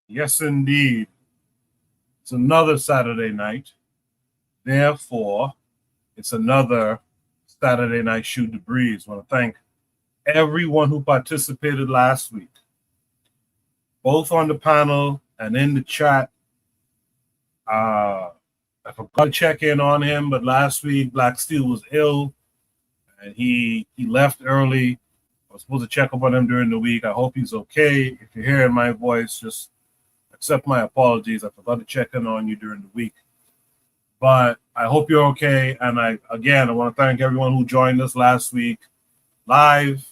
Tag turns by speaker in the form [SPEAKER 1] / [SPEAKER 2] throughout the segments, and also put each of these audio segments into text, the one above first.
[SPEAKER 1] Yes, indeed. It's another Saturday night. Therefore, it's another Saturday night Shoot the Breeze. I want to thank everyone who participated last week, both on the panel and in the chat. I forgot to check in on him, but last week Black Steel was ill and he left early. I was supposed to check up on him during the week. I hope he's okay. If you're hearing my voice, just accept my apologies. I forgot to check in on you during the week. But I hope you're okay. And I want to thank everyone who joined us last week, live,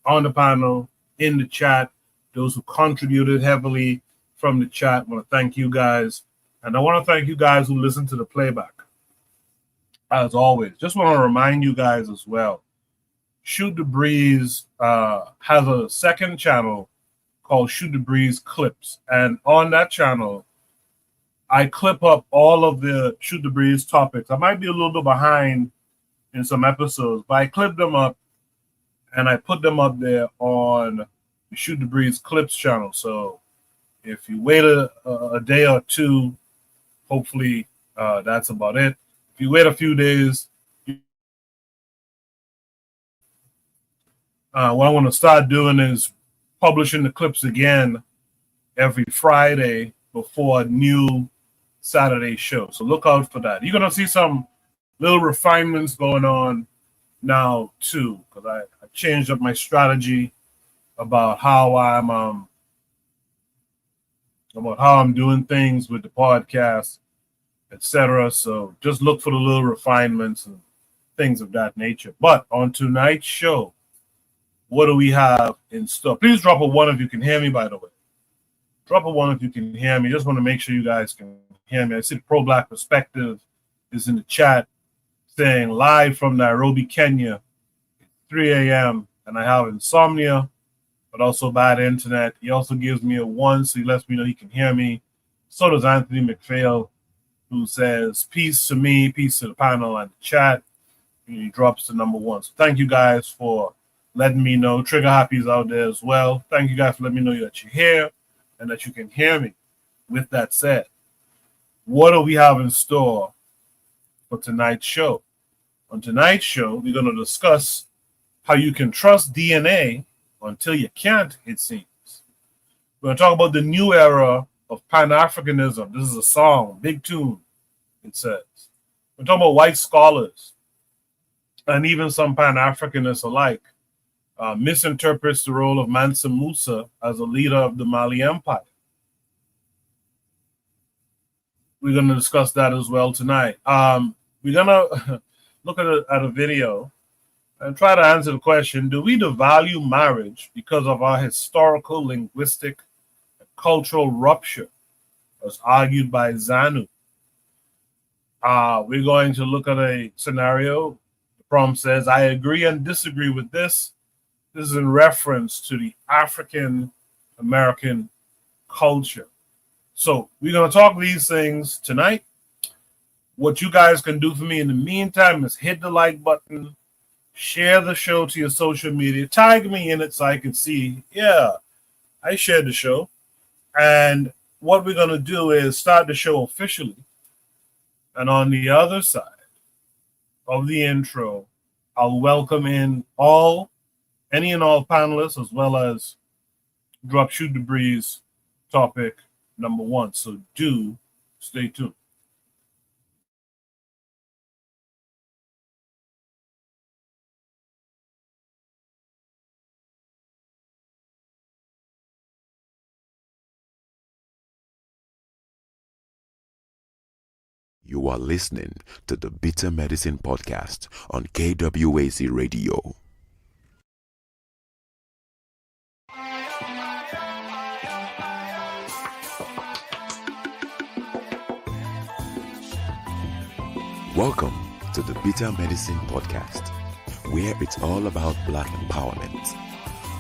[SPEAKER 1] on the panel, in the chat, those who contributed heavily from the chat. I want to thank you guys. And I want to thank you guys who listened to the playback. As always, just want to remind you guys as well, Shoot the Breeze has a second channel called Shoot the Breeze Clips. And on that channel, I clip up all of the Shoot the Breeze topics. I might be a little bit behind in some episodes, but I clip them up and I put them up there on the Shoot the Breeze Clips channel. So if you wait a day or two, hopefully that's about it. If you wait a few days, what I want to start doing is publishing the clips again every Friday before a new Saturday show. So look out for that. You're going to see some little refinements going on now too, because I changed up my strategy about how I'm doing things with the podcast, etc. So just look for the little refinements and things of that nature. But on tonight's show, what do we have in store? Please drop a 1 if you can hear me, by the way. Drop a 1 if you can hear me. Just want to make sure you guys can hear me. I see the Pro Black Perspective is in the chat saying live from Nairobi, Kenya, 3 a.m. and I have insomnia, but also bad internet. He also gives me a 1, so he lets me know he can hear me. So does Anthony McPhail, who says peace to me, peace to the panel and the chat. And he drops the number 1. So thank you guys for letting me know. Trigger Happy's out there as well. Thank you guys for letting me know that you're here and that you can hear me. With that said, what do we have in store for tonight's show? On tonight's show, we're going to discuss how you can trust DNA until you can't, it seems. We're going to talk about the new era of Pan Africanism. This is a song, big tune, it says. We're talking about white scholars and even some Pan Africanists alike misinterprets the role of Mansa Musa as a leader of the Mali Empire. We're going to discuss that as well tonight. We're going to look at a video and try to answer the question, do we devalue marriage because of our historical, linguistic, and cultural rupture, as argued by Zanu? We're going to look at a scenario. The prompt says, I agree and disagree with this. This is in reference to the African American culture. So we're going to talk these things tonight. What you guys can do for me in the meantime is hit the like button, share the show to your social media, tag me in it so I can see, yeah, I shared the show. And what we're going to do is start the show officially. And on the other side of the intro, I'll welcome in any and all panelists, as well as drop Shoot the Breeze topic number 1. So do stay tuned.
[SPEAKER 2] You are listening to the Bitter Medicine Podcast on KWAZ Radio. Welcome to the Bitter Medicine Podcast, where it's all about Black empowerment.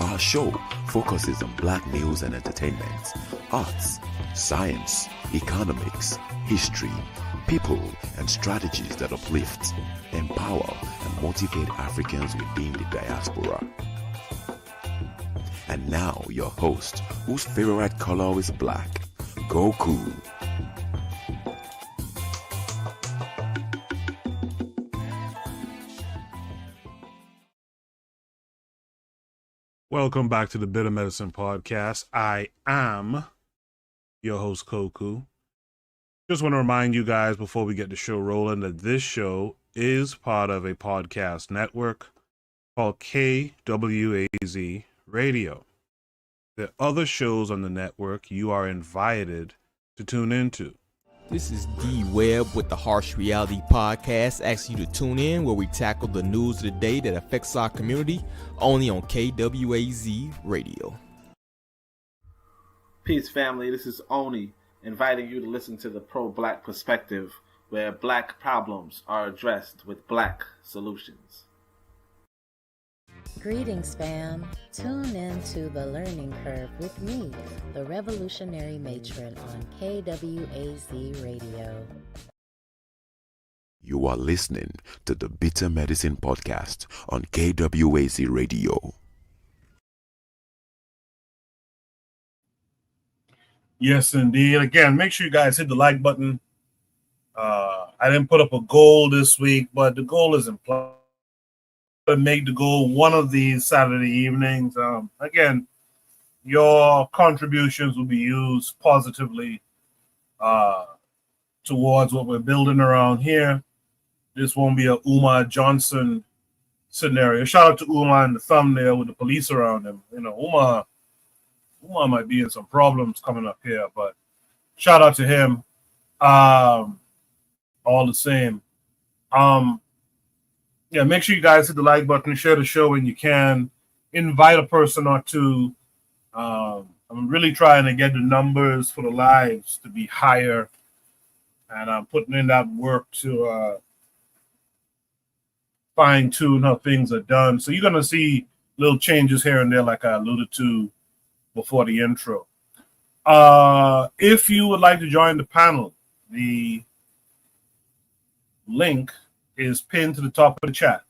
[SPEAKER 2] Our show focuses on Black news and entertainment, arts, science, economics, history, people, and strategies that uplift, empower, and motivate Africans within the diaspora. And now your host, whose favorite color is black, Goku.
[SPEAKER 1] Welcome back to the Bitter Medicine Podcast. I am your host, Koku. Just want to remind you guys before we get the show rolling that this show is part of a podcast network called KWAZ Radio. There are other shows on the network you are invited to tune into.
[SPEAKER 3] This is D Webb with the Harsh Reality Podcast, asking you to tune in where we tackle the news of the day that affects our community, only on KWAZ Radio.
[SPEAKER 4] Peace, family. This is Oni, inviting you to listen to the Pro-Black Perspective, where black problems are addressed with black solutions.
[SPEAKER 5] Greetings, fam. Tune in to The Learning Curve with me, the Revolutionary Matron on KWAZ Radio.
[SPEAKER 2] You are listening to the Bitter Medicine Podcast on KWAZ Radio.
[SPEAKER 1] Yes, indeed. Again, make sure you guys hit the like button. I didn't put up a goal this week, but the goal is in place. To make the goal one of these Saturday evenings. Again, your contributions will be used positively towards what we're building around here. This won't be a Umar Johnson scenario. Shout out to Umar in the thumbnail with the police around him. You know, Umar might be in some problems coming up here, but shout out to him. All the same. Yeah, make sure you guys hit the like button, share the show when you can, invite a person or two. I'm really trying to get the numbers for the lives to be higher, and I'm putting in that work to fine-tune how things are done. So you're going to see little changes here and there, like I alluded to before the intro. If you would like to join the panel, the link is pinned to the top of the chat.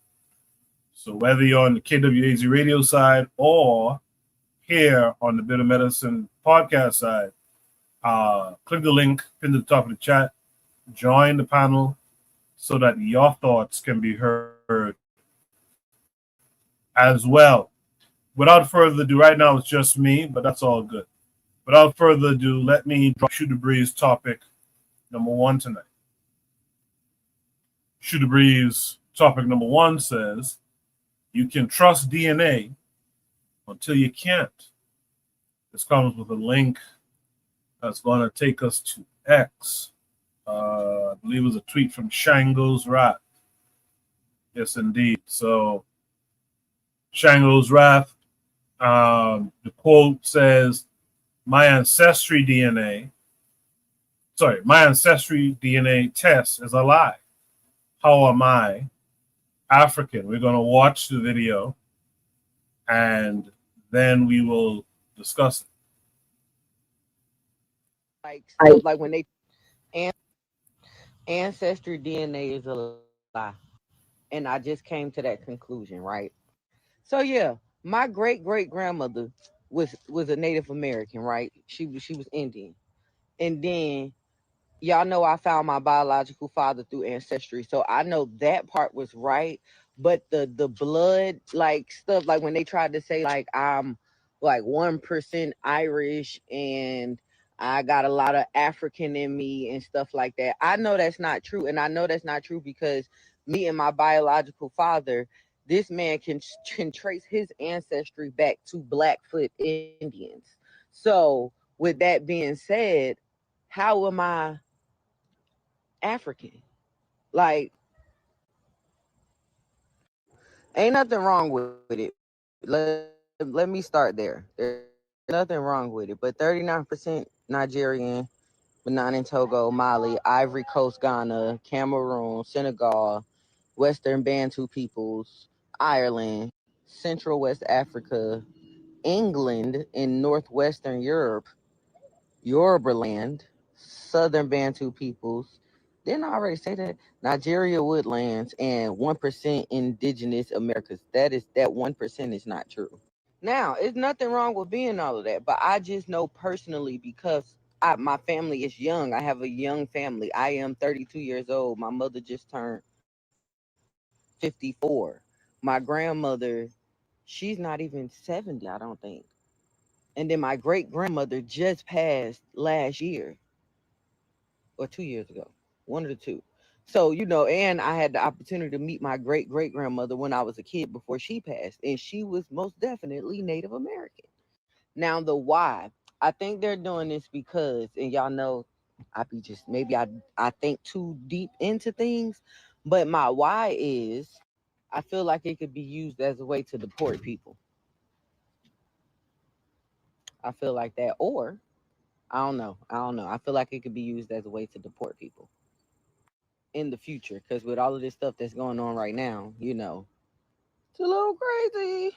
[SPEAKER 1] So whether you're on the KWAZ radio side or here on the Bitter Medicine podcast side, click the link pinned to the top of the chat, join the panel so that your thoughts can be heard as well. Without further ado, right now it's just me, but that's all good. Without further ado, let me shoot the breeze topic number one tonight. Shoot the breeze topic number one says, you can trust DNA until you can't. This comes with a link that's going to take us to X. I believe it was a tweet from Shango's Wrath. Yes, indeed. So, Shango's Wrath, the quote says, my ancestry DNA test is a lie. How am I African? We're going to watch the video and then we will discuss it.
[SPEAKER 6] Like when they ancestry DNA is a lie, and I just came to that conclusion, right? So yeah, my great grandmother was a Native American, right? She was Indian, and then y'all know I found my biological father through ancestry, so I know that part was right. But the blood like stuff, like when they tried to say like I'm like 1% Irish and I got a lot of African in me and stuff like that, I know that's not true. And I know that's not true because me and my biological father, this man can trace his ancestry back to Blackfoot Indians. So with that being said, how am I African? Like, ain't nothing wrong with it. Let me start there. There's nothing wrong with it. But 39% Nigerian, Benin and Togo, Mali, Ivory Coast, Ghana, Cameroon, Senegal, Western Bantu peoples, Ireland, Central West Africa, England, in Northwestern Europe, Yorubaland, Southern Bantu peoples. Didn't I already say that? Nigeria woodlands and 1% indigenous Americas. That 1% is not true. Now, it's nothing wrong with being all of that, but I just know personally because my family is young. I have a young family. I am 32 years old. My mother just turned 54. My grandmother, she's not even 70, I don't think. And then my great grandmother just passed last year or 2 years ago, one of the two. So, and I had the opportunity to meet my great great grandmother when I was a kid before she passed, and she was most definitely Native American. Now, the why, I think they're doing this because, and y'all know, I be just maybe I think too deep into things, but my why is I feel like it could be used as a way to deport people. I feel like that, or I don't know. I don't know. I feel like it could be used as a way to deport people in the future, because with all of this stuff that's going on right now, it's a little crazy.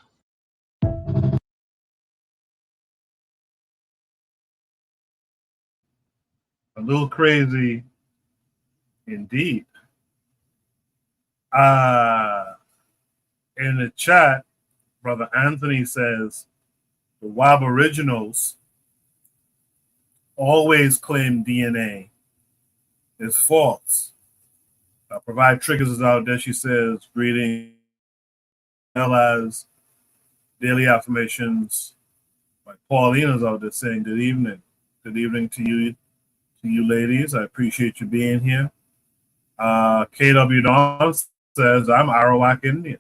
[SPEAKER 1] A little crazy indeed. Uh, in the chat, Brother Anthony says the Aboriginals always claim DNA is false. Provide Triggers is out there. She says, greeting, well as daily affirmations. Like Paulina's out there saying, good evening. Good evening to you ladies. I appreciate you being here. KW Don says, I'm Arawak Indian.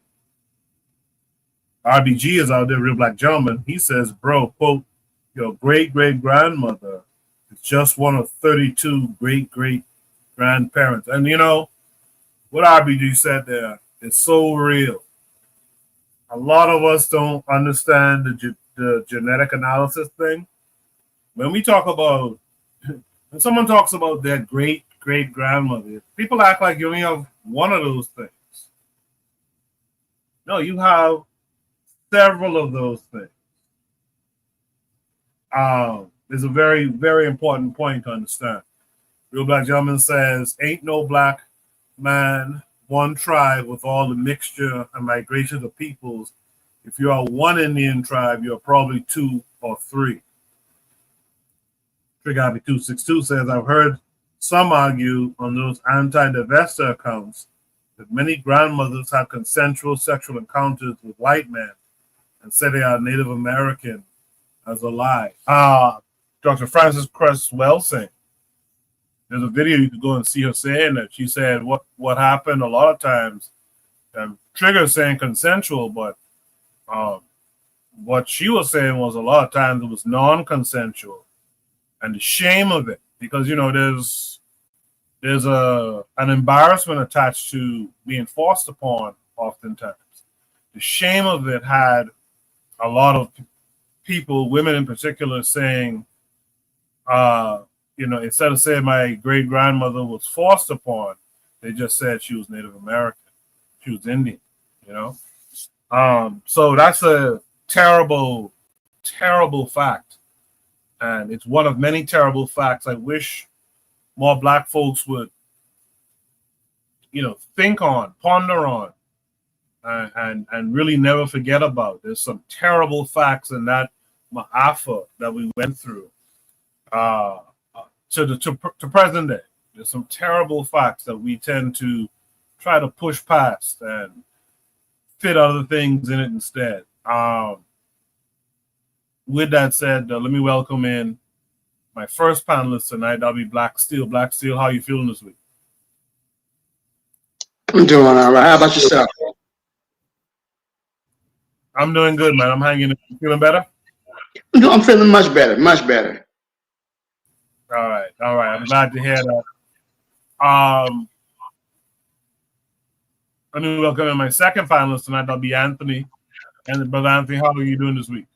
[SPEAKER 1] RBG is out there, real black gentleman. He says, bro, quote, your great great grandmother is just one of 32 great great grandparents. And what RBG said there is so real. A lot of us don't understand the genetic analysis thing. When we talk about, when someone talks about their great great grandmother, people act like you only have one of those things. No, you have several of those things. There's a very, very important point to understand. Real Black Gentleman says, ain't no black man, one tribe with all the mixture and migration of peoples. If you are one Indian tribe, you're probably two or three. Trigger 262 says, I've heard some argue on those anti-divester accounts that many grandmothers had consensual sexual encounters with white men and say they are Native American as a lie. Dr. Frances Cress Welsing, there's a video you could go and see her saying that. She said what happened a lot of times, Trigger saying consensual, but what she was saying was a lot of times it was non-consensual, and the shame of it, because there's an embarrassment attached to being forced upon oftentimes. The shame of it had a lot of people, women in particular, saying, instead of saying my great grandmother was forced upon, they just said she was Native American, she was Indian, So that's a terrible, terrible fact, and it's one of many terrible facts. I wish more black folks would, think on, ponder on, and really never forget about. There's some terrible facts in that ma'afa that we went through to present day. There's some terrible facts that we tend to try to push past and fit other things in it instead. With that said, let me welcome in my first panelist tonight. That'll be Black Steel. Black Steel, how are you feeling this week?
[SPEAKER 7] I'm doing all right. How about yourself?
[SPEAKER 1] I'm doing good, man. I'm hanging in. You feeling better?
[SPEAKER 7] No, I'm feeling much better, much better.
[SPEAKER 1] All right. I'm glad to hear that. Let me welcome in my second panelist tonight. That'll be Anthony. And Brother Anthony, how are you doing this week?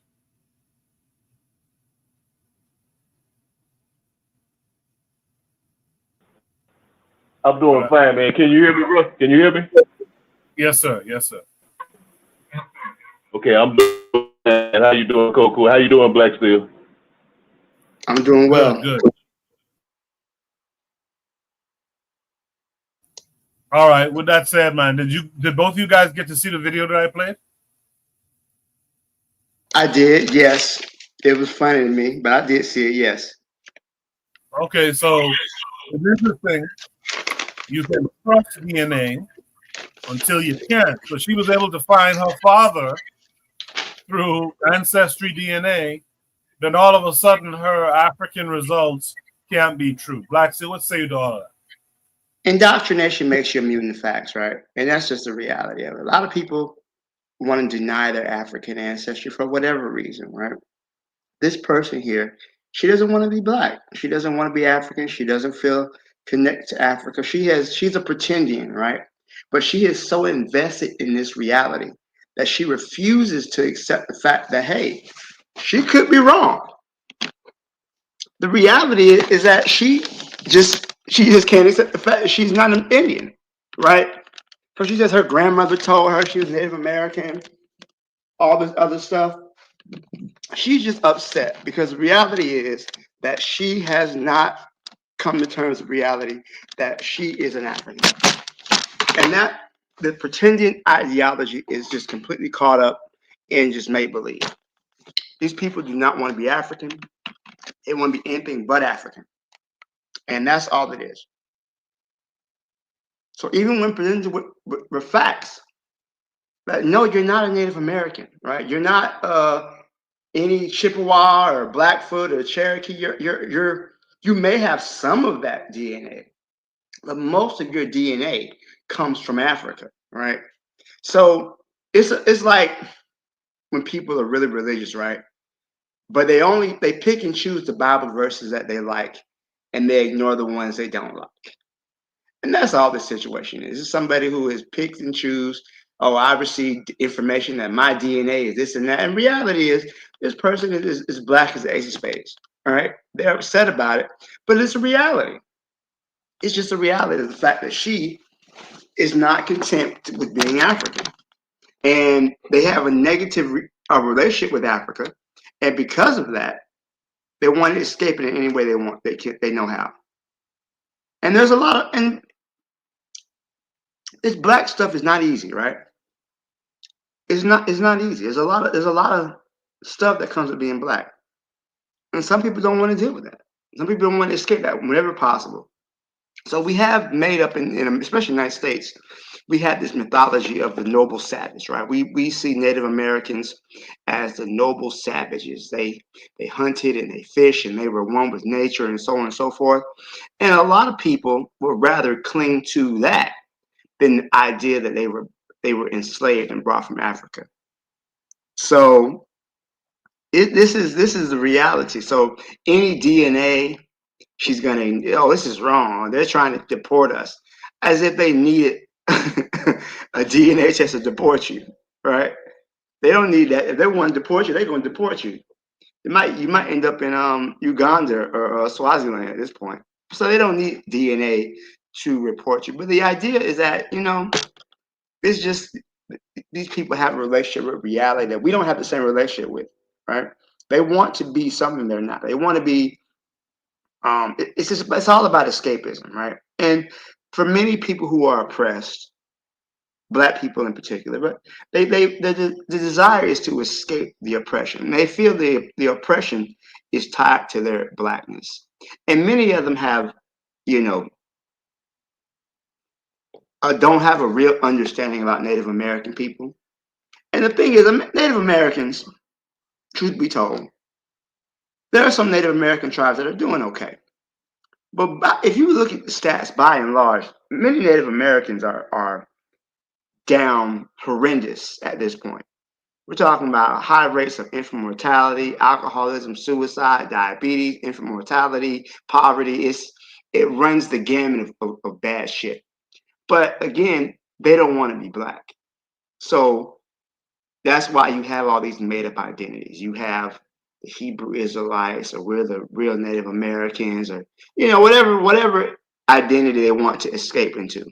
[SPEAKER 8] I'm doing fine, man. Can you hear me, bro? Can you hear me?
[SPEAKER 1] Yes, sir. Yes, sir.
[SPEAKER 8] Okay, I'm doing. And how you doing, Coco? How you doing, Black Steel?
[SPEAKER 7] I'm doing well.
[SPEAKER 1] Good. All right. With that said, man, did both of you guys get to see the video that I played?
[SPEAKER 7] I did, yes. It was funny to me, but I did see it, yes.
[SPEAKER 1] Okay, so it's interesting. You can trust DNA until you can't. So she was able to find her father through ancestry DNA. Then all of a sudden, her African results can't be true. Black, so what say you to all that?
[SPEAKER 7] Indoctrination makes you immune to facts, right? And that's just the reality of it. A lot of people want to deny their African ancestry for whatever reason, right? This person here, she doesn't want to be black. She doesn't want to be African. She doesn't feel connected to Africa. She's a pretendian, right? But she is so invested in this reality that she refuses to accept the fact that, hey, she could be wrong. The reality is that she just can't accept the fact that she's not an Indian, right? Because she says her grandmother told her she was Native American, all this other stuff. She's just upset because the reality is that she has not come to terms with reality that she is an African. And that the pretending ideology is just completely caught up in just make believe. These people do not want to be African. They want to be anything but African. And that's all it is. So even when presented with facts, that no, you're not a Native American, right? You're not any Chippewa or Blackfoot or Cherokee. You may have some of that DNA, but most of your DNA comes from Africa, right? So it's like when people are really religious, right? But they pick and choose the Bible verses that they like, and they ignore the ones they don't like. And that's all the situation is. It's somebody who has picked and choose. Oh, I received information that my DNA is this and that. And reality is, this person is black as the ace of spades. All right, they're upset about it, but it's a reality. It's just a reality of the fact that she is not content with being African, and they have a negative relationship with Africa, and because of that, they want to escape it in any way they want. They know how. And there's a lot of this black stuff is not easy, right? It's not easy. There's a lot of stuff that comes with being black. And some people don't want to deal with that. Some people don't want to escape that whenever possible. So we have made up in especially the United States, we had this mythology of the noble savage, right? We see Native Americans as the noble savages. They hunted and they fished and they were one with nature and so on and so forth. And a lot of people would rather cling to that than the idea that they were enslaved and brought from Africa. So this is the reality. So any DNA, she's gonna, oh, this is wrong. They're trying to deport us, as if they needed a DNA test to deport you, right? They don't need that. If they want to deport you, they're going to deport you. You might end up in Uganda or Swaziland at this point. So they don't need DNA to report you. But the idea is that it's just these people have a relationship with reality that we don't have the same relationship with, right? They want to be something they're not. They want to be. It's all about escapism, right? And for many people who are oppressed, Black people in particular, but the desire is to escape the oppression. And they feel the oppression is tied to their Blackness, and many of them have, don't have a real understanding about Native American people. And the thing is, Native Americans, truth be told, there are some Native American tribes that are doing okay. But if you look at the stats, by and large, many Native Americans are down horrendous at this point. We're talking about high rates of infant mortality, alcoholism, suicide, diabetes, infant mortality, poverty. It runs the gamut of bad shit. But again, they don't want to be Black. So that's why you have all these made up identities. You have the Hebrew Israelites, or we're the real Native Americans, or whatever identity they want to escape into.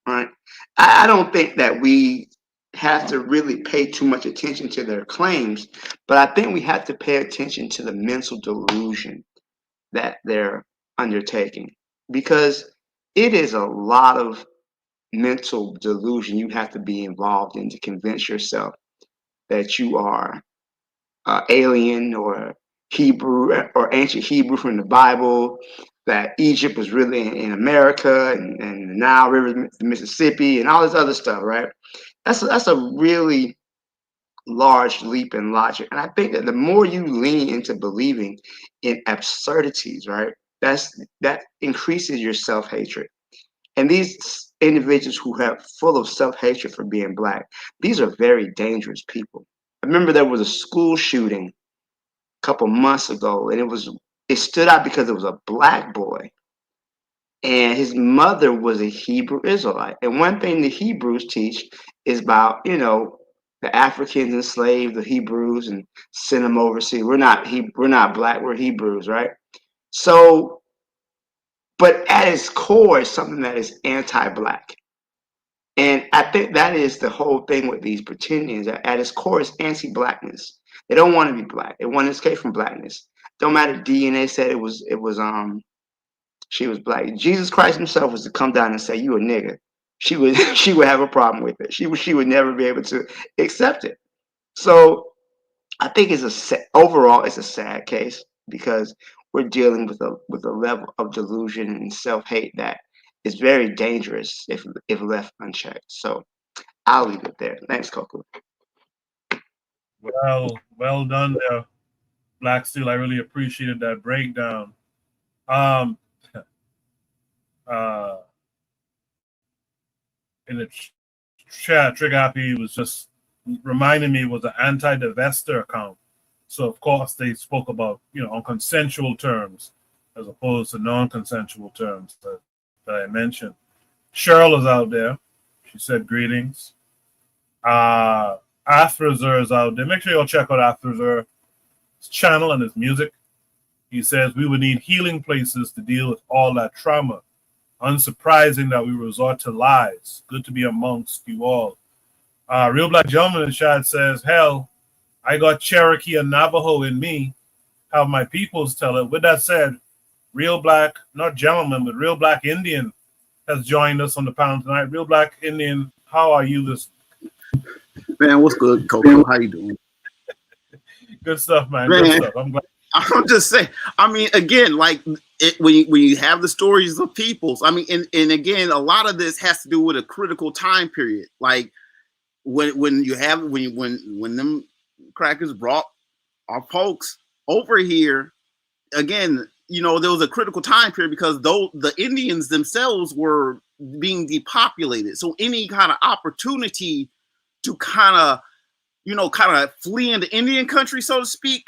[SPEAKER 7] Right? I don't think that we have to really pay too much attention to their claims, but I think we have to pay attention to the mental delusion that they're undertaking, because it is a lot of mental delusion you have to be involved in to convince yourself that you are alien, or Hebrew or ancient Hebrew from the Bible, that Egypt was really in America and the Nile River, Mississippi, and all this other stuff, right? That's a really large leap in logic. And I think that the more you lean into believing in absurdities, right, that increases your self-hatred. And these individuals who have full of self-hatred for being Black, these are very dangerous people. I remember there was a school shooting a couple months ago, and it stood out because it was a Black boy, and his mother was a Hebrew Israelite. And one thing the Hebrews teach is about, the Africans enslaved the Hebrews and sent them overseas. We're not Black, we're Hebrews, right? So, but at its core is something that is anti-Black. And I think that is the whole thing with these pretendians. At its core is anti-Blackness. They don't want to be Black. They want to escape from Blackness. Don't matter. DNA said she was Black. Jesus Christ himself was to come down and say, "You a nigga." She would have a problem with it. She would never be able to accept it. So I think overall it's a sad case because we're dealing with a level of delusion and self-hate that is very dangerous if left unchecked. So I'll leave it there. Thanks, Coco.
[SPEAKER 1] Well done there, Black Steel. I really appreciated that breakdown. In the chat, Trigapi was just reminding me it was an anti-divester account. So of course they spoke about, on consensual terms as opposed to non-consensual terms that I mentioned. Cheryl is out there. She said greetings. Athrazer is out there. Make sure you'll check out Athrazer's channel and his music. He says we would need healing places to deal with all that trauma. Unsurprising that we resort to lies. Good to be amongst you all. Real Black Gentleman in the chat says, hell, I got Cherokee and Navajo in me. Have my peoples tell it. With that said, Real Black, not gentleman, but Real Black Indian has joined us on the panel tonight. Real Black Indian, how are you this?
[SPEAKER 9] Man, what's good, Coco? How you doing?
[SPEAKER 1] Good stuff, man. Good stuff. I'm glad.
[SPEAKER 9] I'm just saying. I mean, again, like when you have the stories of peoples. I mean, and again, a lot of this has to do with a critical time period. Like when them crackers brought our folks over here. Again, there was a critical time period because the Indians themselves were being depopulated. So any kind of opportunity to kind of flee into Indian country, so to speak.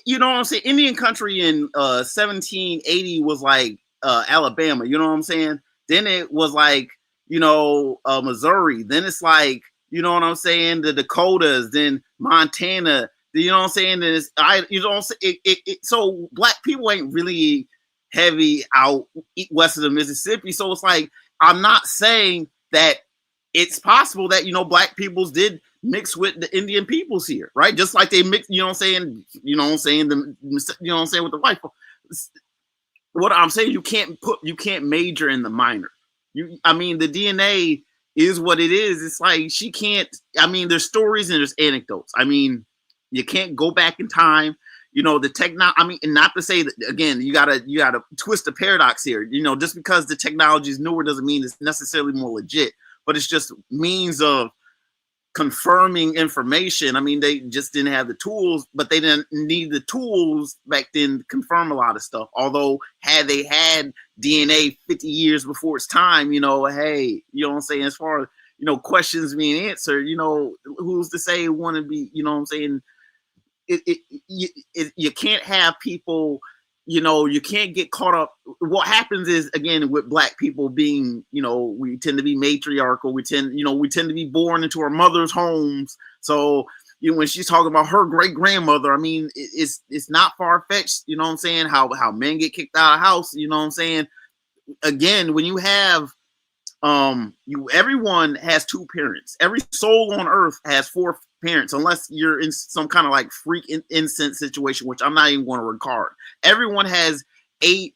[SPEAKER 9] You know what I'm saying? Indian country in 1780 was like Alabama, you know what I'm saying? Then it was like, Missouri. Then it's like, you know what I'm saying? The Dakotas, then Montana, you know what I'm saying? Then so Black people ain't really heavy out west of the Mississippi. So it's like, I'm not saying that it's possible that, Black peoples did mix with the Indian peoples here, right? Just like they mix, with the white people. What I'm saying, you can't major in the minor. The DNA is what it is. It's like she can't, there's stories and there's anecdotes. You can't go back in time. And not to say that, again, you gotta twist the paradox here. Just because the technology is newer doesn't mean it's necessarily more legit, but it's just means of confirming information. They just didn't have the tools, but they didn't need the tools back then to confirm a lot of stuff. Although had they had DNA 50 years before its time, hey, you know what I'm saying, as far as, questions being answered, who's to say it want to be, you know what I'm saying? You can't have people, you can't get caught up. What happens is, again, with Black people being, we tend to be matriarchal. We tend to be born into our mother's homes. So, when she's talking about her great grandmother, it's not far fetched. You know what I'm saying? How men get kicked out of the house. You know what I'm saying? Again, when you have, everyone has two parents. Every soul on earth has four parents, unless you're in some kind of like freak instant situation, which I'm not even going to regard. Everyone has 8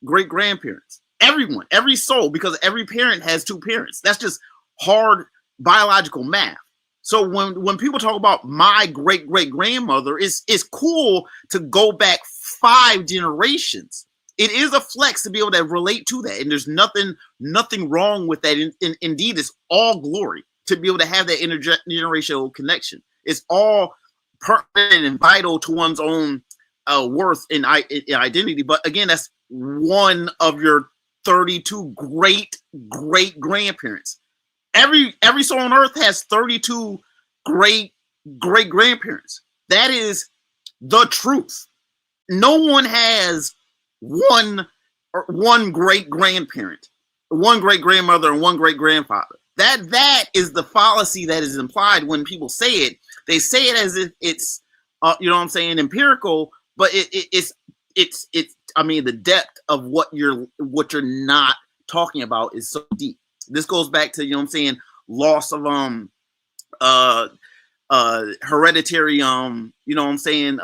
[SPEAKER 9] great grandparents. Everyone, every soul, because every parent has two parents. That's just hard biological math. So when people talk about my great great grandmother, it's cool to go back 5 generations. It is a flex to be able to relate to that, and there's nothing wrong with that. Indeed, it's all glory to be able to have that intergenerational connection. It's all pertinent and vital to one's own worth and identity. But again, that's one of your 32 great great grandparents. Every soul on earth has 32 great great grandparents. That is the truth. No one has one great grandparent, one great grandmother, and one great grandfather. That is the fallacy that is implied when people say it. They say it as if it's you know what I'm saying, empirical, but it's I mean, the depth of what you're not talking about is so deep. This goes back to, you know what I'm saying, loss of hereditary you know what I'm saying,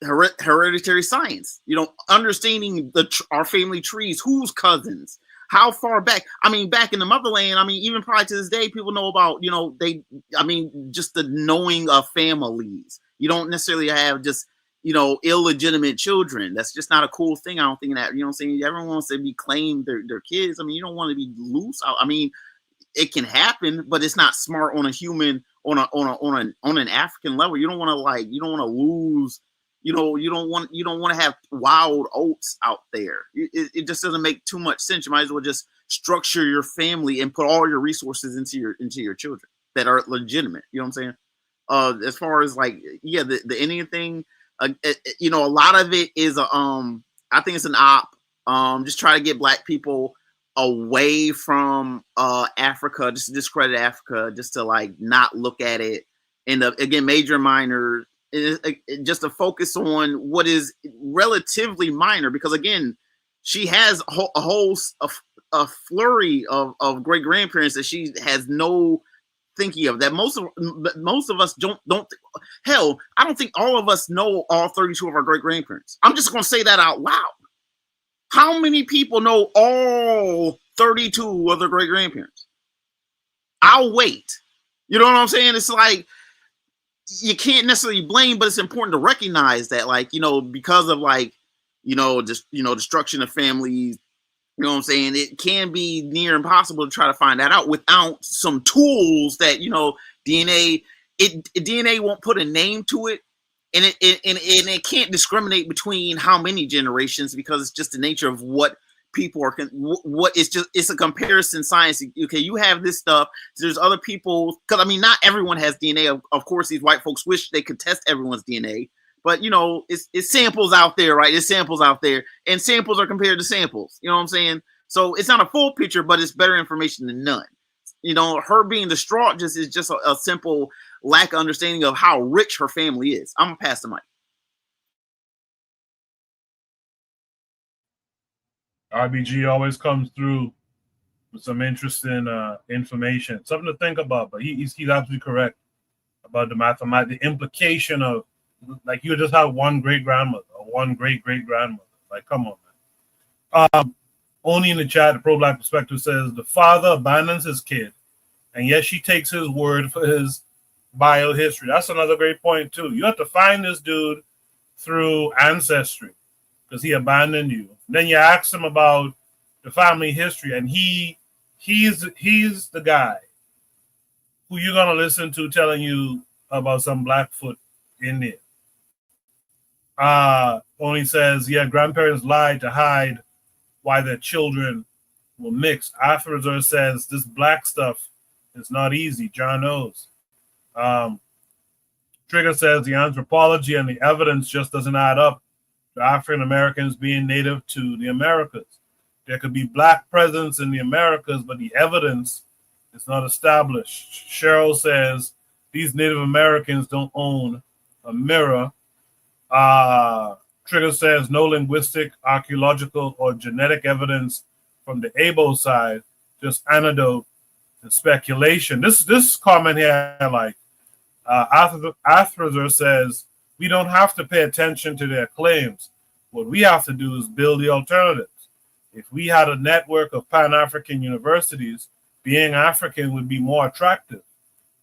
[SPEAKER 9] hereditary science, you know, understanding our family trees, whose cousins, how far back. I mean, back in the motherland, I mean, even prior to this day, people know about, you know, just the knowing of families. You don't necessarily have just, you know, illegitimate children. That's just not a cool thing. I don't think that, you know what I'm saying, everyone wants to be claimed their kids. I mean, you don't want to be loose. I mean, it can happen, but it's not smart on a human, on an African level. You don't want to lose, you know, you don't want to have wild oats out there. It just doesn't make too much sense. You might as well just structure your family and put all your resources into your children that are legitimate. You know what I'm saying? As far as like, yeah, the Indian thing, you know, a lot of it is I think it's an op. Just try to get Black people away from Africa, just to discredit Africa, just to like not look at it. And again, major and minor, just to focus on what is relatively minor, because again, she has a flurry of great grandparents that she has no thinking of, that most of us don't. Hell, I don't think all of us know all 32 of our great grandparents. I'm just gonna say that out loud. How many people know all 32 of their great grandparents? I'll wait. You know what I'm saying? It's like, you can't necessarily blame, but it's important to recognize that, like, you know, because of like, you know, just, you know, destruction of families, you know what I'm saying, it can be near impossible to try to find that out without some tools that, you know, DNA won't put a name to it, and it can't discriminate between how many generations, because it's just the nature of what people are, it's a comparison science. Okay, you have this stuff, there's other people, because I mean, not everyone has DNA. Of course, these white folks wish they could test everyone's DNA, but you know, it's samples out there, right? It's samples out there, and samples are compared to samples. You know what I'm saying? So it's not a full picture, but it's better information than none. You know, her being distraught is just a simple lack of understanding of how rich her family is. I'm gonna pass the mic.
[SPEAKER 1] RBG always comes through with some interesting information, something to think about. But he's absolutely correct about the implication of, like, you just have one great grandmother or one great great grandmother. Like, come on, man. Only in the chat, the pro-Black perspective says the father abandons his kid, and yet she takes his word for his biohistory. That's another great point too. You have to find this dude through ancestry, because he abandoned you. Then you ask him about the family history, and he's the guy who you're gonna listen to telling you about some Blackfoot Indian. Only says, yeah, grandparents lied to hide why their children were mixed. Afterwards says this black stuff is not easy. John knows. Trigger says the anthropology and the evidence just doesn't add up to African Americans being native to the Americas. There could be Black presence in the Americas, but the evidence is not established. Cheryl says these Native Americans don't own a mirror. Trigger says no linguistic, archaeological, or genetic evidence from the Abo side, just anecdote and speculation. This comment here, like, Afterzer says, we don't have to pay attention to their claims. What we have to do is build the alternatives. If we had a network of Pan-African universities, being African would be more attractive.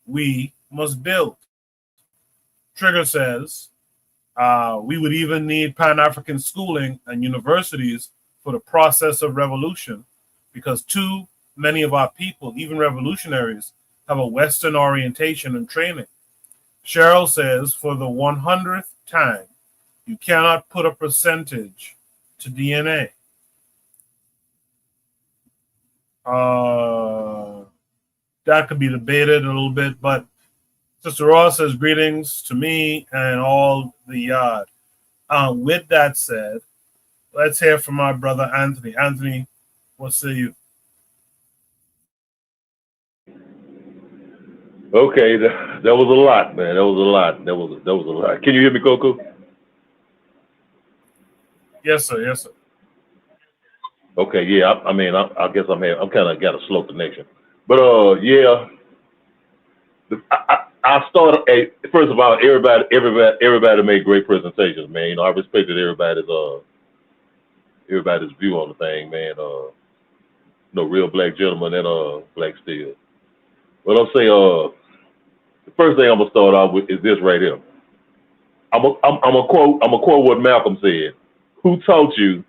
[SPEAKER 1] We, must build. Trigger says, we would even need Pan-African schooling and universities for the process of revolution, because too many of our people, even revolutionaries, have a Western orientation and training. Cheryl says, for the 100th time, you cannot put a percentage to DNA. That could be debated a little bit, but Sister Ross says, greetings to me and all the yard. With that said, let's hear from our brother Anthony. Anthony, what say you?
[SPEAKER 8] Okay, that was a lot, man. That was a lot. That was a lot. Can you hear me, Coco?
[SPEAKER 1] Yes, sir. Yes, sir.
[SPEAKER 8] Okay, yeah. I mean, I guess I'm kind of got a slow connection, but yeah. I started. First of all, everybody made great presentations, man. You know, I respected everybody's view on the thing, man. Real black gentleman and black steel. Well, I'll say the first thing I'm gonna start off with is this right here. I'm a quote what Malcolm said. Who taught you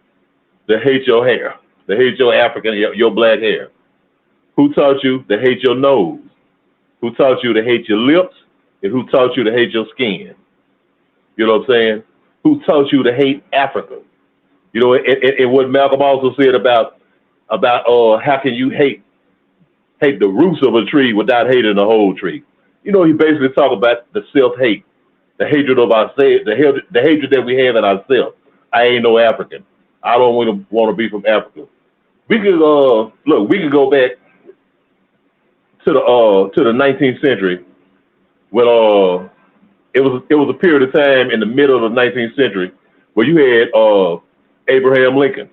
[SPEAKER 8] to hate your hair, to hate your African, your black hair? Who taught you to hate your nose? Who taught you to hate your lips? And who taught you to hate your skin? You know what I'm saying? Who taught you to hate Africa? You know, and what Malcolm also said about how can you hate the roots of a tree without hating the whole tree? You know, he basically talked about the self-hate, the hatred of ourselves, the hatred that we have in ourselves. I ain't no African. I don't want to be from Africa. We could look. We could go back to the 19th century when it was a period of time in the middle of the 19th century where you had Abraham Lincoln.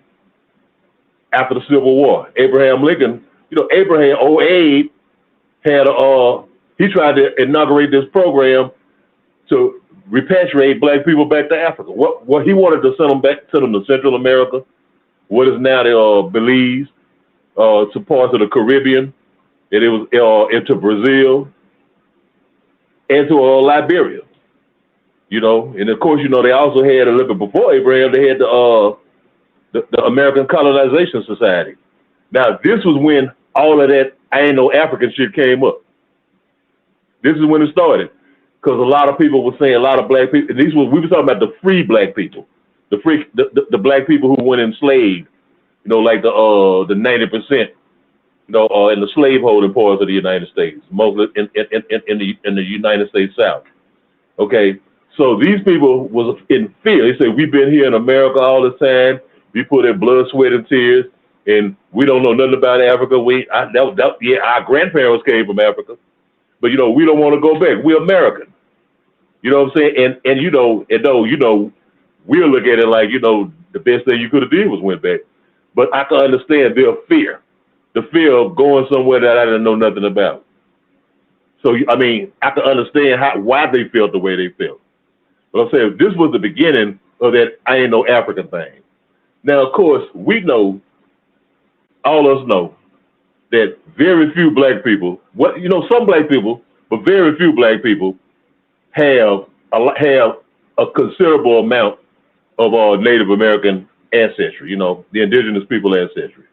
[SPEAKER 8] After the Civil War, Abraham Lincoln, you know, Abraham 08 had he tried to inaugurate this program to repatriate black people back to Africa. What he wanted to send them to Central America, what is now the Belize, to parts of the Caribbean, and it was into Brazil and to Liberia. You know, and of course, you know, they also had a little bit before Abraham, they had the American Colonization Society. Now, this was when all of that I ain't no African shit came up. This is when it started, because a lot of people were saying, a lot of black people, and we were talking about the free black people, the black people who went enslaved, you know, like the 90%, you know, in the slaveholding parts of the United States, mostly in the United States South. Okay, so these people was in fear. They said, we've been here in America all this time. We put in blood, sweat, and tears, and we don't know nothing about Africa. Our grandparents came from Africa, but you know, we don't want to go back. We're American. You know what I'm saying? And you know, we'll look at it like, you know, the best thing you could have did was went back. But I can understand their fear, the fear of going somewhere that I didn't know nothing about. So I mean, I can understand why they felt the way they felt. But I'm saying this was the beginning of that I ain't no African thing. Now, of course, we know, all of us know, that very few black people, some black people, but very few black people have a considerable amount of Native American ancestry, you know, the indigenous people ancestry.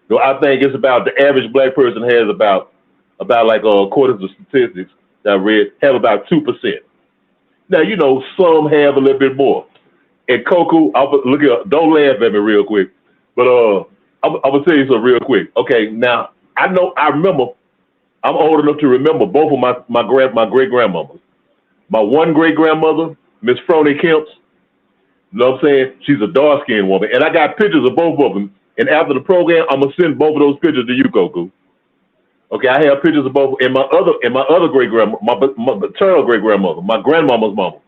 [SPEAKER 8] So I think it's about, the average black person has about like, according to statistics that I read, have about 2%. Now, you know, some have a little bit more. And Coco, look at, don't laugh at me real quick, but I'm gonna tell you something real quick. Okay, now I remember, I'm old enough to remember both of my great grandmothers. My one great grandmother, Miss Frony Kemps, you know what I'm saying? She's a dark skinned woman, and I got pictures of both of them. And after the program, I'm gonna send both of those pictures to you, Coco. Okay, I have pictures of both. And my other great grandma, my maternal great grandmother, my grandmama's mama.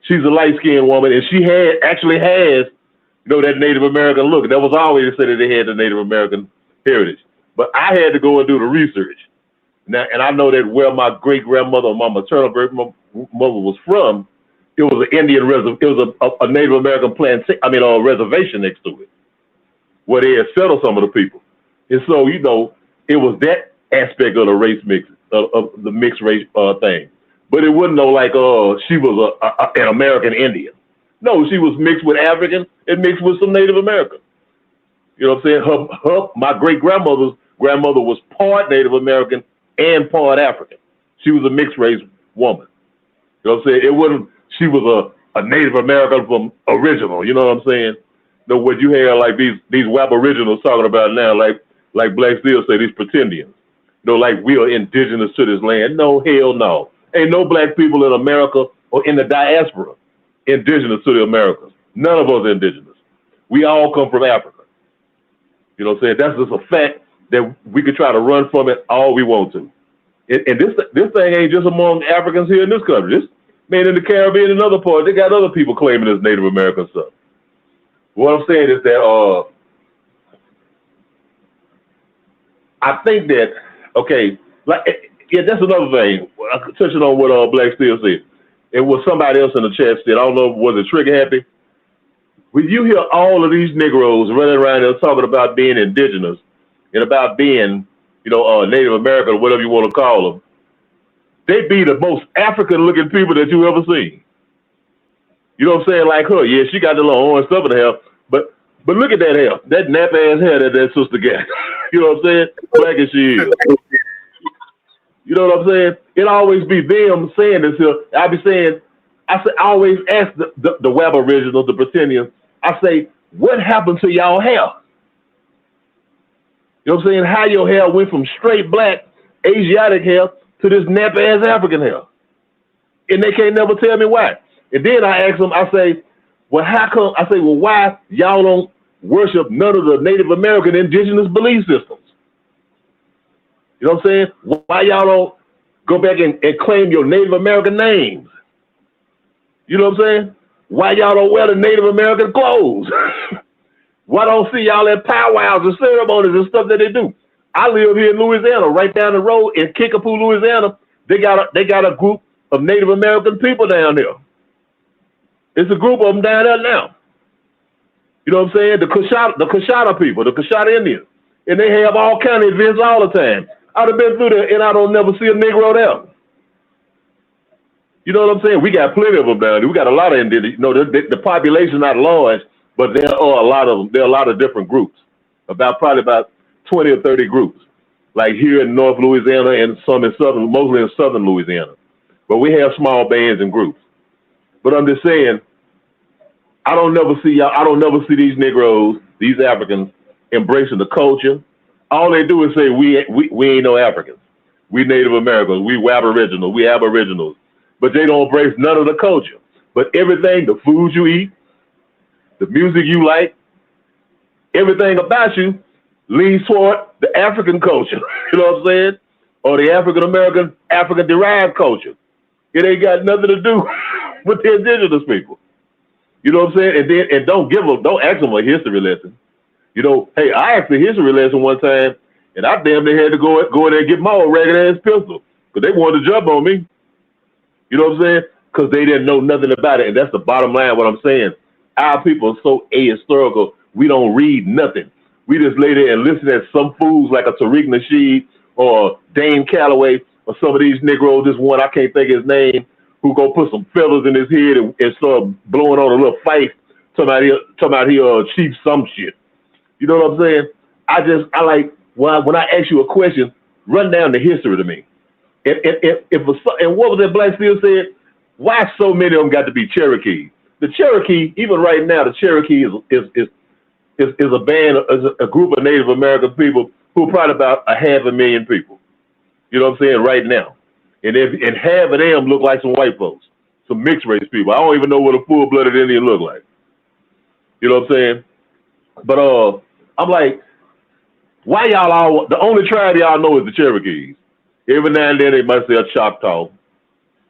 [SPEAKER 8] She's a light skinned woman, and she actually has, you know, that Native American look. That was always said that they had the Native American heritage. But I had to go and do the research. Now, and I know that where my great grandmother, my maternal great mother was from, it was an Indian reservation. It was a Native American reservation next to it, where they had settled some of the people. And so, you know, it was that aspect of the race mixing. of the mixed race thing. But it wasn't no like she was an American Indian. No, she was mixed with African and mixed with some Native American. You know what I'm saying? My great grandmother's grandmother was part Native American and part African. She was a mixed race woman. You know what I'm saying? It wasn't, she was a Native American from original, you know what I'm saying? No, what you hear like these Aboriginals talking about now, like Black Steel say, these pretendians. You know, like we are indigenous to this land. No, hell no. Ain't no black people in America or in the diaspora indigenous to the Americas. None of us are indigenous. We all come from Africa. You know what I'm saying? That's just a fact that we could try to run from it all we want to. And this thing ain't just among Africans here in this country. This man in the Caribbean and other parts, they got other people claiming this Native American stuff. What I'm saying is that I think that, okay, like, yeah, that's another thing. Touching on what Black Steel said. It was somebody else in the chat said, I don't know, was it Trigger Happy? When you hear all of these Negroes running around there talking about being indigenous and about being, you know, Native American or whatever you want to call them, they be the most African-looking people that you ever seen. You know what I'm saying? Like her, yeah, she got the little orange stuff in the hair, but look at that hair, that nap-ass hair that sister got. You know what I'm saying? Black as she is. You know what I'm saying? It always be them saying this here. I always ask the Web originals, the Britannians, I say, what happened to y'all hair? You know what I'm saying? How your hair went from straight black Asiatic hair to this nap-ass African hair. And they can't never tell me why. And then I ask them, I say, well, how come? I say, well, why y'all don't worship none of the Native American indigenous belief systems? You know what I'm saying? Why y'all don't go back and claim your Native American names? You know what I'm saying? Why y'all don't wear the Native American clothes? Why don't see y'all at powwows and ceremonies and stuff that they do? I live here in Louisiana, right down the road in Kickapoo, Louisiana. They got a group of Native American people down there. It's a group of them down there now. You know what I'm saying? The Coshada people, the Coshada Indians. And they have all kind of events all the time. I'd have been through there and I don't never see a Negro there. You know what I'm saying? We got plenty of them down there. We got a lot of indigenous. You know, the population not large, but there are a lot of them. There are a lot of different groups. Probably about 20 or 30 groups. Like here in North Louisiana and some in southern, mostly in southern Louisiana. But we have small bands and groups. But I'm just saying, I don't never see these Negroes, these Africans embracing the culture. All they do is say we ain't no Africans. We Native Americans, we Aboriginals. But they don't embrace none of the culture. But everything, the food you eat, the music you like, everything about you leans toward the African culture. You know what I'm saying? Or the African American, African derived culture. It ain't got nothing to do with the indigenous people. You know what I'm saying? And don't ask them a history lesson. You know, hey, I asked a history lesson one time, and I damn near had to go in there and get my old ragged ass pistol because they wanted to jump on me. You know what I'm saying? Because they didn't know nothing about it, and that's the bottom line. What I'm saying, our people are so ahistorical. We don't read nothing. We just lay there and listen at some fools like a Tariq Nasheed or Dane Calloway or some of these Negroes. This one I can't think of his name, who go put some feathers in his head and start blowing on a little fight. Talking about he chief some shit. You know what I'm saying? I like when I ask you a question, run down the history to me. And what was that Black Steel said? Why so many of them got to be Cherokee? The Cherokee, even right now, the Cherokee is a band, a group of Native American people who are probably about 500,000 people. You know what I'm saying? Right now. And half of them look like some white folks, some mixed race people. I don't even know what a full-blooded Indian look like. You know what I'm saying? But I'm like, why y'all the only tribe y'all know is the Cherokees. Every now and then they might say a Choctaw.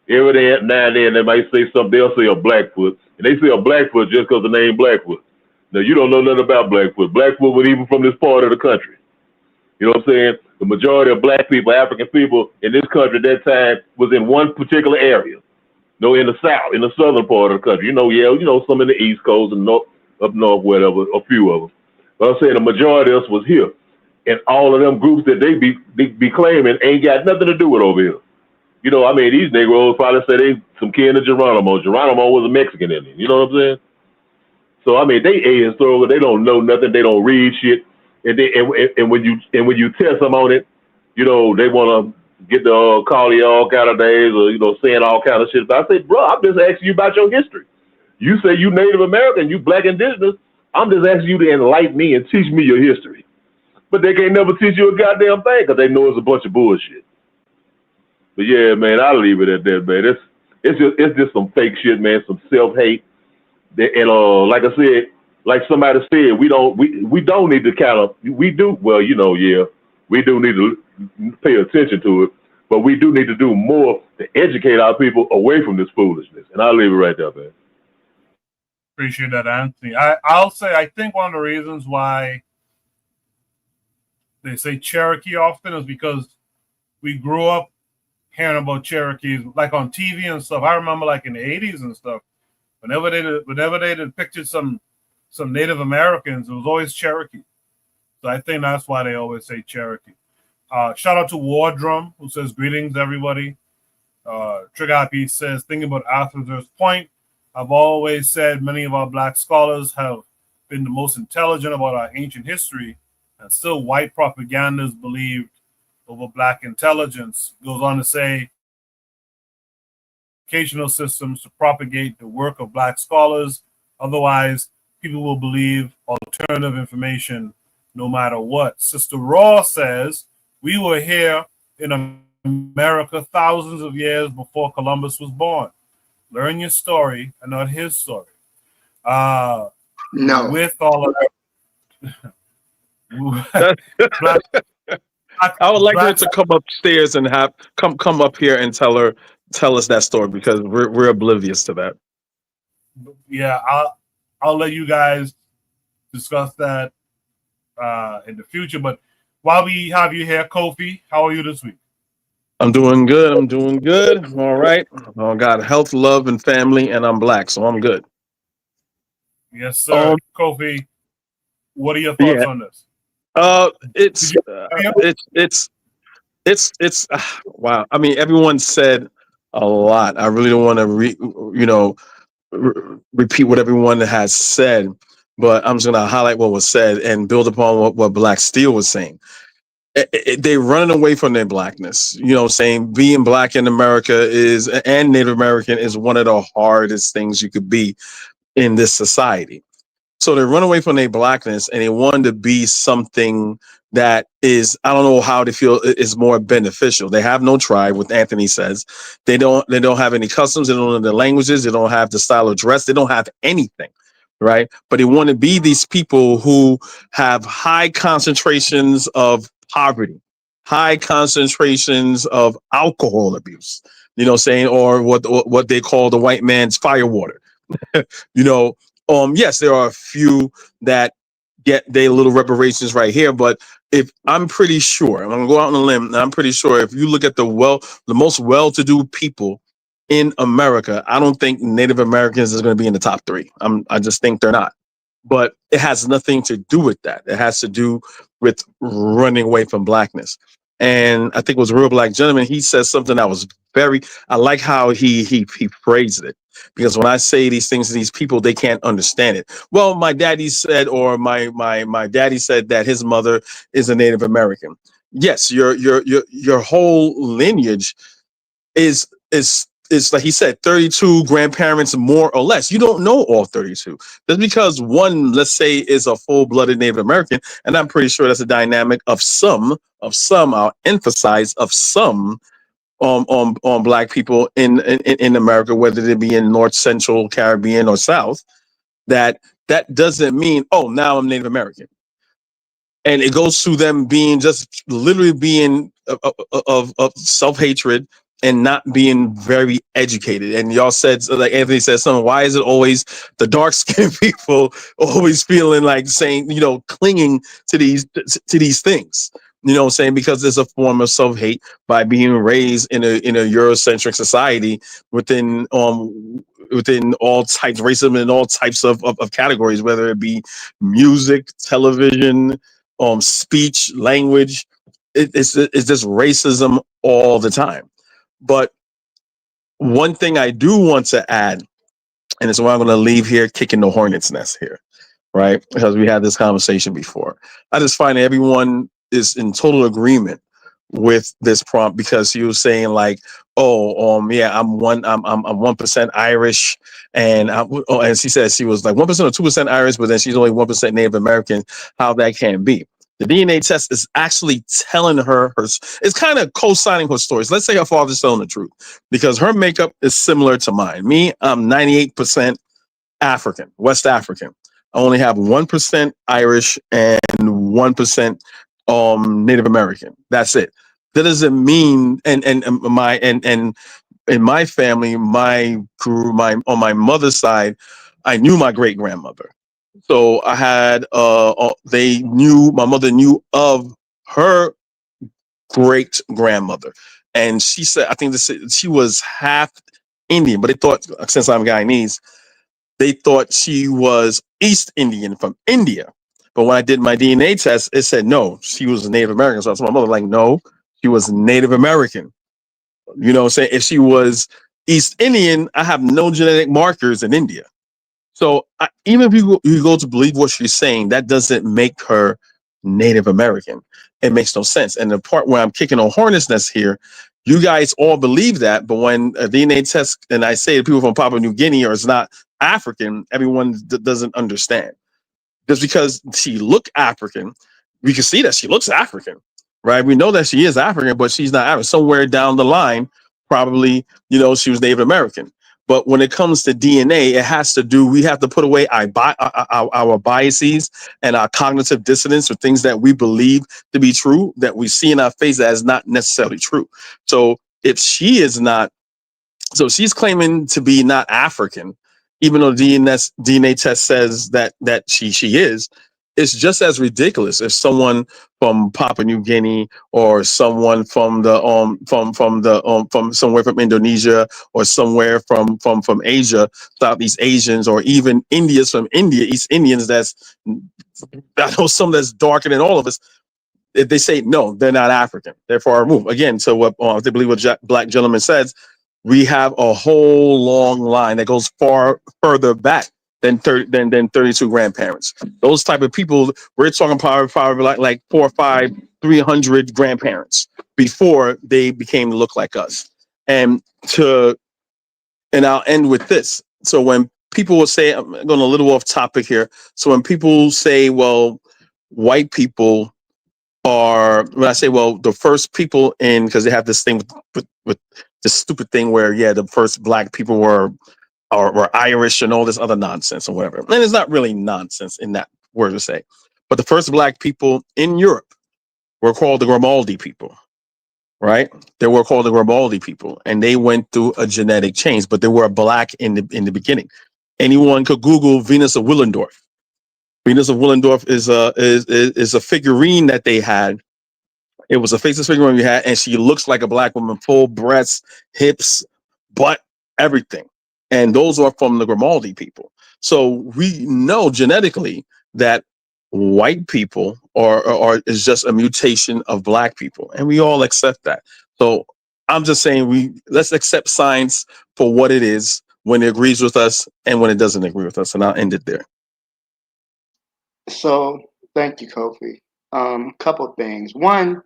[SPEAKER 8] Every now and then they might say something, they'll say a Blackfoot. And they say a Blackfoot just because the name Blackfoot. Now, you don't know nothing about Blackfoot. Blackfoot was even from this part of the country. You know what I'm saying? The majority of black people, African people in this country at that time was in one particular area. No, in the south, in the southern part of the country. Some in the East Coast and up north, whatever, a few of them. But I'm saying the majority of us was here. and all of them groups that they be claiming ain't got nothing to do with over here. You know, I mean, these Negroes probably say they some kin of Geronimo. Geronimo was a Mexican Indian. You know what I'm saying? So I mean, they is thorough. They don't know nothing. They don't read shit. And when you test them on it, you know, they want to get the call you all kind of days or, you know, saying all kind of shit. But I say, bro, I'm just asking you about your history. You say you Native American, you Black Indigenous. I'm just asking you to enlighten me and teach me your history. But they can't never teach you a goddamn thing because they know it's a bunch of bullshit. But yeah, man, I'll leave it at that, man. It's just some fake shit, man. Some self-hate. And like I said, like somebody said, we don't need to kind of, we do, well, you know, yeah, we do need to pay attention to it, but we do need to do more to educate our people away from this foolishness. And I'll leave it right there, man.
[SPEAKER 1] Appreciate that, Anthony. I'll say, I think one of the reasons why they say Cherokee often is because we grew up hearing about Cherokees, like on TV and stuff. I remember like in the 80s and stuff, whenever they depicted some Native Americans, it was always Cherokee. So I think that's why they always say Cherokee. Shout out to War Drum, who says, greetings, everybody. Trigapi says, thinking about Arthur's point, I've always said many of our Black scholars have been the most intelligent about our ancient history, and still white propagandists believed over Black intelligence. Goes on to say, educational systems to propagate the work of Black scholars. Otherwise, people will believe alternative information no matter what. Sister Raw says, we were here in America thousands of years before Columbus was born. Learn your story and not his story.
[SPEAKER 7] No.
[SPEAKER 1] With all of that,
[SPEAKER 10] I would like her to come upstairs and come up here and tell us that story, because we're oblivious to that.
[SPEAKER 1] Yeah, I'll let you guys discuss that in the future. But while we have you here, Kofi, how are you this week?
[SPEAKER 10] I'm doing good. I'm all right. I got health, love, and family, and I'm Black, so I'm good.
[SPEAKER 1] Yes, sir. Kofi, what are your thoughts on this?
[SPEAKER 10] It's wow. I mean, everyone said a lot. I really don't want to repeat what everyone has said, but I'm just going to highlight what was said and build upon what Black Steel was saying. They're running away from their Blackness. You know, saying being Black in America and Native American is one of the hardest things you could be in this society. So they run away from their Blackness and they want to be something that is, I don't know how they feel is more beneficial. They have no tribe, what Anthony says. They don't have any customs. They don't know the languages. They don't have the style of dress. They don't have anything, right? But they want to be these people who have high concentrations of poverty, high concentrations of alcohol abuse, you know, saying, or what they call the white man's firewater. You know, yes, there are a few that get their little reparations right here, but if I'm pretty sure, I'm gonna go out on a limb, and I'm pretty sure if you look at the most well-to-do people in America, I don't think Native Americans is going to be in the top 3. I just think they're not. But it has nothing to do with that. It has to do with running away from Blackness. And I think it was a Real Black Gentleman. He says something that was I like how he phrased it. Because when I say these things to these people, they can't understand it. Well, my daddy said, or my daddy said that his mother is a Native American. Yes, your whole lineage is like he said, 32 grandparents, more or less. You don't know all 32. Just because one, let's say, is a full-blooded Native American, and I'm pretty sure that's a dynamic of some, I'll emphasize, of some on Black people in America, whether they be in North, Central, Caribbean, or South, that doesn't mean, oh, now I'm Native American. And it goes to them being just literally being of self-hatred and not being very educated. And y'all said, like Anthony said, something, why is it always the dark-skinned people always feeling like saying, you know, clinging to these things? You know what I'm saying? Because there's a form of self-hate by being raised in a Eurocentric society within all types of racism and all types of categories, whether it be music, television, speech, language. It's just racism all the time. But one thing I do want to add, and it's why I'm going to leave here kicking the hornet's nest here, right? Because we had this conversation before. I just find everyone is in total agreement with this prompt because he was saying like, oh, yeah, I'm 1% Irish, and and she said she was like 1% or 2% Irish, but then she's only 1% Native American. How that can be? The DNA test is actually telling her it's kind of co-signing her stories. Let's say her father's telling the truth because her makeup is similar to mine. Me, I'm 98% African, West African. I only have 1% Irish and 1% Native American. That's it. That doesn't mean and in my family, on my mother's side, I knew my great grandmother. So I had my mother knew of her great grandmother, and she said I think she was half Indian, but they thought since I'm Guyanese, they thought she was East Indian from India. But when I did my DNA test, it said no, she was Native American. So I told my mother, like, no, she was Native American. You know what I'm saying? If she was East Indian, I have no genetic markers in India. So even if you go to believe what she's saying, that doesn't make her Native American. It makes no sense. And the part where I'm kicking on hornet's nest here, you guys all believe that, but when a DNA test and I say to people from Papua New Guinea or it's not African, everyone doesn't understand. Just because she looked African, we can see that she looks African, right? We know that she is African, but she's not African. Somewhere down the line, probably, she was Native American. But when it comes to DNA, it has to do, we have to put away our biases and our cognitive dissonance or things that we believe to be true that we see in our face that is not necessarily true. So if she is not, so she's claiming to be not African, even though the DNA test says that she is. It's just as ridiculous if someone from Papua New Guinea or someone from the from somewhere from Indonesia or somewhere from Asia, Southeast Asians, or even Indians from India, East Indians. I know some that's darker than all of us. If they say no, they're not African, they're far removed. Again, so what they believe what black gentleman says. We have a whole long line that goes far further back than 32 grandparents. Those type of people, we're talking probably like 400, 500, 300 grandparents before they became to look like us. And I'll end with this. So when people will say, I'm going a little off topic here. So when people say, well, white people when I say, well, the first people in, because they have this thing with this stupid thing where, yeah, the first black people were Irish and all this other nonsense or whatever. And it's not really nonsense in that word to say. But the first black people in Europe were called the Grimaldi people, right? They were called the Grimaldi people, and they went through a genetic change, but they were black in the beginning. Anyone could Google Venus of Willendorf. Venus of Willendorf is a figurine that they had. It was a faceless figurine we had, and she looks like a black woman, full breasts, hips, butt, everything. And those are from the Grimaldi people. So we know genetically that white people is just a mutation of black people, and we all accept that. So I'm just saying let's accept science for what it is when it agrees with us and when it doesn't agree with us, and I'll end it there.
[SPEAKER 7] So thank you, Kofi. Couple things. One,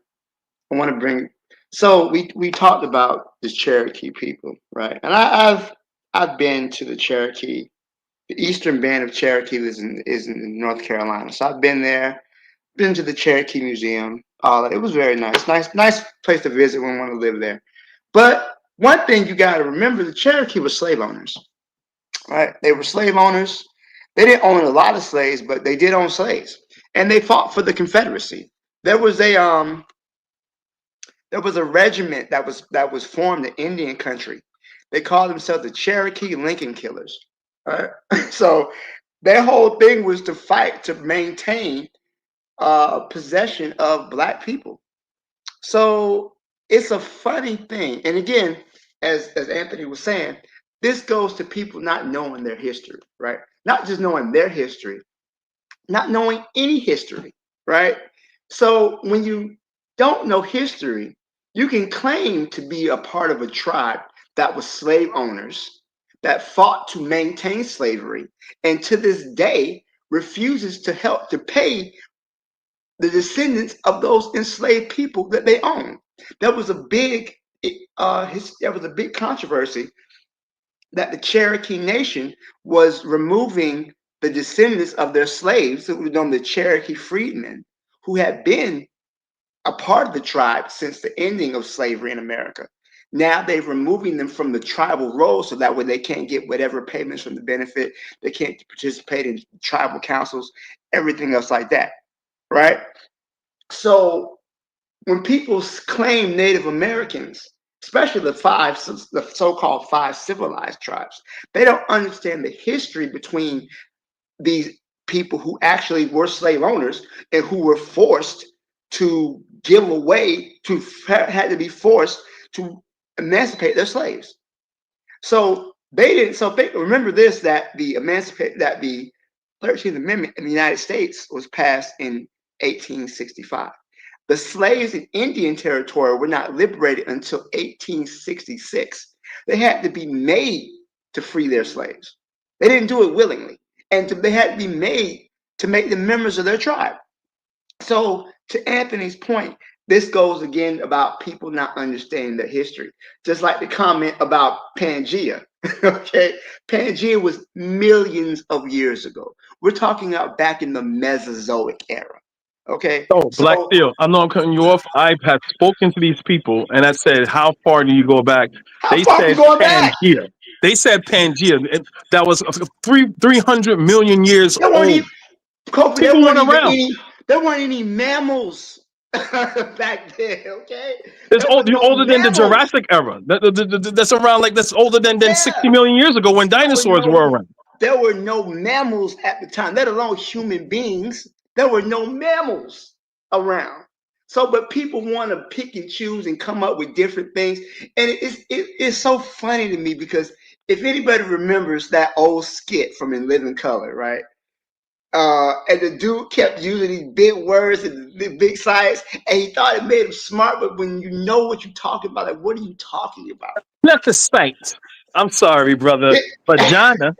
[SPEAKER 7] I want to bring. So we talked about the Cherokee people, right? And I've been to the Cherokee. The Eastern Band of Cherokee is in North Carolina. So I've been there. Been to the Cherokee Museum. All that. It was very nice. Nice place to visit when you want to live there. But one thing you got to remember: the Cherokee were slave owners, right? They were slave owners. They didn't own a lot of slaves, but they did own slaves, and they fought for the Confederacy. There was a regiment that was formed in Indian country. They called themselves the Cherokee Lincoln Killers. Right? So their whole thing was to fight to maintain possession of black people. So it's a funny thing. And again, as Anthony was saying, this goes to people not knowing their history, right? Not just knowing their history, not knowing any history, right? So when you don't know history, you can claim to be a part of a tribe that was slave owners that fought to maintain slavery, and to this day refuses to help to pay the descendants of those enslaved people that they own. There was a big there was a big controversy that the Cherokee Nation was removing the descendants of their slaves, who were known the Cherokee freedmen, who had been a part of the tribe since the ending of slavery in America. Now they're removing them from the tribal roll so that way they can't get whatever payments from the benefit. They can't participate in tribal councils, everything else like that, right? So when people claim Native Americans, especially the so-called five civilized tribes, they don't understand the history between these people who actually were slave owners and who were forced to give away, had to be forced to emancipate their slaves. So they didn't. So remember this: that the 13th Amendment in the United States was passed in 1865. The slaves in Indian Territory were not liberated until 1866. They had to be made to free their slaves. They didn't do it willingly, and they had to be made to make them members of their tribe. So to Anthony's point, this goes again about people not understanding their history. Just like the comment about Pangea. Okay, Pangea was millions of years ago. We're talking about back in the Mesozoic era. Okay,
[SPEAKER 10] Oh, Black
[SPEAKER 7] so
[SPEAKER 10] Steel, I'm not cutting you off. I have spoken to these people and I said, how far do you go back?
[SPEAKER 7] how
[SPEAKER 10] They
[SPEAKER 7] far are we
[SPEAKER 10] said
[SPEAKER 7] going back?
[SPEAKER 10] Pangea. They said Pangea. That was 300 million years
[SPEAKER 7] There weren't
[SPEAKER 10] old.
[SPEAKER 7] even Kofi,
[SPEAKER 10] People went around.
[SPEAKER 7] there weren't any mammals back then. Okay,
[SPEAKER 10] It's
[SPEAKER 7] there were
[SPEAKER 10] old. You're
[SPEAKER 7] no
[SPEAKER 10] older than the
[SPEAKER 7] mammals.
[SPEAKER 10] Jurassic era. That's around like that's older than
[SPEAKER 7] Yeah,
[SPEAKER 10] 60 million years ago when
[SPEAKER 7] there were
[SPEAKER 10] dinosaurs
[SPEAKER 7] no
[SPEAKER 10] were around.
[SPEAKER 7] there were no mammals at the time, let alone human beings. There were no mammals around. So, but people want to pick and choose and come up with different things, and it's so funny to me because if anybody remembers that old skit from In Living Color, right? And the dude kept using these big words and the big science, and he thought it made him smart. But when you know what you're talking about, like, what are you talking about?
[SPEAKER 10] Not the sight. I'm sorry, brother. Vagina.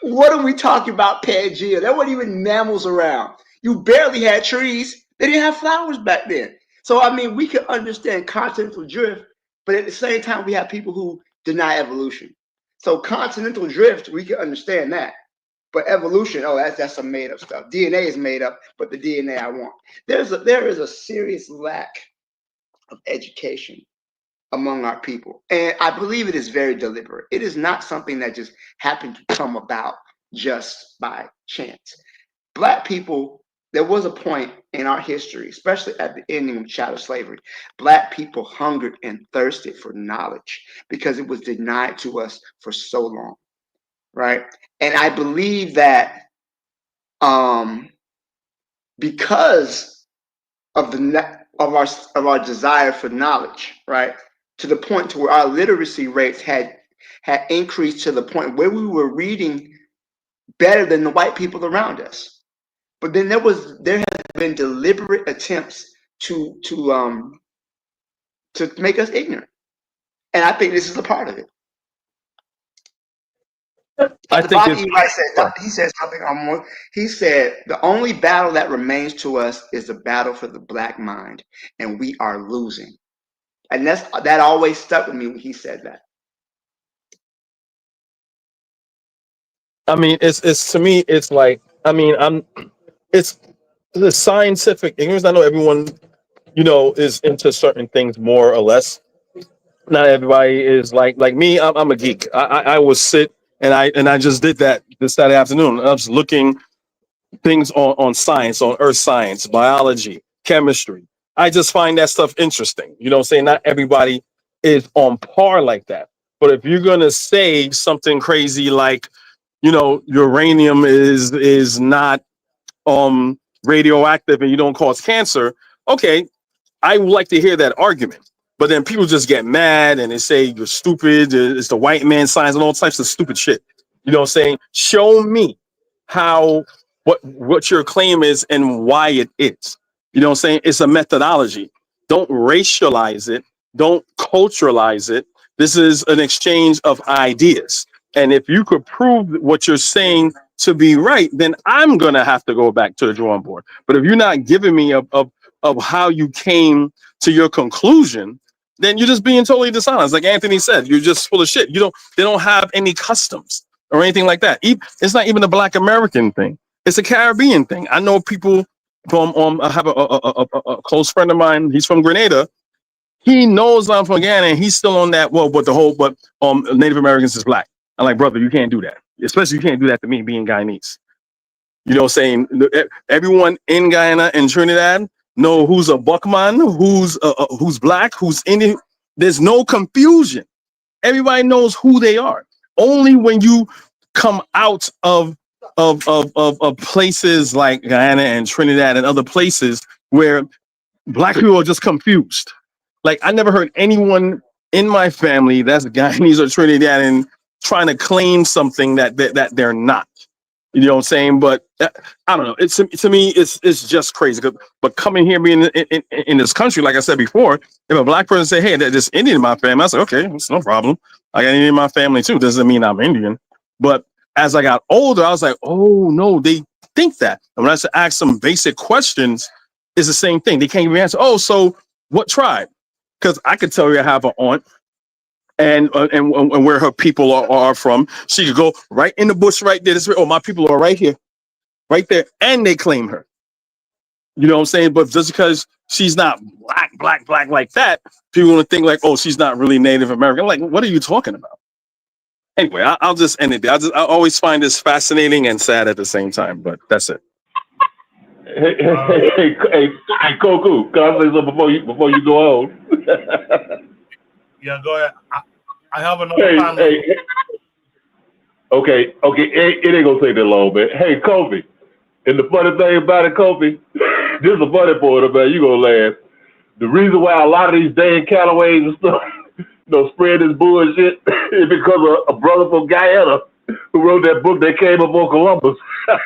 [SPEAKER 7] What are we talking about, Pangea? There weren't even mammals around. You barely had trees. They didn't have flowers back then. So, I mean, we can understand continental drift, but at the same time, we have people who deny evolution. So, continental drift, we can understand that. But evolution, oh, that's some made up stuff. DNA is made up, but the DNA I want. There is a serious lack of education among our people. And I believe it is very deliberate. It is not something that just happened to come about just by chance. Black people, there was a point in our history, especially at the ending of chattel slavery, Black people hungered and thirsted for knowledge because it was denied to us for so long, right? And I believe that because of our desire for knowledge, right, to the point to where our literacy rates had increased to the point where we were reading better than the white people around us. But then there has been deliberate attempts to make us ignorant, and I think this is a part of it.
[SPEAKER 10] I think
[SPEAKER 7] Bobby
[SPEAKER 10] it's
[SPEAKER 7] he said something on more. He said the only battle that remains to us is the battle for the Black mind, and we are losing. And that always stuck with me when he said that.
[SPEAKER 10] I mean, it's to me, it's like, I mean, it's the scientific ignorance. I know everyone, is into certain things more or less. Not everybody is like me. I'm a geek. I will sit and I just did that this Saturday afternoon. I was looking things on science, on earth science, biology, chemistry. I just find that stuff interesting. You know what I'm saying? Not everybody is on par like that. But if you're gonna say something crazy like, uranium is not radioactive and you don't cause cancer, okay, I would like to hear that argument. But then people just get mad and they say you're stupid, it's the white man science and all types of stupid shit. You know what I'm saying? Show me how what your claim is and why it is. You know what I'm saying? It's a methodology. Don't racialize it. Don't culturalize it. This is an exchange of ideas. And if you could prove what you're saying to be right, then I'm gonna have to go back to the drawing board. But if you're not giving me of how you came to your conclusion, then you're just being totally dishonest. Like Anthony said, you're just full of shit. They don't have any customs or anything like that. It's not even a Black American thing. It's a Caribbean thing. I know people from I have a close friend of mine. He's from Grenada. He knows I'm from Ghana, and he's still on that. Well, but Native Americans is Black. I'm like, brother, you can't do that. Especially you can't do that to me being Guyanese. You know what I'm saying? Everyone in Guyana and Trinidad know who's a Buckman, who's Black, who's Indian. There's no confusion. Everybody knows who they are. Only when you come out of places like Guyana and Trinidad and other places where Black people are just confused. Like I never heard anyone in my family that's Guyanese or Trinidadian trying to claim something that they're not. You know what I'm saying? But I don't know. It's to me, it's just crazy. But coming here, being in this country, like I said before, if a Black person say, "Hey, there's Indian in my family," I say, "Okay, it's no problem. I got Indian in my family too. Doesn't mean I'm Indian." But as I got older, I was like, "Oh no, they think that." And when I ask some basic questions, it's the same thing. They can't even answer. Oh, so what tribe? Because I could tell you I have an aunt. And where her people are from, she could go right in the bush right there. Oh, my people are right here, right there, and they claim her. You know what I'm saying? But just because she's not black like that, people want to think like, oh, she's not really Native American. Like, what are you talking about? Anyway, I'll just end it there. I always find this fascinating and sad at the same time. But that's it.
[SPEAKER 8] Hey, Koku, can I say something before you go on?
[SPEAKER 1] Yeah, go ahead. I have another comment.
[SPEAKER 8] Okay. It ain't gonna take that long, man. Hey, Kofi. And the funny thing about it, Kofi, this is a funny point, man. You gonna laugh. The reason why a lot of these dang Callaway's and stuff, spread this bullshit is because of a brother from Guyana who wrote that book that came up on Columbus.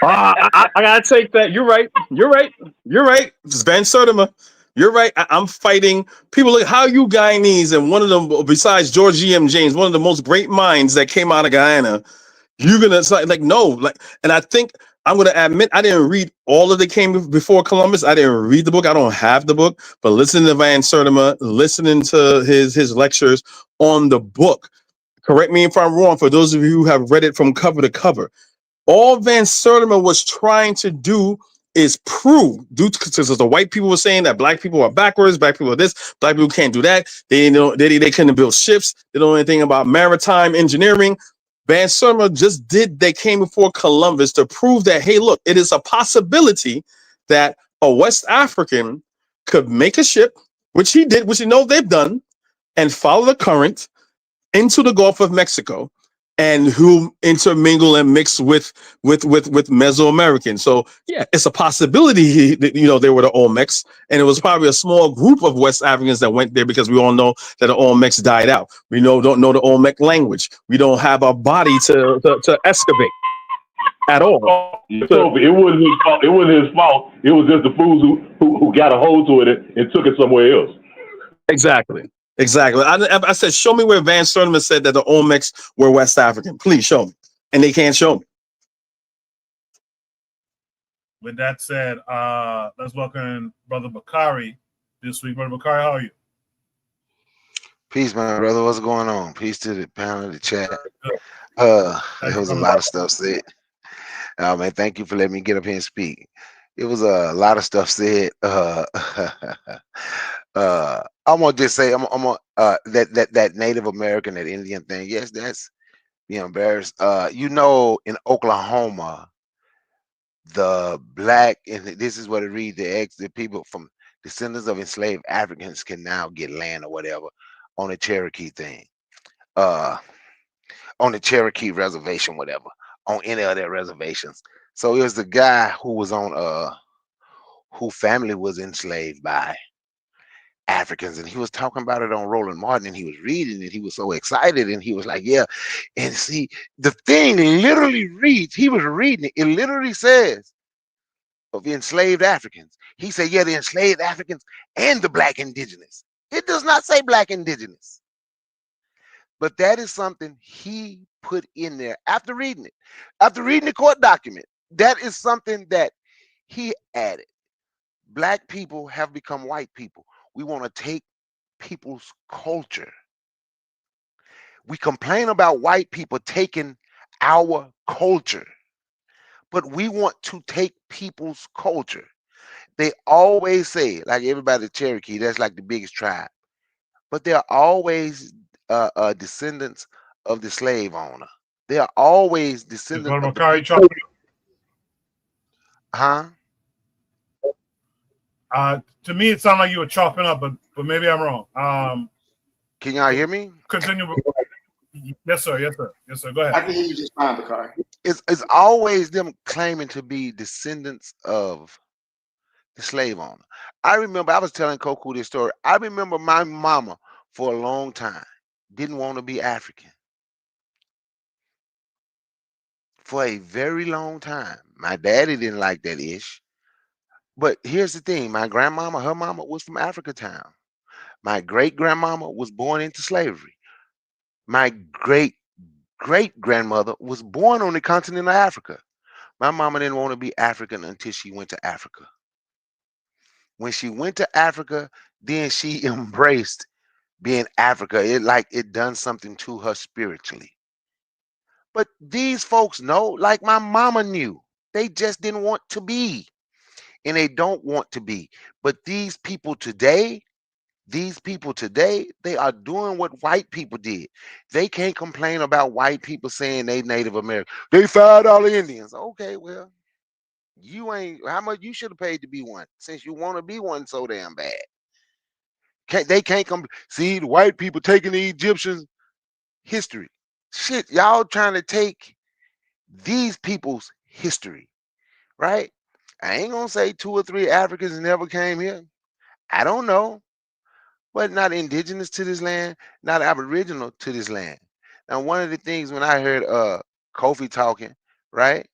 [SPEAKER 10] I gotta take that. You're right. It's Van Sertima. You're right. I'm fighting people. Look, how you Guyanese, and one of them, besides George G.M. James, one of the most great minds that came out of Guyana. You're gonna like no, and I think I'm gonna admit I didn't read all of the came before Columbus. I didn't read the book. I don't have the book, but listening to Van Sertima, listening to his lectures on the book. Correct me if I'm wrong. For those of you who have read it from cover to cover, all Van Sertima was trying to do is prove, because the white people were saying that Black people are backwards, Black people are this, Black people can't do that. They they couldn't build ships. They don't know anything about maritime engineering. Van Sertima they came before Columbus to prove that, hey, look, it is a possibility that a West African could make a ship, which he did, which they've done, and follow the current into the Gulf of Mexico, and who intermingle and mix with Mesoamericans. So yeah, it's a possibility they were the Olmecs, and it was probably a small group of West Africans that went there, because we all know that the Olmecs died out. We don't know the Olmec language. We don't have a body to excavate at all.
[SPEAKER 8] So it wasn't his fault. It wasn't his fault. It was just the fools who got a hold to it and took it somewhere else.
[SPEAKER 10] Exactly. I said, show me where Van Sertima said that the Olmecs were West African. Please show me. And they can't show me.
[SPEAKER 1] With that said, let's welcome Brother Bakari this week. Brother Bakari, how are you?
[SPEAKER 11] Peace, my brother. What's going on? Peace to the panel, the chat. There was a lot of stuff said. Man, thank you for letting me get up here and speak. It was a lot of stuff said. I'm gonna just say, that Native American, that Indian thing. Yes, that's embarrassed. In Oklahoma, the Black, and this is what it reads: the people from descendants of enslaved Africans can now get land or whatever on the Cherokee thing, on the Cherokee reservation, whatever, on any of their reservations. So it was the guy who was on, who family was enslaved by Africans, and he was talking about it on Roland Martin, and he was reading it. He was so excited, and he was like, yeah. And see, the thing literally reads, he was reading it. It literally says of enslaved Africans. He said, yeah, the enslaved Africans and the black indigenous. It does not say black indigenous. But that is something he put in there after reading it. After reading the court document, that is something that he added. Black people have become white people. We want to take people's culture. We complain about white people taking our culture, but we want to take people's culture. They always say, like everybody, Cherokee, that's like the biggest tribe, but they're always descendants of the slave owner. They are always descendants
[SPEAKER 1] Brother
[SPEAKER 11] of the
[SPEAKER 1] Makari
[SPEAKER 11] people.
[SPEAKER 1] chopping
[SPEAKER 11] Huh?
[SPEAKER 1] to me, it sounded like you were chopping up, but maybe I'm wrong.
[SPEAKER 11] Can y'all hear me?
[SPEAKER 1] Continue. Yes, sir. Yes, sir. Yes, sir. Go ahead.
[SPEAKER 7] I can hear you just fine, Bakari.
[SPEAKER 11] It's always them claiming to be descendants of the slave owner. I remember I was telling Koku this story. I remember my mama for a long time didn't want to be African. For a very long time. My daddy didn't like that ish. But here's the thing, my grandmama, her mama was from Africa Town. My great grandmama was born into slavery. My great great grandmother was born on the continent of Africa. My mama didn't want to be African until she went to Africa. When she went to Africa, then she embraced being Africa. It done something to her spiritually. But these folks know, like my mama knew, they just didn't want to be, and they don't want to be. But these people today, they are doing what white people did. They can't complain about white people saying they Native American. They $5 Indians. Okay, well, you ain't how much you should have paid to be one, since you want to be one so damn bad. They can't come see the white people taking the Egyptians history. Shit, y'all trying to take these people's history, right? I ain't gonna say 2 or 3 Africans never came here. I don't know, but not indigenous to this land, not aboriginal to this land. Now, one of the things when I heard Kofi talking, right?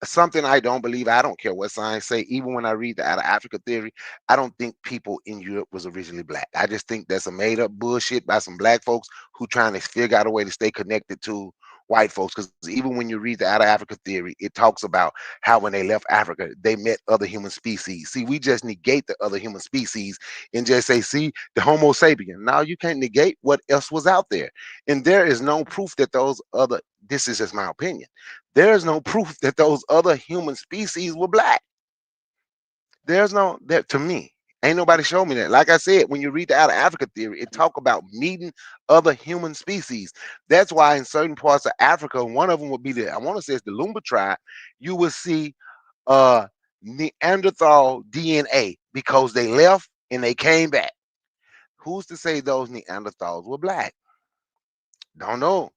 [SPEAKER 11] Something I don't believe. I don't care what science say. Even when I read the Out of Africa theory, I don't think people in Europe was originally black. I just think that's a made up bullshit by some black folks who trying to figure out a way to stay connected to white folks. Because even when you read the Out of Africa theory, it talks about how when they left Africa, they met other human species. See, we just negate the other human species and just say, see, the Homo sapien. Now you can't negate what else was out there. And there is no proof that those other, this is just my opinion, there's no proof that those other human species were black. There's no that to me. Ain't nobody show me that. Like I said, when you read the Out of Africa theory, it talk about meeting other human species. That's why in certain parts of Africa, one of them would be the I want to say it's the Lumba tribe. You will see Neanderthal DNA because they left and they came back. Who's to say those Neanderthals were black? Don't know.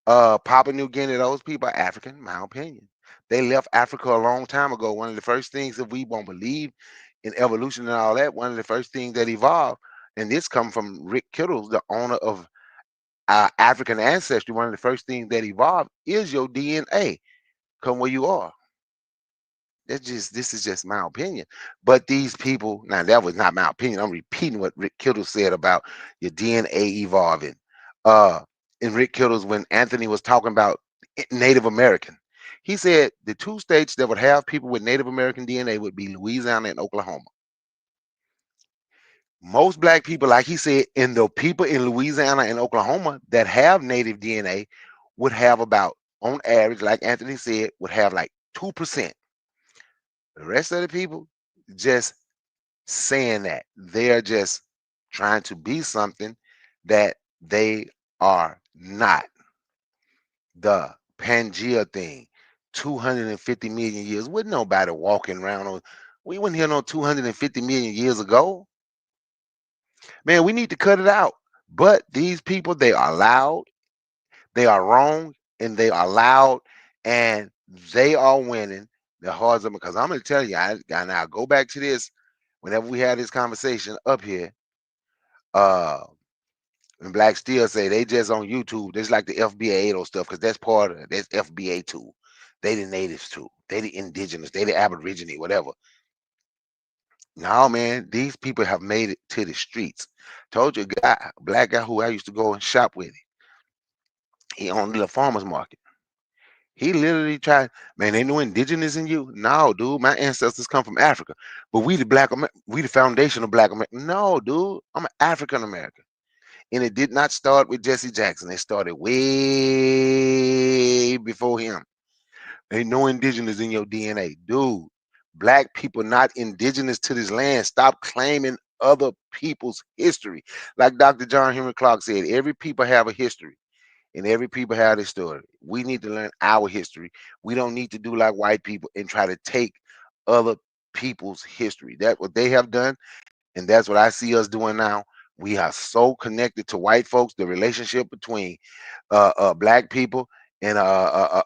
[SPEAKER 11] Papua New Guinea, those people are African, my opinion. They left Africa a long time ago. One of the first things, if we won't believe in evolution and all that, one of the first things that evolved, and this come from Rick Kittles, the owner of African ancestry. One of the first things that evolved is your DNA. Come where you are. This is just my opinion. But these people, now that was not my opinion. I'm repeating what Rick Kittle said about your DNA evolving. In Rick Kittle's, when Anthony was talking about Native American, he said the 2 states that would have people with Native American DNA would be Louisiana and Oklahoma. Most black people, like he said, and the people in Louisiana and Oklahoma that have native DNA would have about, on average, like Anthony said, would have like 2%. The rest of the people just saying that they're just trying to be something that they are not. The Pangea thing, 250 million years. Wasn't nobody walking around on. We wouldn't hear no 250 million years ago. Man, we need to cut it out. But these people, they are loud, they are wrong, and they are loud, and they are winning the hearts of because I'm gonna tell you, I now go back to this whenever we had this conversation up here. And Black still say they just on YouTube, just like the FBA or stuff, because that's part of that's FBA too. They the natives too. They the indigenous. They the aborigine, whatever. No, man, these people have made it to the streets. Told you, a black guy who I used to go and shop with. He owned the farmer's market. He literally tried, man, ain't no indigenous in you. No, dude, my ancestors come from Africa, but we we the foundation of Black America. No, dude, I'm an African American, and it did not start with Jesse Jackson. It started way before him. Ain't no indigenous in your DNA, dude. Black people not indigenous to this land. Stop claiming other people's history. Like Dr. John Henry Clark said, every people have a history. And every people have their story. We need to learn our history. We don't need to do like white people and try to take other people's history. That's what they have done, and that's what I see us doing now. We are so connected to white folks. The relationship between black people and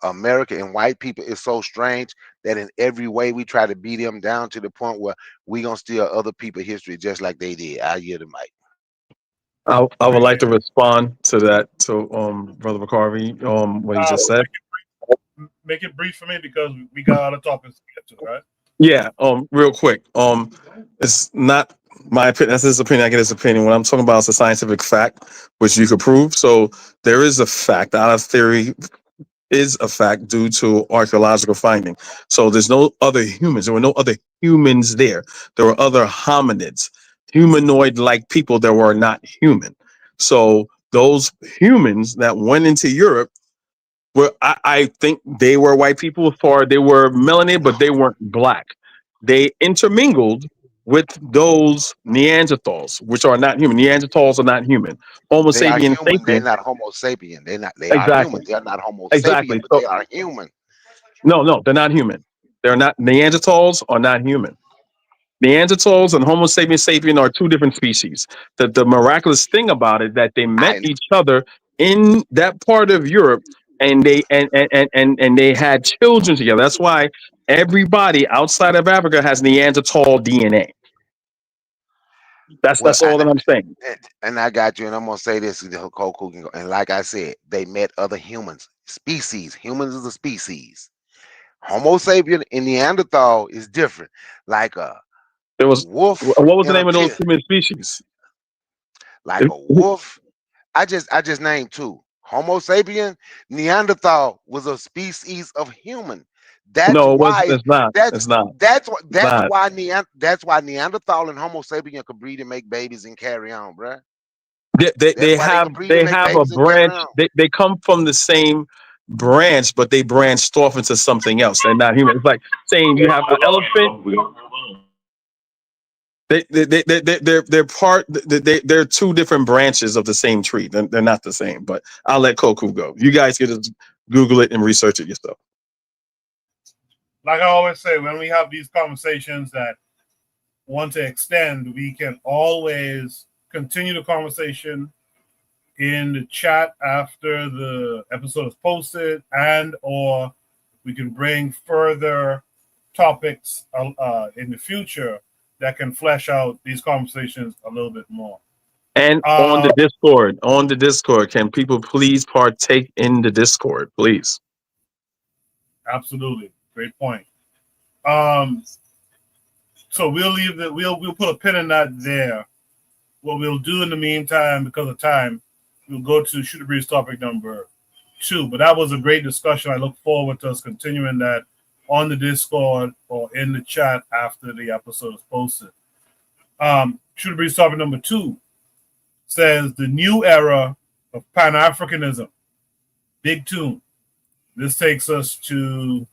[SPEAKER 11] America and white people is so strange that in every way we try to beat them down to the point where we gonna steal other people's history just like they did. I hear the mic.
[SPEAKER 10] I would like to respond to that, to Brother McCarvey, what he just said.
[SPEAKER 1] Make it brief for me because we got other topics to get to, right?
[SPEAKER 10] Yeah, real quick. It's not my opinion. That's his opinion. I get his opinion. What I'm talking about is a scientific fact, which you could prove. So there is a fact. Our theory is a fact due to archaeological finding. So there's no other humans. There were no other humans there. There were other hominids, humanoid-like people that were not human. So those humans that went into Europe were, I think they were white people, for they were melanated, but they weren't black. They intermingled with those Neanderthals, which are not human. Neanderthals are not human. Homo
[SPEAKER 11] They are
[SPEAKER 10] sapien
[SPEAKER 11] human. They're
[SPEAKER 10] sapien.
[SPEAKER 11] not Homo sapien. They're not. They are
[SPEAKER 10] Exactly.
[SPEAKER 11] human. They are not Homo
[SPEAKER 10] Exactly.
[SPEAKER 11] sapien, but
[SPEAKER 10] So
[SPEAKER 11] they are human.
[SPEAKER 10] no, they're not human. They're not. Neanderthals are not human. Neanderthals and Homo sapiens sapien are two different species. The miraculous thing about it that they met each other in that part of Europe, and they had children together. That's why everybody outside of Africa has Neanderthal DNA.
[SPEAKER 11] Well,
[SPEAKER 10] That's all that I'm saying.
[SPEAKER 11] and I got you, and I'm gonna say this: the Hokoku can go. And like I said, they met other humans, species. Humans is a species. Homo sapien and Neanderthal is different. Like a
[SPEAKER 10] There was
[SPEAKER 11] wolf
[SPEAKER 10] what was the
[SPEAKER 11] and a
[SPEAKER 10] name of those
[SPEAKER 11] kid.
[SPEAKER 10] human species?
[SPEAKER 11] Like a wolf. I just named two. Homo sapien, Neanderthal was a species of human. That's
[SPEAKER 10] No,
[SPEAKER 11] why
[SPEAKER 10] it's not.
[SPEAKER 11] that's
[SPEAKER 10] It's not.
[SPEAKER 11] that's
[SPEAKER 10] Not.
[SPEAKER 11] why Neanderthal and Homo sapien could breed and make babies and carry on, bruh.
[SPEAKER 10] They
[SPEAKER 11] That's why they
[SPEAKER 10] have
[SPEAKER 11] could breed and make
[SPEAKER 10] a
[SPEAKER 11] babies and carry
[SPEAKER 10] branch.
[SPEAKER 11] on.
[SPEAKER 10] They come from the same branch, but they branched off into something else. They're not human. It's like saying you have an elephant. They're part. They're two different branches of the same tree. They're not the same. But I'll let Koku go. You guys can just Google it and research it yourself.
[SPEAKER 1] Like I always say, when we have these conversations that want to extend, we can always continue the conversation in the chat after the episode is posted, and or we can bring further topics in the future that can flesh out these conversations a little bit more.
[SPEAKER 10] And on the Discord, can people please partake in the Discord, please?
[SPEAKER 1] Absolutely, great point. So we'll leave that. We'll put a pin in that there. What we'll do in the meantime, because of time, we'll go to Shoot the Breeze topic number 2. But that was a great discussion. I look forward to us continuing that on the Discord or in the chat after the episode is posted. Shoot the Breeze topic number 2 says the new era of Pan Africanism. Big tune. This takes us to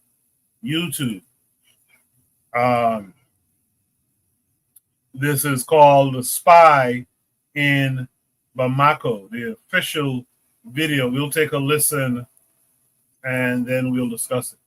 [SPEAKER 1] YouTube. This is called The Spy in Bamako, the official video. We'll take a listen and then we'll discuss it.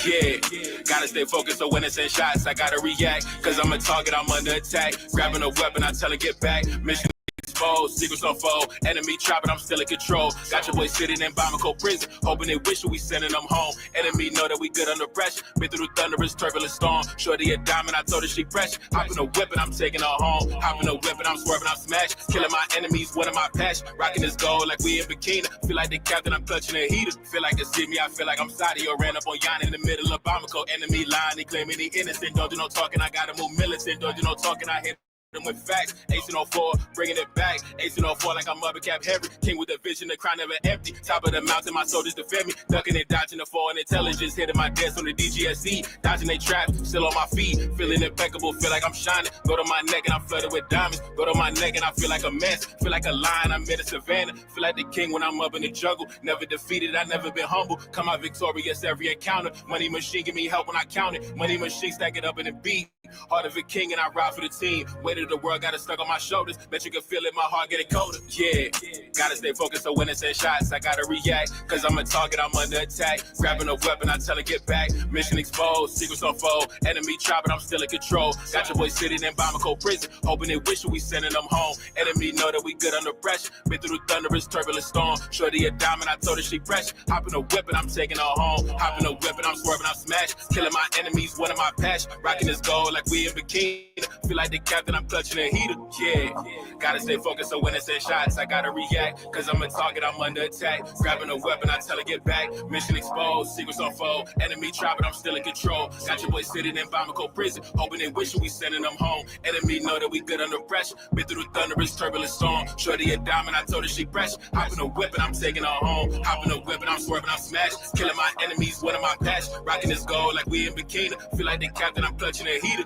[SPEAKER 12] Yeah, gotta stay focused so when it's in shots, I gotta react. Cause I'm a target, I'm under attack. Grabbing a weapon, I tell her get back. Mission exposed, secrets unfold. Enemy trapping, I'm still in control. Got your boy sitting in Bamako prison, hoping they wish we sending them home. Enemy know that we good under pressure. Been through the thunderous, turbulent storm. Shorty a diamond, I told her she fresh. Hop in a whip and I'm taking her home. Hop in a whip and I'm swerving, I'm smashed. Killing my enemies, one of my passion. Rocking this gold like we in bikini. Feel like the captain, I'm clutching a heater. Feel like they see me, I feel like I'm Saudi or ran up on Yana in the middle of Bamako. Enemy line, they claiming he innocent. Don't do no talking, I gotta move militant. Don't do no talking, I hit them with facts. 1804, bringing it back. 1804 like I'm Mother Cap Henry. King with a vision, the crown never empty. Top of the mountain, my soldiers defend me. Ducking and dodging the foreign intelligence. Hitting my desk on the DGSE. Dodging they traps, still on my feet. Feeling impeccable, feel like I'm shining. Go to my neck and I'm flooded with diamonds. Go to my neck and I feel like a mess. Feel like a lion, I'm in a savannah. Feel like the king when I'm up in the jungle. Never defeated, I never been humble. Come out victorious every encounter. Money machine, give me help when I count it. Money machine, stack it up in a beat. Heart of a king and I ride for the team. Weight of the world got it stuck on my shoulders. Bet you can feel it, my heart get it colder. Yeah, gotta stay focused so when it's in shots, I gotta react. Cause I'm a target, I'm under attack. Grabbing a weapon, I tell her get back. Mission exposed, secrets unfold. Enemy trapping, I'm still in control. Got your boy sitting in Bamako prison, hoping they wish we sending them home. Enemy know that we good under pressure. Been through the thunderous, turbulent storm. Shorty a diamond, I told her she fresh. Hop in a whip and I'm taking her home. Hop in a whip and I'm swerving, I'm smashed. Killing my enemies, one of my passion. Rocking this gold like we in bikini. Feel like the captain, I'm clutching a heater. Yeah, gotta stay focused so when it's in shots, I gotta react. Cause I'm a target, I'm under attack. Grabbing a weapon, I tell her get back. Mission exposed, secrets unfold. Enemy trapping, I'm still in control. Got your boy sitting in Bamako prison, hoping they wish we sending them home. Enemy know that we good under pressure. Been through the thunderous, turbulent storm. Shorty a diamond, I told her she fresh. Hop in a whip and I'm taking her home. Hop in a whip and I'm swerving, I'm smashed. Killing my enemies, one of my passion. Rocking this gold like we in bikini. Feel like the captain, I'm clutching a heater.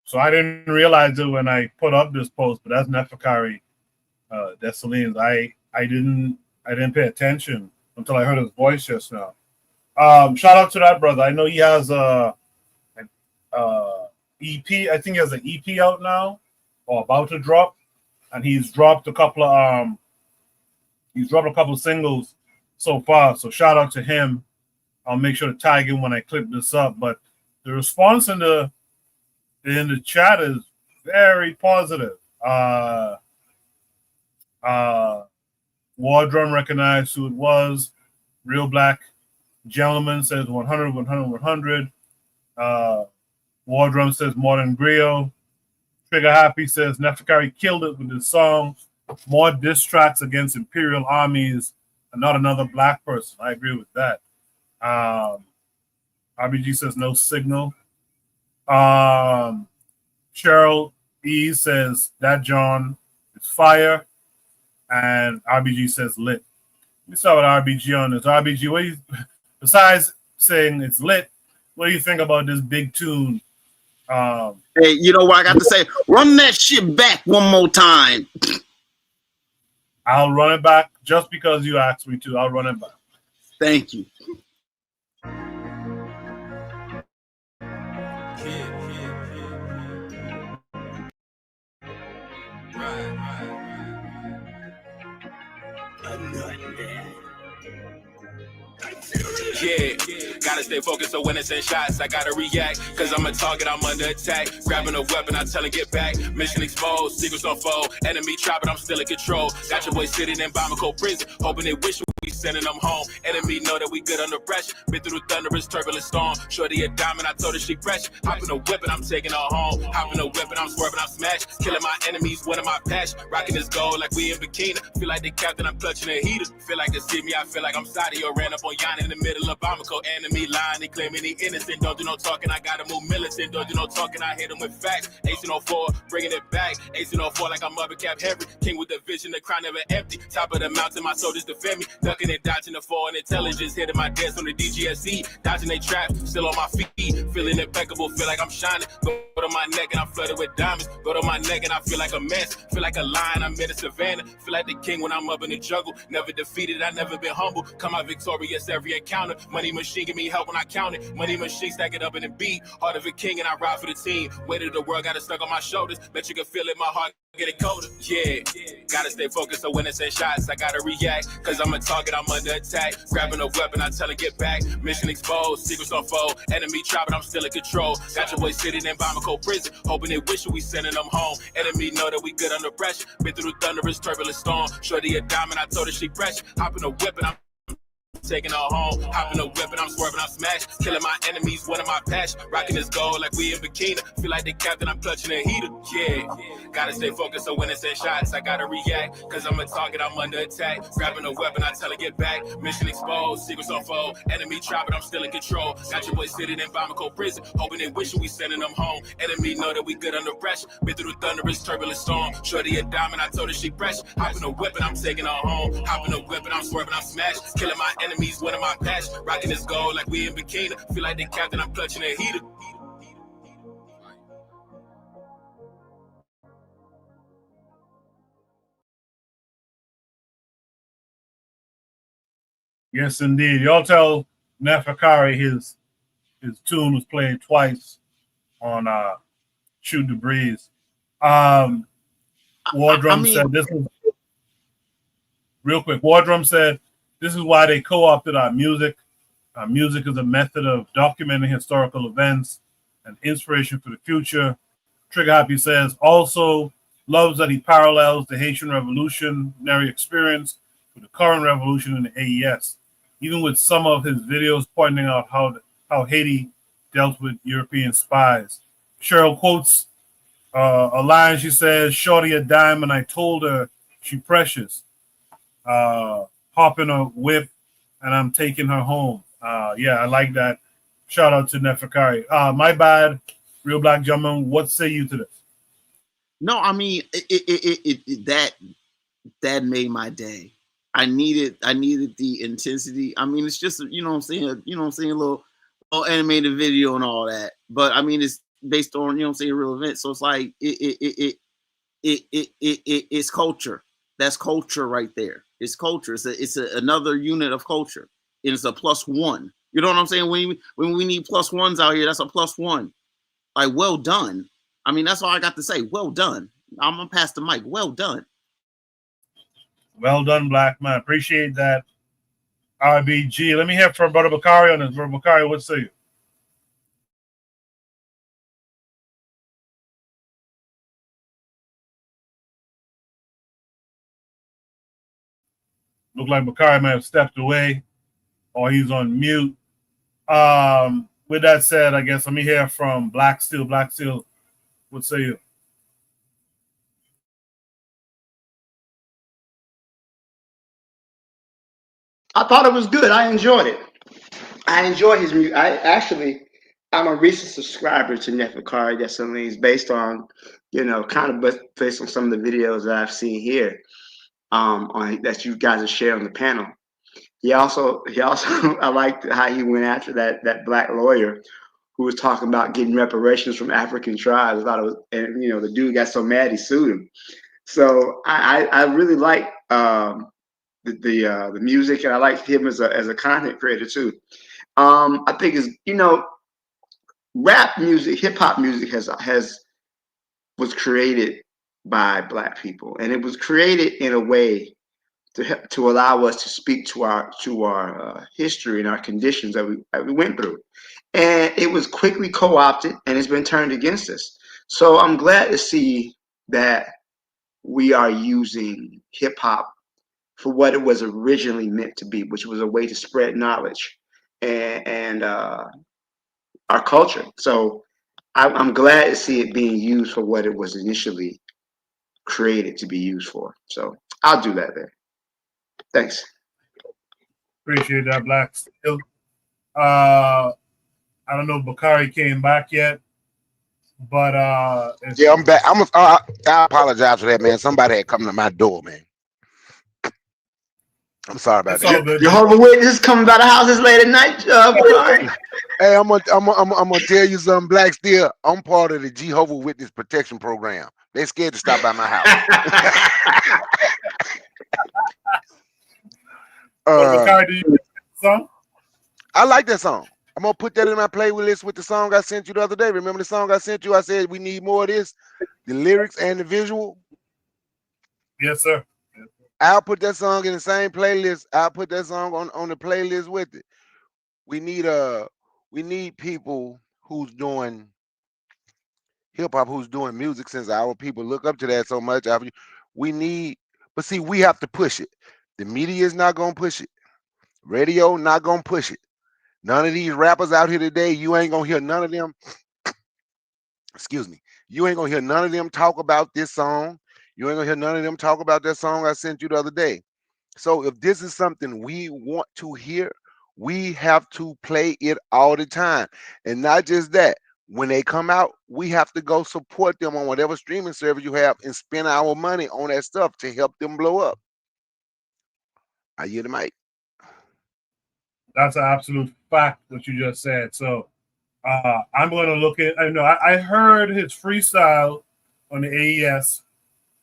[SPEAKER 1] So I didn't realize it when I put up this post, but that's Neferkari Dessalines. I didn't pay attention until I heard his voice just now. Shout out to that brother. I know he has an EP. I think he has an EP out now or about to drop, and he's dropped a couple of singles so far. So shout out to him. I'll make sure to tag him when I clip this up. But the response in the chat is very positive. War Drum recognized who it was. Real Black Gentleman says 100, 100, 100. War Drum says more than Griot. Trigger Happy says Neferkari killed it with this song. More diss tracks against imperial armies and not another black person. I agree with that. RBG says no signal. Cheryl E says that John is fire, and RBG says lit. We saw with RBG on this. RBG, what do you, besides saying it's lit, what do you think about this big tune?
[SPEAKER 9] Hey, you know what I got to say? Run that shit back one more time.
[SPEAKER 1] I'll run it back just because you asked me to. I'll run it back.
[SPEAKER 9] Thank you.
[SPEAKER 12] Yeah, gotta stay focused so when it's in shots, I gotta react. Cause I'm a target, I'm under attack. Grabbing a weapon, I tell her get back. Mission exposed, secrets unfold. Enemy trapping, I'm still in control. Got your boy sitting in Bamako prison, hoping they wish we sending them home. Enemy know that we good under pressure. Been through the thunderous, turbulent storm. Shorty a diamond, I told her she fresh. Hop in a whip and I'm taking her home. Hop in a whip and I'm swerving, I'm smashed. Killing my enemies, one of my passion. Rocking this gold like we in bikini. Feel like the captain, I'm clutching a heater. Feel like they see me, I feel like I'm Saudi or ran up on Yana in the middle of Bamako. Enemy line, they claiming he innocent. Don't do no talking, I gotta move militant. Don't do no talking, I hit them with facts. 1804, bringing it back. 1804 like I'm Mother Cap Henry. King with the vision, the crown never empty. Top of the mountain, my soldiers defend me. Ducking and dodging the foreign intelligence. Hitting my desk on the DGSE. Dodging they traps, still on my feet. Feeling impeccable, feel like I'm shining. Go to my neck and I'm flooded with diamonds. Go to my neck and I feel like a mess. Feel like a lion, I'm in a savannah. Feel like the king when I'm up in the jungle. Never defeated, I never been humble. Come out victorious every encounter. Money machine, give me help when I count it. Money machine, stack it up in a beat. Heart of a king and I ride for the team. Weight of the world got it stuck on my shoulders. Bet you can feel it, my heart get it colder, yeah. Gotta stay focused so when it's in shots, I gotta react. Cause I'm a target, I'm under attack. Grabbing a weapon, I tell her get back. Mission exposed, secrets unfold. Enemy trapping, I'm still in control. Got your boy sitting in Bamako prison, hoping they wish we sending them home. Enemy know that we good under pressure. Been through the thunderous, turbulent storm. Shorty a diamond, I told her she pressure. Hop in a whip and I'm taking her home, hopping a whip and I'm swerving, I'm smashed. Killing my enemies, one of my passion. Rocking this gold like we in bikini. Feel like the captain, I'm clutching a heater. Yeah, gotta stay focused so when it's in shots, I gotta react. Cause I'm a target, I'm under attack. Grabbing a weapon, I tell her get back. Mission exposed, secrets unfold. Enemy trapping, I'm still in control. Got your boy sitting in Bamako prison, hoping they wish we sending them home. Enemy know that we good under pressure. Been through the thunderous, turbulent storm. Shorty a diamond, I told her she pressure. Hopping a whip and I'm taking her home. Hopping a whip and I'm swerving, I'm smashed. Killing my enemies, one of my passion. Rocking this gold like we in bikini. Feel like the captain, I'm clutching a heater.
[SPEAKER 1] Yes, indeed. Y'all tell Nefakari his tune was played twice on Shoot the Breeze. Wardrum said this is real quick. Wardrum said this is why they co-opted our music. Our music is a method of documenting historical events and inspiration for the future. Trigger Happy says also loves that he parallels the Haitian revolutionary experience with the current revolution in the AES, even with some of his videos pointing out how Haiti dealt with European spies. Cheryl quotes a line. She says, "Shorty a dime, and I told her she precious. Hop in a whip, and I'm taking her home." Yeah, I like that. Shout out to Nefakari. My bad, Real Black Gentleman. What say you to this?
[SPEAKER 9] No, I mean that made my day. I needed the intensity. I mean, it's just, you know what I'm saying, a little animated video and all that. But I mean, it's based on, you know what I'm saying, real events. So it's like it's culture. That's culture right there. It's culture. It's another unit of culture. And it's a +1. You know what I'm saying? When we need +1s out here, that's a +1. Like, well done. I mean, that's all I got to say. Well done. I'm gonna pass the mic. Well done.
[SPEAKER 1] Well done, Black man. Appreciate that. RBG. Let me hear from Brother Bakari on this. Brother Bakari, what say you? Look like Bakari may have stepped away or he's on mute. With that said, I guess let me hear from Black Steel. Black Steel, what say you?
[SPEAKER 7] I thought it was good. I enjoyed it. I enjoy his music. I'm a recent subscriber to Nefakari Desalegn. It's based on, kind of based on some of the videos that I've seen here, on that you guys have shared on the panel. He also, I liked how he went after that black lawyer who was talking about getting reparations from African tribes. I thought it was, and the dude got so mad he sued him. So I really like the music, and I like him as a content creator too. I think rap music, hip hop music was created by Black people, and it was created in a way to allow us to speak to our history and our conditions that we went through, and it was quickly co-opted, and it's been turned against us. So I'm glad to see that we are using hip hop for what it was originally meant to be, which was a way to spread knowledge and our culture. So I'm glad to see it being used for what it was initially created to be used for. So I'll do that there. Thanks.
[SPEAKER 1] Appreciate that, Black Steel. I don't know if Bakari came back yet, but
[SPEAKER 11] yeah, I'm back. I apologize for that, man. Somebody had come to my door, man. I'm sorry about that.
[SPEAKER 7] Jehovah's Witnesses coming by the houses late at night.
[SPEAKER 11] Hey, I'm gonna tell you something, Black Steel. I'm part of the Jehovah's Witness protection program. They're scared to stop by my house.
[SPEAKER 1] Bakari, do you like that song?
[SPEAKER 11] I like that song. I'm gonna put that in my playlist with the song I sent you the other day. Remember the song I sent you? I said we need more of this, the lyrics and the visual.
[SPEAKER 1] Yes, sir.
[SPEAKER 11] I'll put that song in the same playlist. I'll put that song on the playlist with it. We need people who's doing hip hop, who's doing music, since our people look up to that so much. We need, but see, we have to push it. The media is not gonna push it. Radio not gonna push it. None of these rappers out here today, you ain't gonna hear none of them. Excuse me. You ain't gonna hear none of them talk about this song. You ain't gonna hear none of them talk about that song I sent you the other day. So if this is something we want to hear, we have to play it all the time. And not just that, when they come out, we have to go support them on whatever streaming service you have and spend our money on that stuff to help them blow up. I hear the mic.
[SPEAKER 1] That's an absolute fact what you just said. So I'm going to look at. I heard his freestyle on the AES.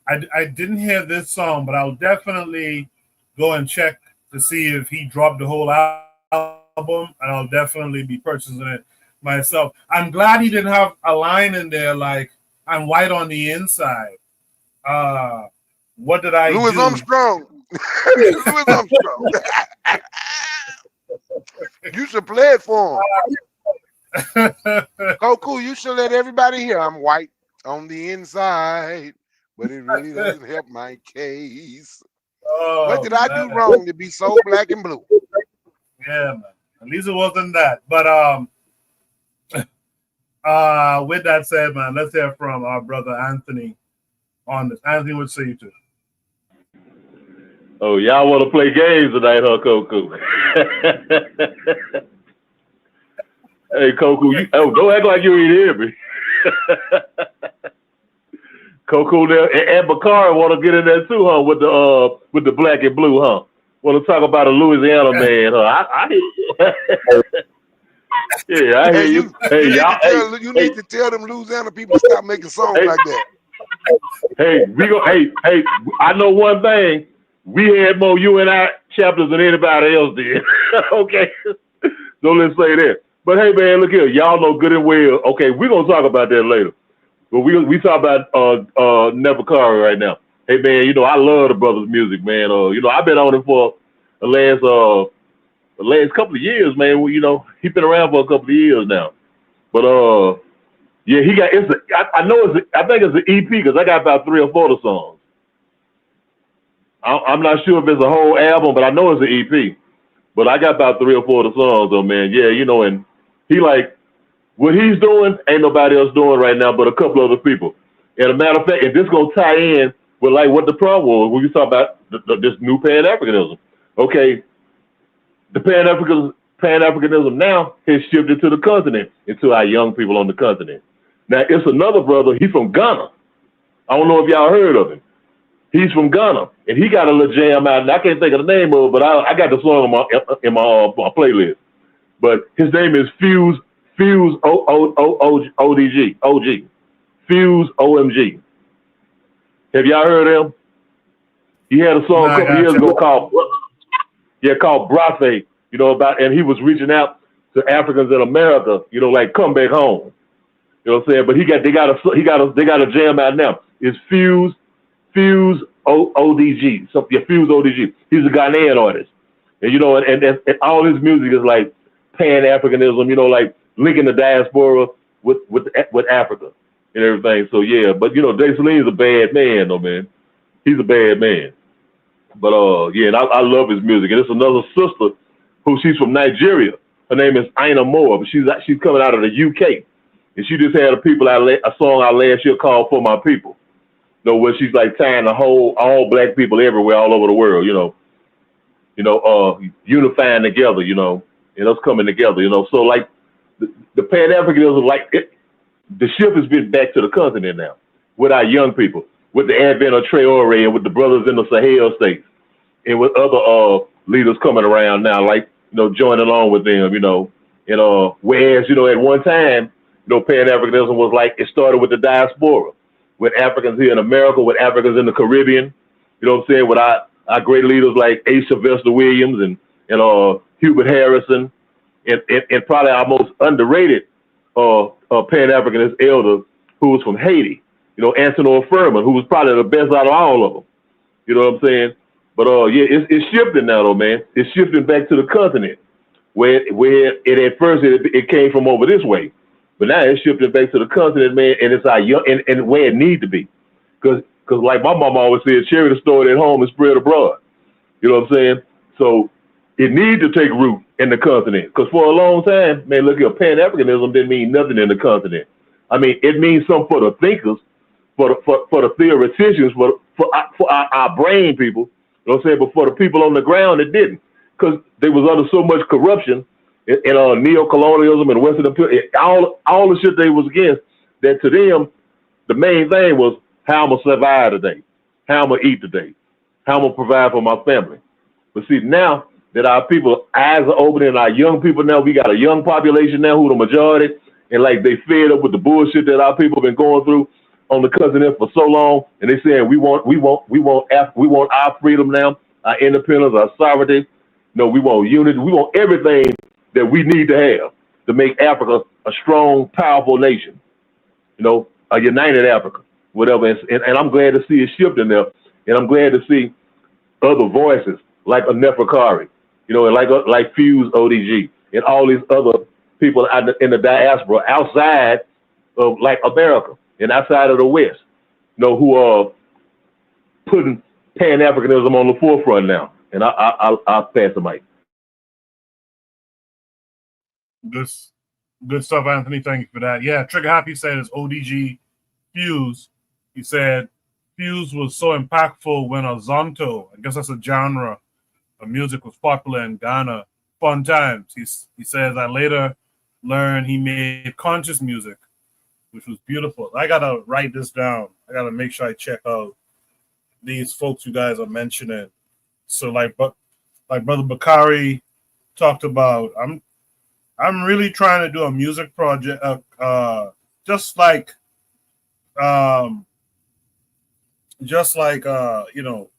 [SPEAKER 1] I didn't hear this song, but I'll definitely go and check to see if he dropped the whole album, and I'll definitely be purchasing it myself. I'm glad he didn't have a line in there like "I'm white on the inside." What did I
[SPEAKER 11] Louis
[SPEAKER 1] do?
[SPEAKER 11] Armstrong. Louis Armstrong. You should play it for him. Cool. You should let everybody hear I'm white on the inside, but it really doesn't help my case. What did I do wrong to be so black and blue?
[SPEAKER 1] Yeah, man. At least it wasn't that. But with that said, man, let's hear from our brother Anthony on this. Anthony, what say you to?
[SPEAKER 8] Oh, y'all want to play games tonight, huh, Coco? Hey, Coco, don't act like you ain't hear me. Coco there and Bakari want to get in there too, huh? With the black and blue, huh? Want to talk about a Louisiana man, huh? I hear you. Yeah, I hear you. Hey, y'all.
[SPEAKER 11] You need to tell them Louisiana people to stop making songs like that.
[SPEAKER 8] Hey, hey, I know one thing. We had more UNI chapters than anybody else did. Okay, so let's say that. But hey, man, look here. Y'all know good and well. Okay, we're gonna talk about that later. But we talk about Nebuchadnezzar right now. Hey, man, I love the brother's music, man. I've been on him for the last couple of years, man. He's been around for a couple of years now. But yeah, he got. I think it's an EP because I got about 3 or 4 of the songs. I'm not sure if it's a whole album, but I know it's an EP. But I got about 3 or 4 of the songs, though, man. Yeah, and he like what he's doing ain't nobody else doing right now but a couple other people. And a matter of fact, and this gonna tie in with like what the problem was when we talk about this new Pan Africanism. Okay, the Pan Africanism now has shifted to the continent and to our young people on the continent. Now it's another brother. He's from Ghana. I don't know if y'all heard of him. He's from Ghana, and he got a little jam out, and I can't think of the name of it, but I got the song in my playlist. But his name is Fuse OG. Fuse OMG. Have y'all heard of him? He had a song a couple years ago called Brafe, and he was reaching out to Africans in America, like come back home. You know what I'm saying? But they got a jam out now. It's Fuse ODG. Fuse ODG. He's a Ghanaian artist. And and all his music is like Pan Africanism, like linking the diaspora with Africa and everything. So yeah, but Jay Celine's a bad man though, man. He's a bad man. But yeah, and I love his music. And it's another sister she's from Nigeria. Her name is Ina Moore, but she's coming out of the UK. And she just had a song out last year called For My People. Where she's like tying all black people everywhere, all over the world, unifying together, and us coming together, So like the Pan Africanism, like the shift has been back to the continent now with our young people, with the advent of Traore and with the brothers in the Sahel states, and with other leaders coming around now, like joining along with them, and whereas at one time, Pan Africanism was like it started with the diaspora. With Africans here in America, with Africans in the Caribbean, with our great leaders like A. Sylvester Williams and Hubert Harrison, and probably our most underrated Pan-Africanist elder who was from Haiti, Antonio Furman, who was probably the best out of all of them. You know what I'm saying? But yeah, it's shifting now though, man. It's shifting back to the continent where it at first it came from over this way, but now it's shifting back to the continent, man. And it's our young and where it need to be, because like my mama always said, share the story at home and spread abroad. You know what I'm saying? So it needs to take root in the continent, because for a long time, man, look here, Pan Africanism didn't mean nothing in the continent. I mean, it means something for the thinkers, for the theoreticians, for our brain people. You know what I'm saying? But for the people on the ground, it didn't, because they was under so much corruption and neo-colonialism and Western all the shit they was against, that to them, the main thing was how I'm going to survive today, how I'm going to eat today, how I'm going to provide for my family. But see, now that our people eyes are opening, our young people now, we got a young population now who the majority, and like they fed up with the bullshit that our people have been going through on the continent for so long, and they saying we want our freedom now, our independence, our sovereignty. No, we want unity. We want everything that we need to have to make Africa a strong, powerful nation. You know, a united Africa, whatever. And I'm glad to see it shifting there, and I'm glad to see other voices like a Neferkari, you know, and like Fuse ODG and all these other people in the diaspora outside of like America and outside of the West, you know, who are putting Pan Africanism on the forefront now. And I'll pass the mic.
[SPEAKER 1] Good stuff, Anthony. Thank you for that. Yeah, Trigger Happy said it's ODG Fuse. He said Fuse was so impactful when a Zonto, I guess that's a genre of music, was popular in Ghana. Fun times. He says, I later learned he made conscious music, which was beautiful. I got to write this down. I got to make sure I check out these folks you guys are mentioning. So like Brother Bakari talked about, I'm really trying to do a music project, just like you know,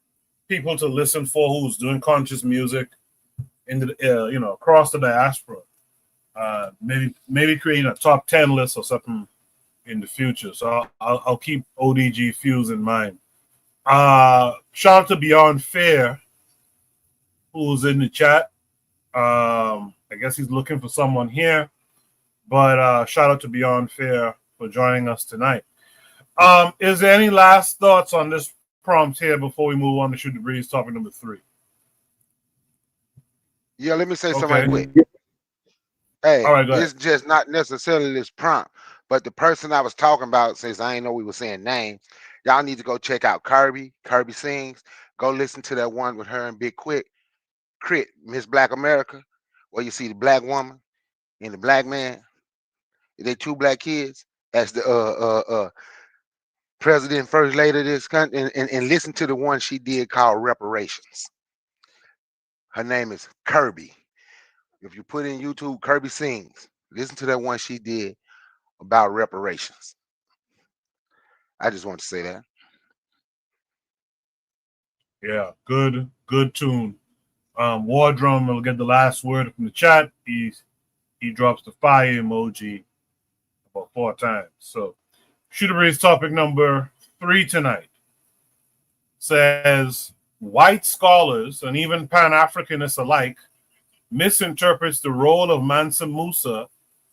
[SPEAKER 1] people to listen for who's doing conscious music in the you know, across the diaspora. Maybe creating a top 10 list or something in the future. So I'll keep ODG Fuse in mind. Shout out to Beyond Fair, who's in the chat. I guess he's looking for someone here, but shout out to Beyond Fair for joining us tonight. Is there any last thoughts on this prompt here before we move on to Shoot the Breeze, topic number 3?
[SPEAKER 11] Yeah, let me say something right quick. Hey,
[SPEAKER 1] all right,
[SPEAKER 11] it's just not necessarily this prompt, but the person I was talking about, since I ain't know we were saying names, y'all need to go check out Kirby Sings. Go listen to that one with her and Big Crit, Miss Black America, where you see the black woman and the black man. They two black kids as the president, first lady of this country, and listen to the one she did called Reparations. Her name is Kirby. If you put in YouTube Kirby Sings, listen to that one she did about reparations. I just want to say that.
[SPEAKER 1] Yeah, good tune. War Drum will get the last word from the chat. He drops the fire emoji about 4 times. So Shooter Breeze topic number 3 tonight says white scholars and even Pan-Africanists alike misinterprets the role of Mansa Musa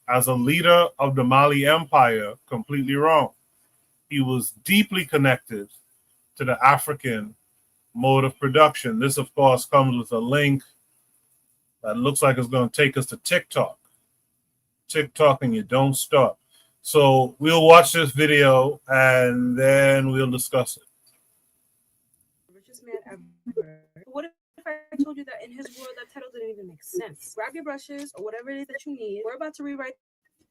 [SPEAKER 1] as a leader of the Mali Empire completely wrong. He was deeply connected to the African mode of production. This, of course, comes with a link that looks like it's going to take us to TikTok. TikTok and you don't stop. So we'll watch this video and then we'll discuss it.
[SPEAKER 13] Richest man ever. What if I told you that in his world that title didn't even make sense? Grab your brushes or whatever it is that you need. We're about to rewrite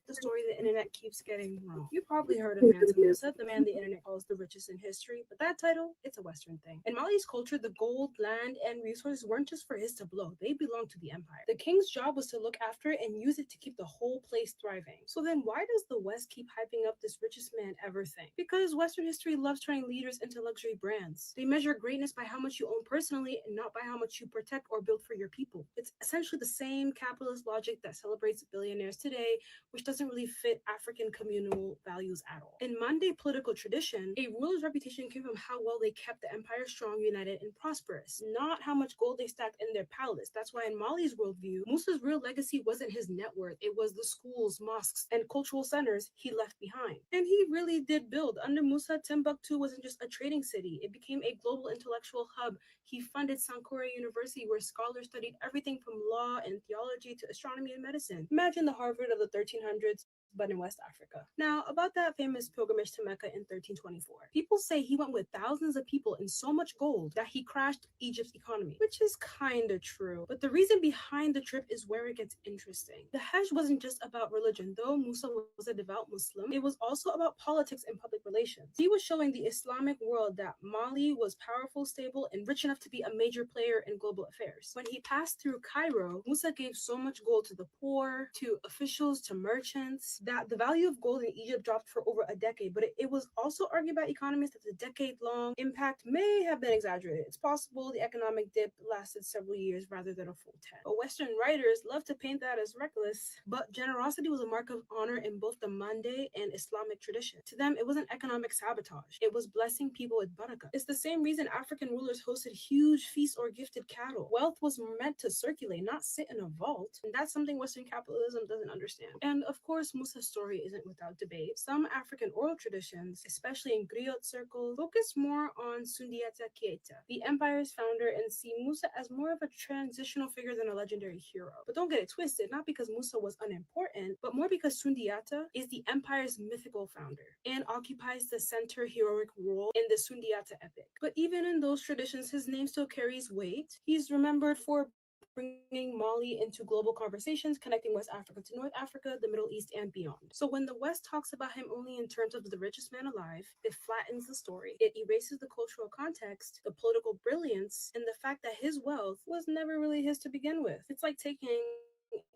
[SPEAKER 13] the story the internet keeps getting wrong. You probably heard of Mansa Musa, the man the internet calls the richest in history, but that title, it's a Western thing. In Mali's culture, the gold, land, and resources weren't just for his tableau. They belonged to the empire. The king's job was to look after it and use it to keep the whole place thriving. So then why does the West keep hyping up this richest man ever thing? Because Western history loves turning leaders into luxury brands. They measure greatness by how much you own personally and not by how much you protect or build for your people. It's essentially the same capitalist logic that celebrates billionaires today, which doesn't doesn't really fit African communal values at all. In Mande political tradition, a ruler's reputation came from how well they kept the empire strong, united, and prosperous, not how much gold they stacked in their palace. That's why in Mali's worldview, Musa's real legacy wasn't his net worth, it was the schools, mosques, and cultural centers he left behind. And he really did build. Under Musa, Timbuktu wasn't just a trading city, it became a global intellectual hub. He funded Sankore University, where scholars studied everything from law and theology to astronomy and medicine. Imagine the Harvard of the 1300s, but in West Africa. Now, about that famous pilgrimage to Mecca in 1324. People say he went with thousands of people and so much gold that he crashed Egypt's economy, which is kinda true. But the reason behind the trip is where it gets interesting. The Hajj wasn't just about religion. Though Musa was a devout Muslim, it was also about politics and public relations. He was showing the Islamic world that Mali was powerful, stable, and rich enough to be a major player in global affairs. When he passed through Cairo, Musa gave so much gold to the poor, to officials, to merchants, that the value of gold in Egypt dropped for over a decade, but it was also argued by economists that the decade-long impact may have been exaggerated. It's possible the economic dip lasted several years rather than a full 10. But Western writers love to paint that as reckless, but generosity was a mark of honor in both the Mande and Islamic tradition. To them, it wasn't economic sabotage. It was blessing people with barakah. It's the same reason African rulers hosted huge feasts or gifted cattle. Wealth was meant to circulate, not sit in a vault. And that's something Western capitalism doesn't understand. And of course, Musa's story isn't without debate. Some African oral traditions, especially in griot circles, focus more on Sundiata Keita, the empire's founder, and see Musa as more of a transitional figure than a legendary hero. But don't get it twisted, not because Musa was unimportant, but more because Sundiata is the empire's mythical founder and occupies the center heroic role in the Sundiata epic. But even in those traditions, his name still carries weight. He's remembered for bringing Mali into global conversations, connecting West Africa to North Africa, the Middle East, and beyond. So when the West talks about him only in terms of the richest man alive, it flattens the story. It erases the cultural context, the political brilliance, and the fact that his wealth was never really his to begin with. It's like taking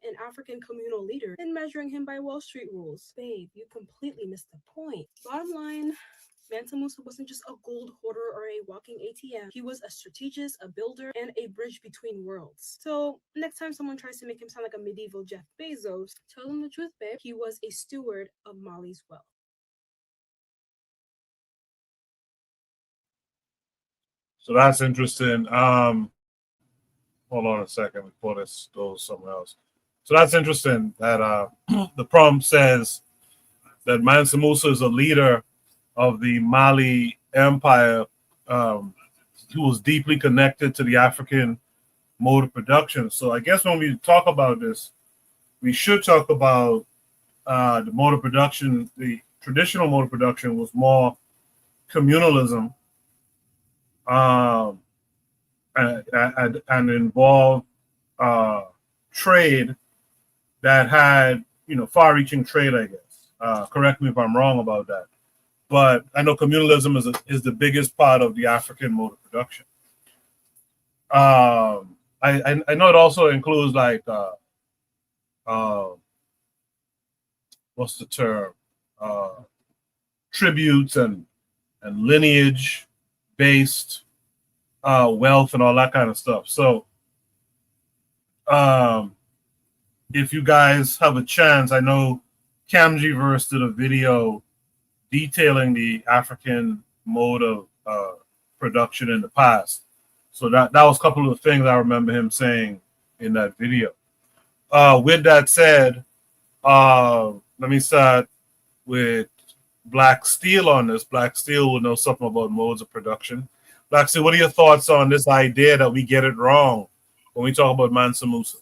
[SPEAKER 13] an African communal leader and measuring him by Wall Street rules. Babe, you completely missed the point. Bottom line, Mansa Musa wasn't just a gold hoarder or a walking ATM. He was a strategist, a builder, and a bridge between worlds. So next time someone tries to make him sound like a medieval Jeff Bezos, tell them the truth, babe. He was a steward of Mali's wealth.
[SPEAKER 1] So that's interesting. Hold on a second before this goes somewhere else. So that's interesting that the prompt says that Mansa Musa is a leader of the Mali Empire, who was deeply connected to the African mode of production. So I guess when we talk about this, we should talk about the mode of production. The traditional mode of production was more communalism, and involved trade that had, far-reaching trade, I guess. Correct me if I'm wrong about that. But I know communalism is the biggest part of the African mode of production. I know it also includes what's the term? Tributes and lineage based wealth and all that kind of stuff. So if you guys have a chance, I know Camjiverse did a video detailing the African mode of production in the past. So that was a couple of things I remember him saying in that video. With that said, let me start with Black Steel on this. Black Steel will know something about modes of production. Black Steel, what are your thoughts on this idea that we get it wrong when we talk about Mansa Musa?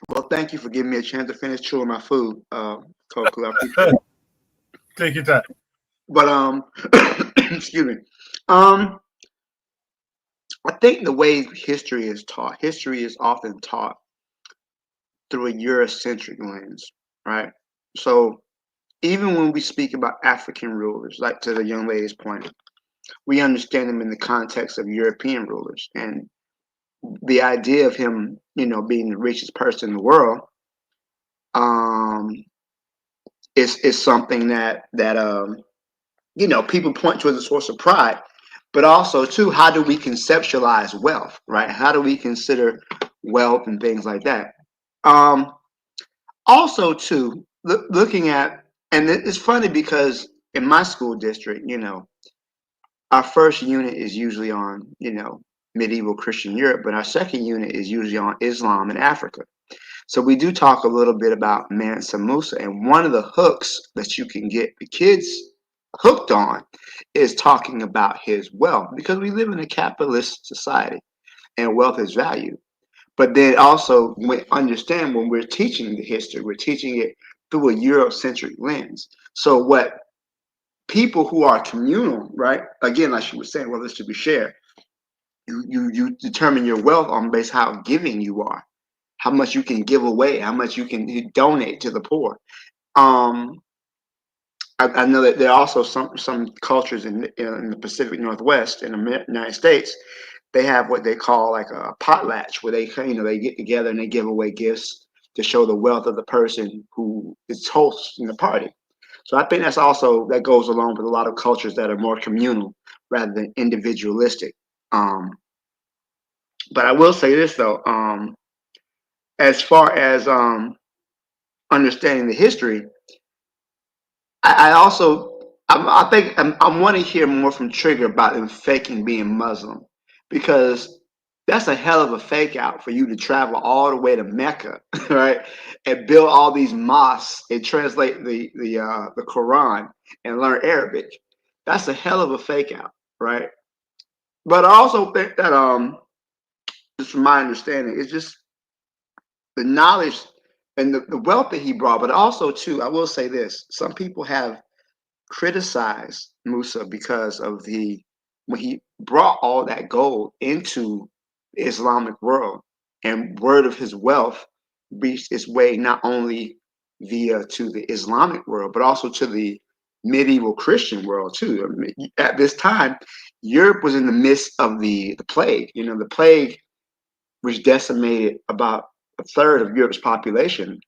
[SPEAKER 7] Well, thank you for giving me a chance to finish chewing my food, Koku. I appreciate it.
[SPEAKER 1] Take your time.
[SPEAKER 7] But excuse me. I think the way history is taught, history is often taught through a Eurocentric lens, right? So even when we speak about African rulers, like to the young lady's point, we understand them in the context of European rulers. And the idea of him, being the richest person in the world, is something that people point to as a source of pride. But also, too, how do we conceptualize wealth, right? How do we consider wealth and things like that? Also, too, looking at, and it's funny because in my school district, our first unit is usually on, medieval Christian Europe, but our second unit is usually on Islam in Africa. So we do talk a little bit about Mansa Musa, and one of the hooks that you can get the kids hooked on is talking about his wealth, because we live in a capitalist society and wealth is valued. But then also, understand when we're teaching the history, we're teaching it through a Eurocentric lens. So what people who are communal, right? Again, like she was saying, well, this should be shared. You determine your wealth on based how giving you are, how much you can give away, how much you can donate to the poor. I know that there are also some cultures in the Pacific Northwest in the United States. They have what they call like a potlatch, where they they get together and they give away gifts to show the wealth of the person who is hosting the party. So I think that goes along with a lot of cultures that are more communal rather than individualistic. But I will say this though, as far as understanding the history, I think I want to hear more from Trigger about him faking being Muslim, because that's a hell of a fake out for you to travel all the way to Mecca, right, and build all these mosques and translate the Quran and learn Arabic. That's a hell of a fake out, right? But I also think that just from my understanding, it's just the knowledge and the wealth that he brought. But also too, I will say this: some people have criticized Musa because of when he brought all that gold into the Islamic world, and word of his wealth reached its way not only via to the Islamic world, but also to the medieval Christian world too. I mean, at this time, Europe was in the midst of the plague. The plague, which decimated about a third of Europe's population.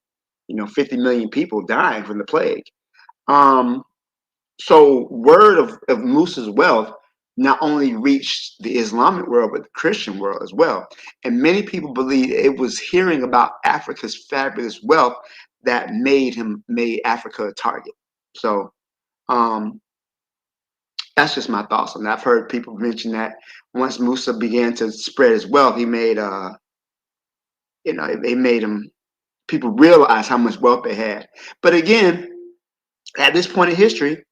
[SPEAKER 7] 50 million people dying from the plague. So word of Musa's wealth not only reached the Islamic world, but the Christian world as well. And many people believe it was hearing about Africa's fabulous wealth that made Africa a target. So that's just my thoughts on that. I've heard people mention that once Musa began to spread his wealth, he made it made people realize how much wealth they had. But again, at this point in history,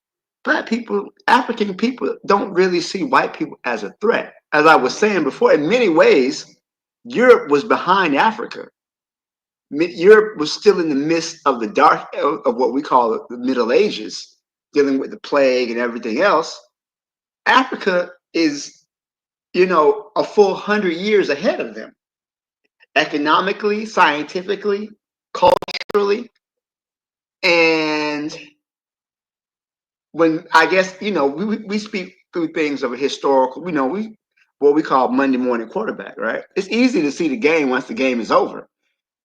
[SPEAKER 7] Black people, African people, don't really see white people as a threat. As I was saying before, in many ways, Europe was behind Africa. Europe was still in the midst of the dark of what we call the Middle Ages, dealing with the plague and everything else. Africa is, a full 100 years ahead of them, economically, scientifically, culturally, and when I guess we speak through things of a historical, what we call Monday morning quarterback, right? It's easy to see the game once the game is over,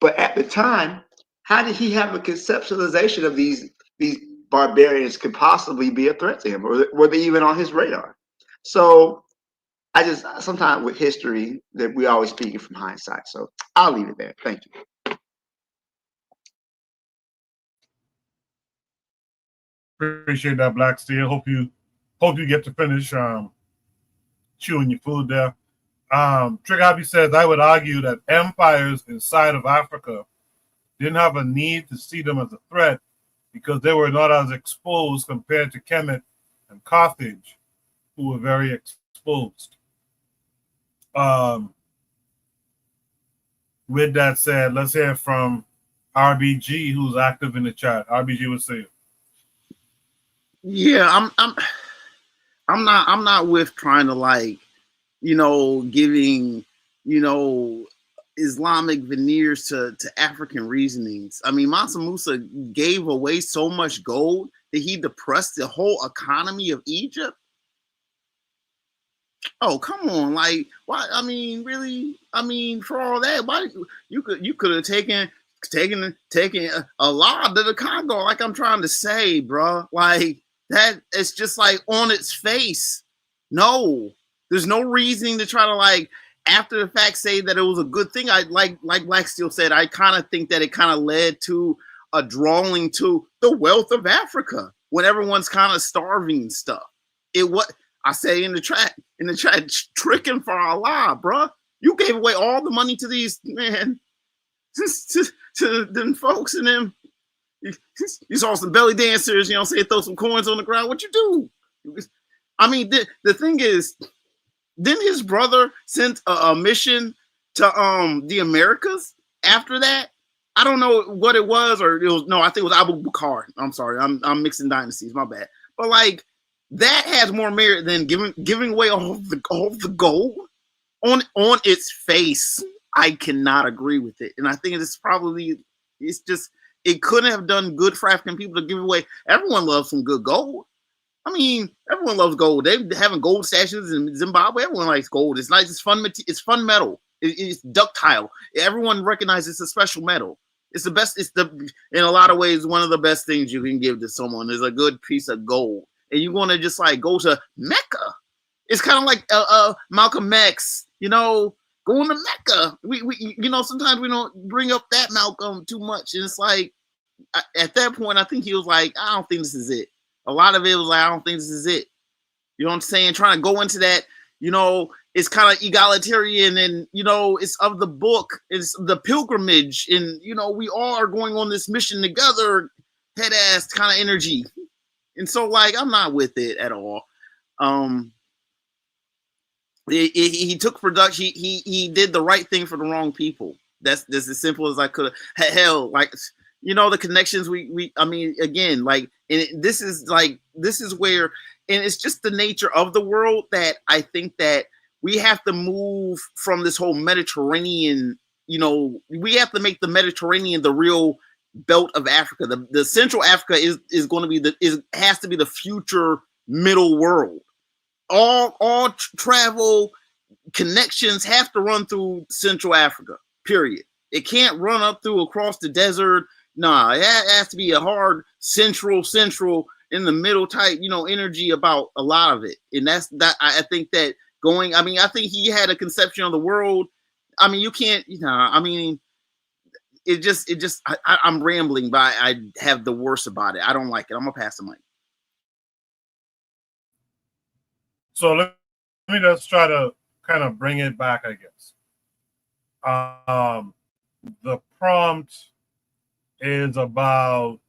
[SPEAKER 7] but at the time, how did he have a conceptualization of these barbarians could possibly be a threat to him, or were they even on his radar? So I just sometimes with history that we always speaking from hindsight. So I'll leave it there. Thank you.
[SPEAKER 1] Appreciate that, Black Steel. Hope you get to finish chewing your food there. Trigabi says, I would argue that empires inside of Africa didn't have a need to see them as a threat because they were not as exposed compared to Kemet and Carthage, who were very exposed. With that said, let's hear from RBG, who's active in the chat. RBG would say.
[SPEAKER 9] Yeah, I'm not with trying to giving, Islamic veneers to African reasonings. I mean, Mansa Musa gave away so much gold that he depressed the whole economy of Egypt. Oh, come on. Like, why? I mean, really? I mean, for all that, why you could have taken a lot to the Congo, like I'm trying to say, bro. Like, that it's just like on its face. No, there's no reasoning to try to after the fact say that it was a good thing. I like Black Steel said, I kind of think that it kind of led to a drawing to the wealth of Africa when everyone's kind of starving and stuff. It what I say in the chat, tricking for Allah, bruh. You gave away all the money to these to them folks and them. You saw some belly dancers, you know, say throw some coins on the ground. What you do? I mean, the thing is, didn't his brother send a mission to the Americas after that? I don't know what it was, or it was I think it was Abu Bakr. I'm sorry, I'm mixing dynasties, my bad. But like that has more merit than giving away all the gold on its face. I cannot agree with it, and I think it couldn't have done good for African people to give away. Everyone loves some good gold. I mean, everyone loves gold. They're having gold statues in Zimbabwe. Everyone likes gold. It's nice. It's fun. It's fun metal. It's ductile. Everyone recognizes it's a special metal. It's the best. In a lot of ways, one of the best things you can give to someone is a good piece of gold. And you want to just like go to Mecca. It's kind of like Malcolm X, you know, going to Mecca. We sometimes we don't bring up that Malcolm too much. And it's like, at that point, I think he was like, I don't think this is it. A lot of it was like, I don't think this is it. You know what I'm saying? Trying to go into that, you know, it's kind of egalitarian and, you know, it's of the book, it's the pilgrimage. And, you know, we all are going on this mission together, head ass kind of energy. And so, like, I'm not with it at all. He took production. He did the right thing for the wrong people. That's as simple as I could have. Hell, like, you know, the connections I mean, again, like, and this is where, and it's just the nature of the world that I think that we have to move from this whole Mediterranean, you know, we have to make the Mediterranean the real belt of Africa. The Central Africa is going to be has to be the future middle world. All travel connections have to run through Central Africa, period. It can't run up through across the desert. Nah, it has to be a hard central in the middle type, you know, energy about a lot of it. And that's that. I think that going, I mean, I think he had a conception of the world. I mean, you can't, you know, I mean, I'm rambling, but I have the worst about it. I don't like it. I'm gonna pass the mic.
[SPEAKER 1] So let me just try to kind of bring it back, I guess. The prompt is about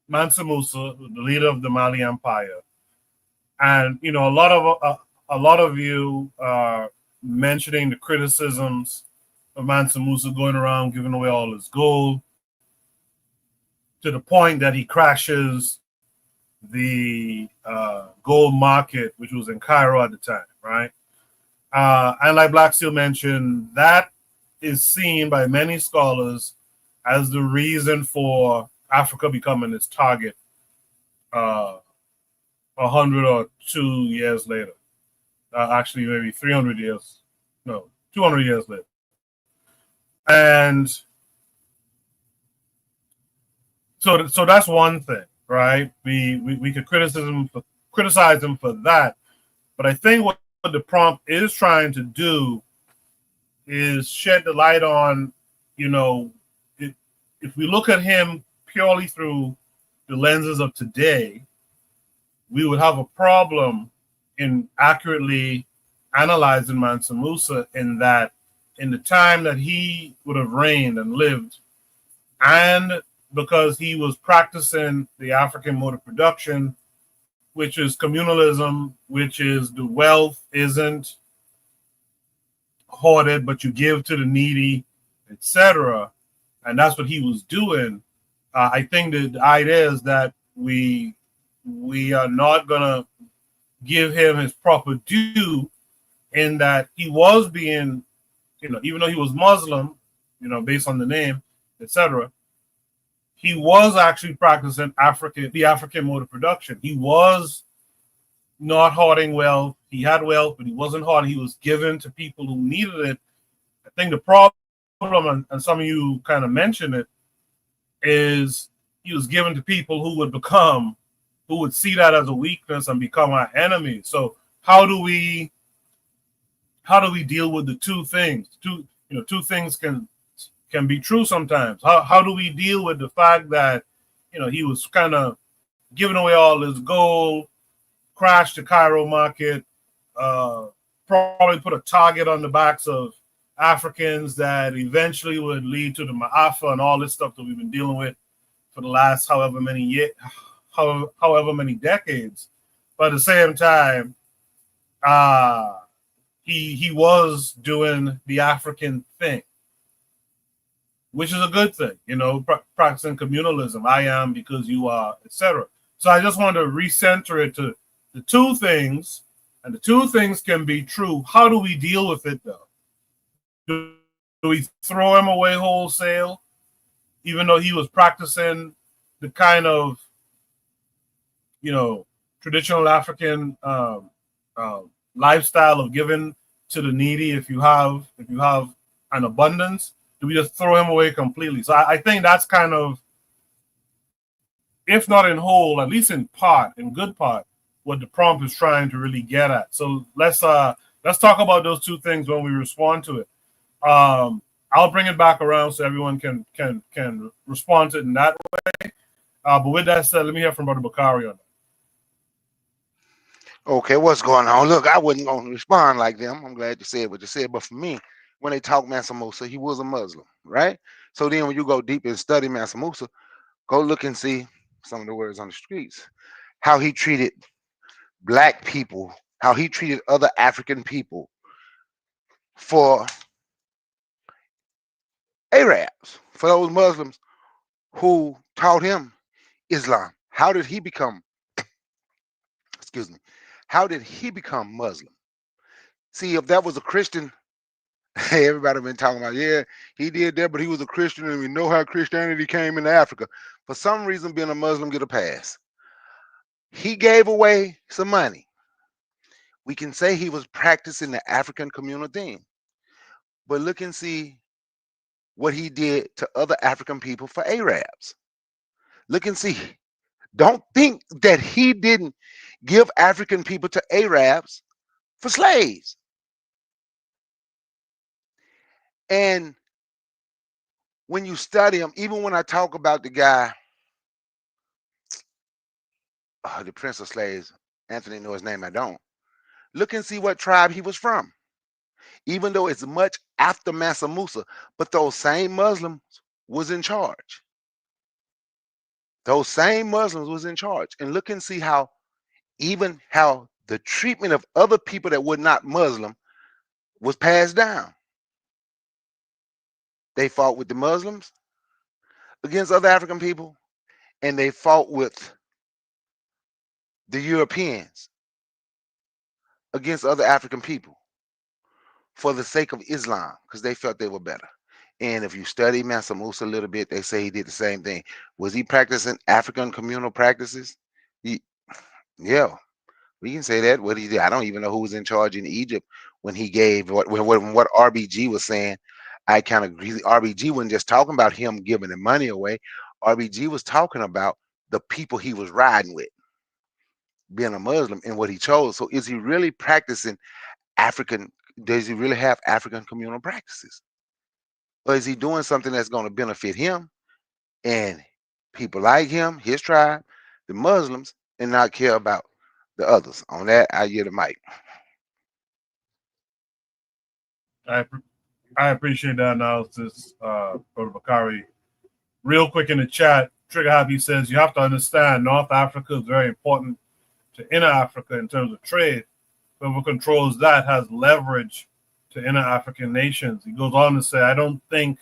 [SPEAKER 1] Mansa Musa, the leader of the Mali Empire, and you know a lot of you are mentioning the criticisms of Mansa Musa going around giving away all his gold to the point that he crashes the gold market, which was in Cairo at the time, right? And like Black Steel mentioned, that is seen by many scholars as the reason for Africa becoming its target 100 or 2 years later. Actually, maybe 300 years, no, 200 years later. And so that's one thing, right? We could criticize him for that, but I think what the prompt is trying to do is shed the light on, you know, if we look at him purely through the lenses of today, we would have a problem in accurately analyzing Mansa Musa in that in the time that he would have reigned and lived, and because he was practicing the African mode of production, which is communalism, which is the wealth isn't hoarded, but you give to the needy, etc. And that's what he was doing. I think the idea is that we are not going to give him his proper due in that he was being, you know, even though he was Muslim, you know, based on the name, etc., he was actually practicing the African mode of production. He was not hoarding wealth. He had wealth, but he wasn't hoarding. He was given to people who needed it. I think the problem, and some of you kind of mentioned it, is he was given to people who would see that as a weakness and become our enemy. So how do we deal with the two things? Two things can can be true sometimes. How do we deal with the fact that, you know, he was kind of giving away all his gold, crashed the Cairo market, probably put a target on the backs of Africans that eventually would lead to the Ma'afa and all this stuff that we've been dealing with for the last however many years, however many decades. But at the same time, he was doing the African thing, which is a good thing, you know, practicing communalism. I am because you are, etc. So I just want to recenter it to the two things, and the two things can be true. How do we deal with it, though? Do we throw him away wholesale, even though he was practicing the kind of, you know, traditional African lifestyle of giving to the needy if you have an abundance? Do we just throw him away completely? So I think that's kind of, if not in whole, at least in part, in good part, what the prompt is trying to really get at. So let's talk about those two things when we respond to it. I'll bring it back around so everyone can respond to it in that way. But with that said, let me hear from Brother Bakari on that.
[SPEAKER 11] Okay, what's going on? Look, I wasn't going to respond like them. I'm glad you said what you said. But for me, when they talk Mansa Musa, he was a Muslim, right? So then when you go deep and study Mansa Musa, go look and see some of the words on the streets, how he treated black people, how he treated other African people for Arabs, for those Muslims who taught him Islam. How did he become, excuse me, how did he become Muslim? See, if that was a Christian, hey, everybody been talking about, yeah, he did that, but he was a Christian, and we know how Christianity came into Africa. For some reason, being a Muslim get a pass. He gave away some money. We can say he was practicing the African communal thing. But look and see what he did to other African people for Arabs. Look and see. Don't think that he didn't give African people to Arabs for slaves. And when you study him, even when I talk about the guy, the Prince of Slaves, Anthony knows his name, I don't. Look and see what tribe he was from. Even though it's much after Mansa Musa, but those same Muslims was in charge. Those same Muslims was in charge. And look and see how, even how the treatment of other people that were not Muslim was passed down. They fought with the Muslims against other African people, and they fought with the Europeans against other African people for the sake of Islam, because they felt they were better. And if you study Mansa Musa a little bit, they say he did the same thing. Was he practicing African communal practices? Yeah, we can say that. What he did, I don't even know who was in charge in Egypt when he gave what RBG was saying. I kind of agree. RBG wasn't just talking about him giving the money away. RBG was talking about the people he was riding with, being a Muslim and what he chose. So is he really practicing African? Does he really have African communal practices? Or is he doing something that's going to benefit him and people like him, his tribe, the Muslims, and not care about the others? On that, I yield the mic.
[SPEAKER 1] I appreciate that analysis, Brother Bakari. Real quick in the chat, Trigger Happy says, you have to understand North Africa is very important to Inner Africa in terms of trade. Whoever controls that has leverage to inner African nations. He goes on to say, I don't think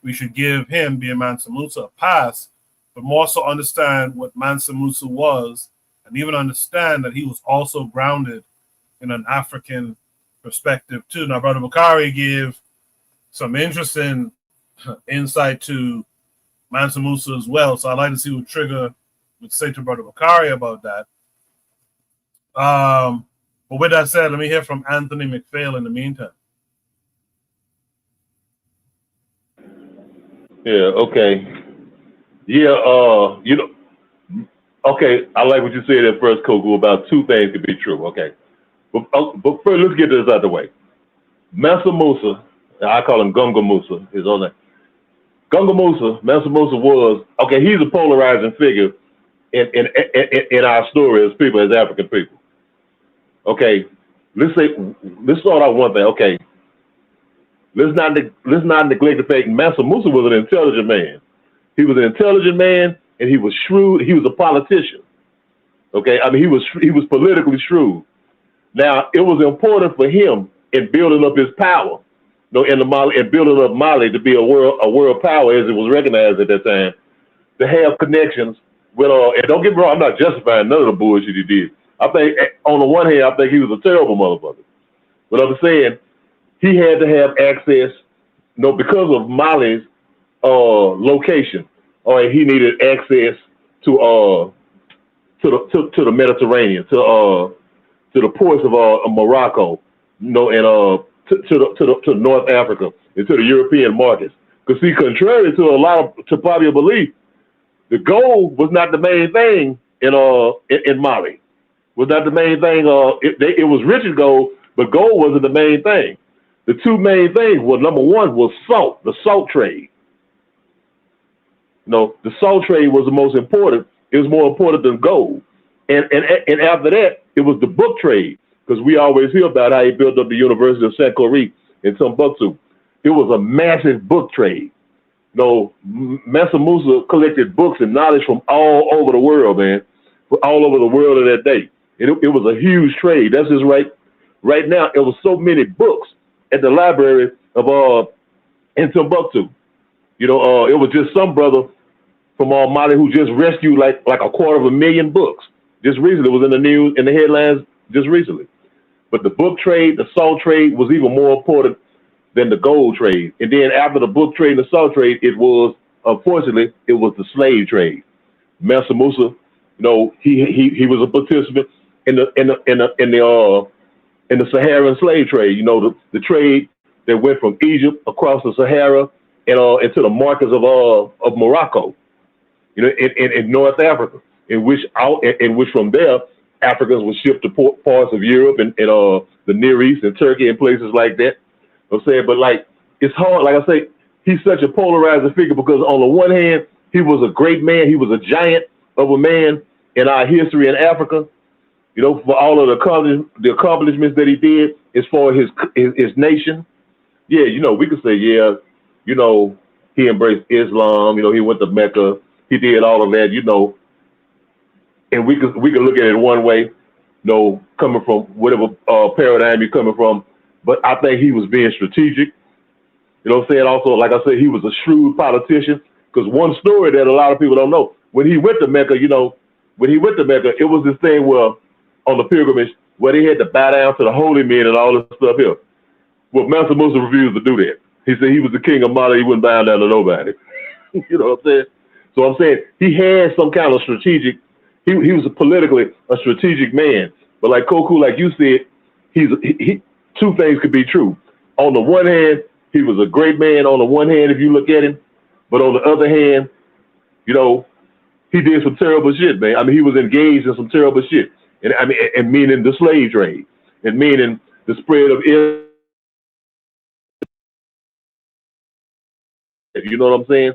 [SPEAKER 1] we should give him, being Mansa Musa, a pass, but more so understand what Mansa Musa was, and even understand that he was also grounded in an African perspective too. Now, Brother Bakari gave some interesting insight to Mansa Musa as well, so I'd like to see what Trigger would say to Brother Bakari about that. But with that said, let me hear from Anthony McPhail in the meantime.
[SPEAKER 8] Yeah, okay. Yeah, you know, okay, I like what you said at first, Koku, about two things could be true, okay. But first, let's get this out of the way. Mansa Musa, I call him Gunga Musa, his own name. Mansa Musa was, okay, he's a polarizing figure in our story as people, as African people. Okay, let's start out one thing. Okay, let's not neglect the fact Mansa Musa was an intelligent man. He was an intelligent man, and he was shrewd. He was a politician. Okay, I mean, he was politically shrewd. Now, it was important for him in building up his power, in the Mali, and building up Mali to be a world power as it was recognized at that time, to have connections with and don't get me wrong, I'm not justifying none of the bullshit he did. I think on the one hand, I think he was a terrible motherfucker. But I'm saying he had to have access, because of Mali's location, or he needed access to the Mediterranean, to the ports of Morocco, and to North Africa and to the European markets. Because see, contrary to popular belief, the gold was not the main thing in Mali. Was not the main thing. It was rich in gold, but gold wasn't the main thing. The two main things were, number one was salt, the salt trade. The salt trade was the most important. It was more important than gold. And after that, it was the book trade, because we always hear about how he built up the University of Sankore in Timbuktu. It was a massive book trade. Mansa Musa collected books and knowledge from all over the world, man, all over the world of that day. And it was a huge trade. That's just right. Right now, it was so many books at the library of in Timbuktu. It was just some brother from Mali who just rescued like 250,000 books. Just recently, it was in the news, in the headlines just recently. But the book trade, the salt trade was even more important than the gold trade. And then after the book trade and the salt trade, it was, unfortunately, it was the slave trade. Mansa Musa, he was a participant in the Saharan slave trade. The trade that went from Egypt across the Sahara and into the markets of Morocco, in North Africa, in which from there Africans were shipped to parts of Europe and the Near East and Turkey and places like that. I'm saying, but it's hard. Like I say, he's such a polarizing figure because on the one hand, he was a great man. He was a giant of a man in our history in Africa. For all of the accomplishments that he did as far as his nation. Yeah, we could say, yeah, he embraced Islam. He went to Mecca. He did all of that. And we could look at it one way, coming from whatever paradigm you're coming from. But I think he was being strategic. What I'm saying? Also, like I said, he was a shrewd politician. Because one story that a lot of people don't know, when he went to Mecca, it was this thing where on the pilgrimage where they had to bow down to the holy men and all this stuff here. Well, Mansa Musa refused to do that. He said he was the king of Mali. He wouldn't bow down to nobody. You know what I'm saying? So I'm saying he had some kind of strategic. He was politically a strategic man. But like Koku, like you said, he two things could be true. On the one hand, he was a great man. On the one hand, if you look at him, but on the other hand, he did some terrible shit, man. I mean, he was engaged in some terrible shit, and meaning the slave trade, and meaning the spread of Islam. You know what I'm saying?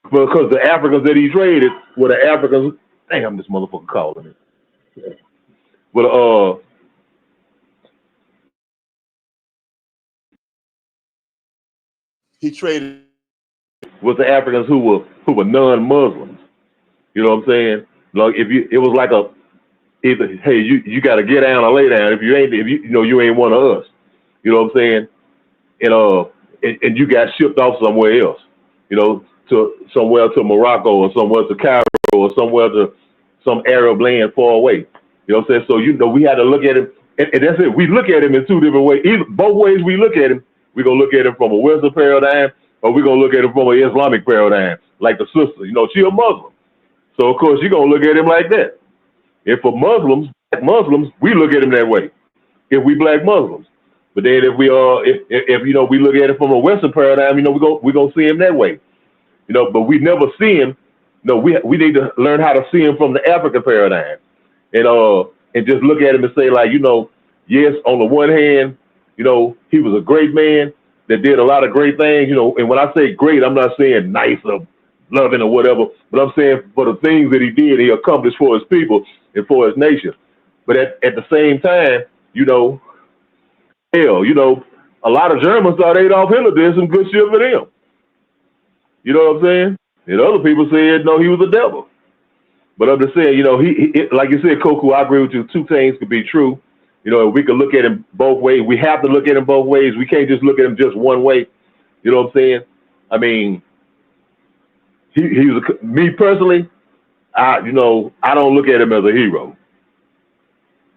[SPEAKER 8] Because the Africans that he traded were the Africans. Damn, this motherfucker calling me. But he traded with the Africans who were non-Muslims. You know what I'm saying? Like it was like either hey, you got to get down or lay down. If you ain't one of us. You know what I'm saying? And you got shipped off somewhere else. To somewhere to Morocco or somewhere to Cairo or somewhere to some Arab land far away. You know what I'm saying? So we had to look at him, and that's it. We look at him in two different ways. Both ways we look at him, we're gonna look at him from a Western paradigm, or we're gonna look at him from an Islamic paradigm, like the sister. She a Muslim, so of course you're gonna look at him like that. And for Muslims, black Muslims, we look at him that way. If we black Muslims, but then if we we look at it from a Western paradigm, we're gonna see him that way. But we never see him. We need to learn how to see him from the African paradigm, and just look at him and say, like, yes, on the one hand, he was a great man. that did a lot of great things, you know. And when I say great, I'm not saying nice or loving or whatever, but I'm saying for the things that he did, he accomplished for his people and for his nation. But at the same time, you know, hell, you know, a lot of Germans thought Adolf Hitler did some good shit for them. You know what I'm saying? And other people said, no, he was a devil. But I'm just saying, you know, he like you said, Koku, I agree with you. Two things could be true. You know, we could look at him both ways. We have to look at him both ways. We can't just look at him just one way. You know what I'm saying? I mean, he was me personally. I don't look at him as a hero.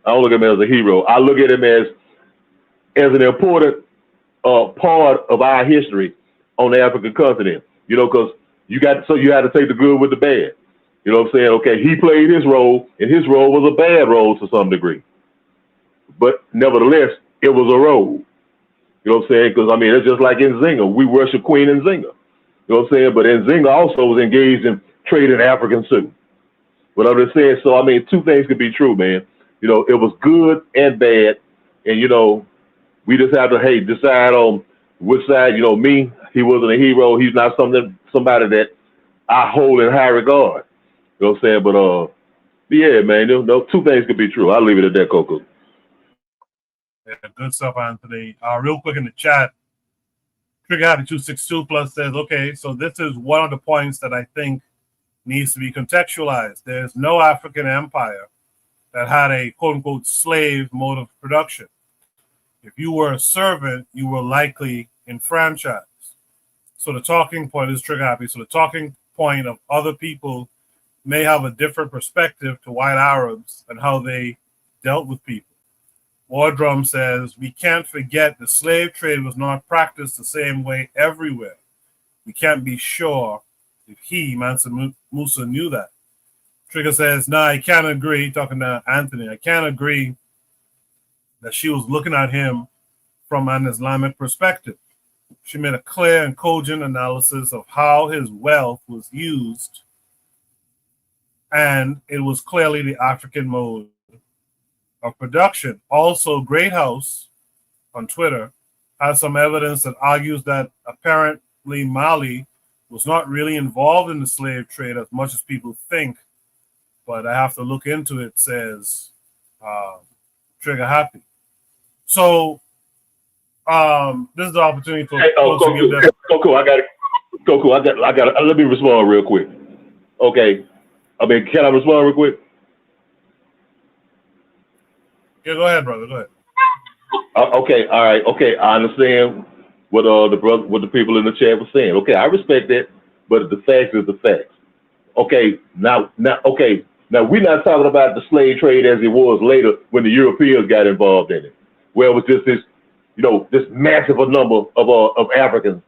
[SPEAKER 8] I don't look at him as a hero. I look at him as an important part of our history on the African continent. You know, because you had to take the good with the bad. You know what I'm saying? Okay, he played his role, and his role was a bad role to some degree. But nevertheless, it was a role. You know what I'm saying? Because, I mean, it's just like in Nzinga. We worship Queen Nzinga. You know what I'm saying? But Nzinga also was engaged in trading Africans too. But I'm just saying, so, I mean, two things could be true, man. You know, it was good and bad. And, you know, we just have to, decide on which side. You know, me, he wasn't a hero. He's not somebody that I hold in high regard. You know what I'm saying? But, yeah, man, two things could be true. I'll leave it at that, Coco.
[SPEAKER 1] Yeah, good stuff, Anthony. Real quick in the chat, Trigger Happy 262 Plus says, okay, so this is one of the points that I think needs to be contextualized. There's no African empire that had a quote-unquote slave mode of production. If you were a servant, you were likely enfranchised. So the talking point is Trigger Happy. So the talking point of other people may have a different perspective to white Arabs and how they dealt with people. Wardrum says, we can't forget the slave trade was not practiced the same way everywhere. We can't be sure if he, Mansa Musa, knew that. Trigger says, no, I can't agree, talking to Anthony, I can't agree that she was looking at him from an Islamic perspective. She made a clear and cogent analysis of how his wealth was used, and it was clearly the African mode of production. Also, Great House on Twitter has some evidence that argues that apparently Mali was not really involved in the slave trade as much as people think, but I have to look into it, says Trigger Happy. So this is the opportunity for folks to give their...
[SPEAKER 8] Coco, I got it. Let me respond real quick. Okay. I mean, can I respond real quick?
[SPEAKER 1] Yeah, go ahead, brother. Go ahead.
[SPEAKER 8] Okay, all right. Okay, I understand what the people in the chat were saying. Okay, I respect that, but the facts is the facts. Okay, now we're not talking about the slave trade as it was later when the Europeans got involved in it, where it was just this, this massive number of Africans,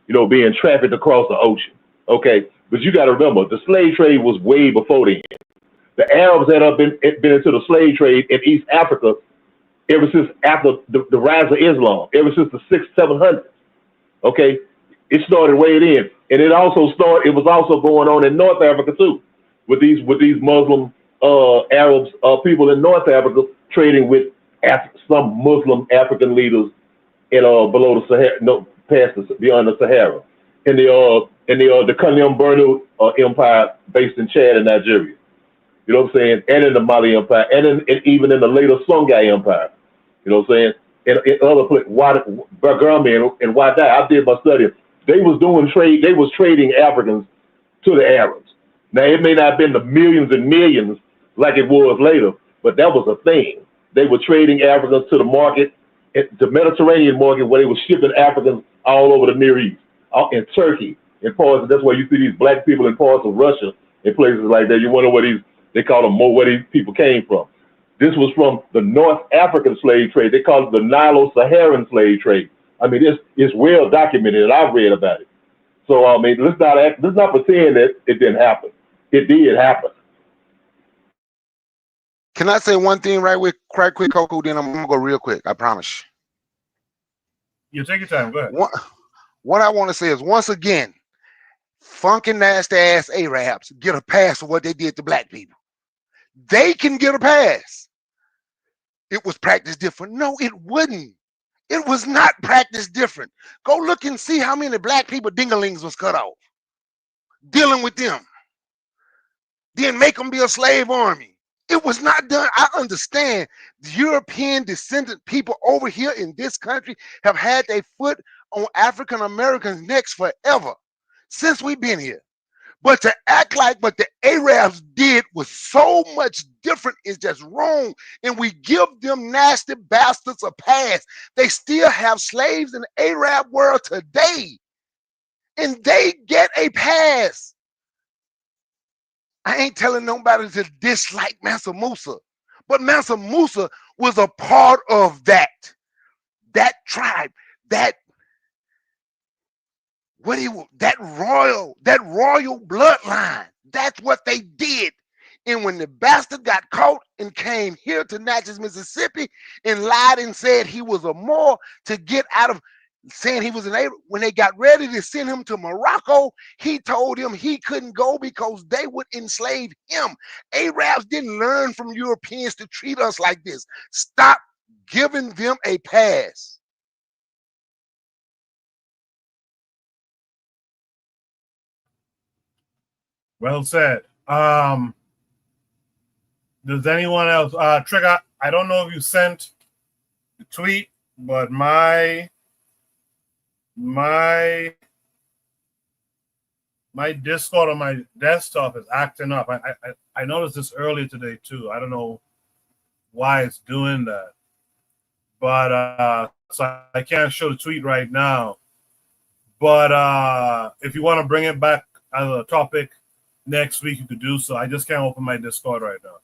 [SPEAKER 8] being trafficked across the ocean. Okay, but you got to remember, the slave trade was way before then. The Arabs had been into the slave trade in East Africa ever since after the rise of Islam, ever since the 600s, 700s. Okay, it started way then, and it was also going on in North Africa too, with these Muslim Arabs, people in North Africa trading with some Muslim African leaders in below the Sahara, beyond the Sahara, in the Kanem Bornu Empire based in Chad and Nigeria. You know what I'm saying? And in the Mali Empire, and even in the later Songhai Empire. You know what I'm saying? In other places, Bagrami and Wadai, I did my study. They was doing trade. They was trading Africans to the Arabs. Now, it may not have been the millions and millions like it was later, but that was a thing. They were trading Africans to the market, the Mediterranean market, where they were shipping Africans all over the Near East, in Turkey, in parts. That's why you see these black people in parts of Russia, in places like that. You wonder where they call them where these people came from. This was from the North African slave trade. They call it the Nilo-Saharan slave trade. I mean, it's well documented, and I've read about it. So I mean, let's not pretend that it didn't happen. It did happen.
[SPEAKER 11] Can I say one thing right quick, Coco? Then I'm gonna go real quick. I promise.
[SPEAKER 1] You take your time. Go ahead.
[SPEAKER 11] What I want to say is, once again, funky nasty ass Arabs get a pass for what they did to black people. They can get a pass. It was practiced different. No, it wouldn't. It was not practiced different. Go look and see how many black people dinglings was cut off. Dealing with them. Then make them be a slave army. It was not done. I understand the European descendant people over here in this country have had their foot on African Americans' necks forever, since we've been here. But to act like what the Arabs did was so much different is just wrong. And we give them nasty bastards a pass. They still have slaves in the Arab world today. And they get a pass. I ain't telling nobody to dislike Mansa Musa. But Mansa Musa was a part of that tribe, that royal bloodline. That's what they did. And when the bastard got caught and came here to Natchez, Mississippi, and lied and said he was a Moor to get out of saying he was an Arab, when they got ready to send him to Morocco, he told them he couldn't go because they would enslave him. Arabs didn't learn from Europeans to treat us like this. Stop giving them a pass.
[SPEAKER 1] Well said. Does anyone else? Trigger, I don't know if you sent the tweet, but my Discord on my desktop is acting up. I noticed this earlier today too. I don't know why it's doing that, but so I can't show the tweet right now. But if you want to bring it back as a topic next week, you could do so. I just can't open my Discord right now.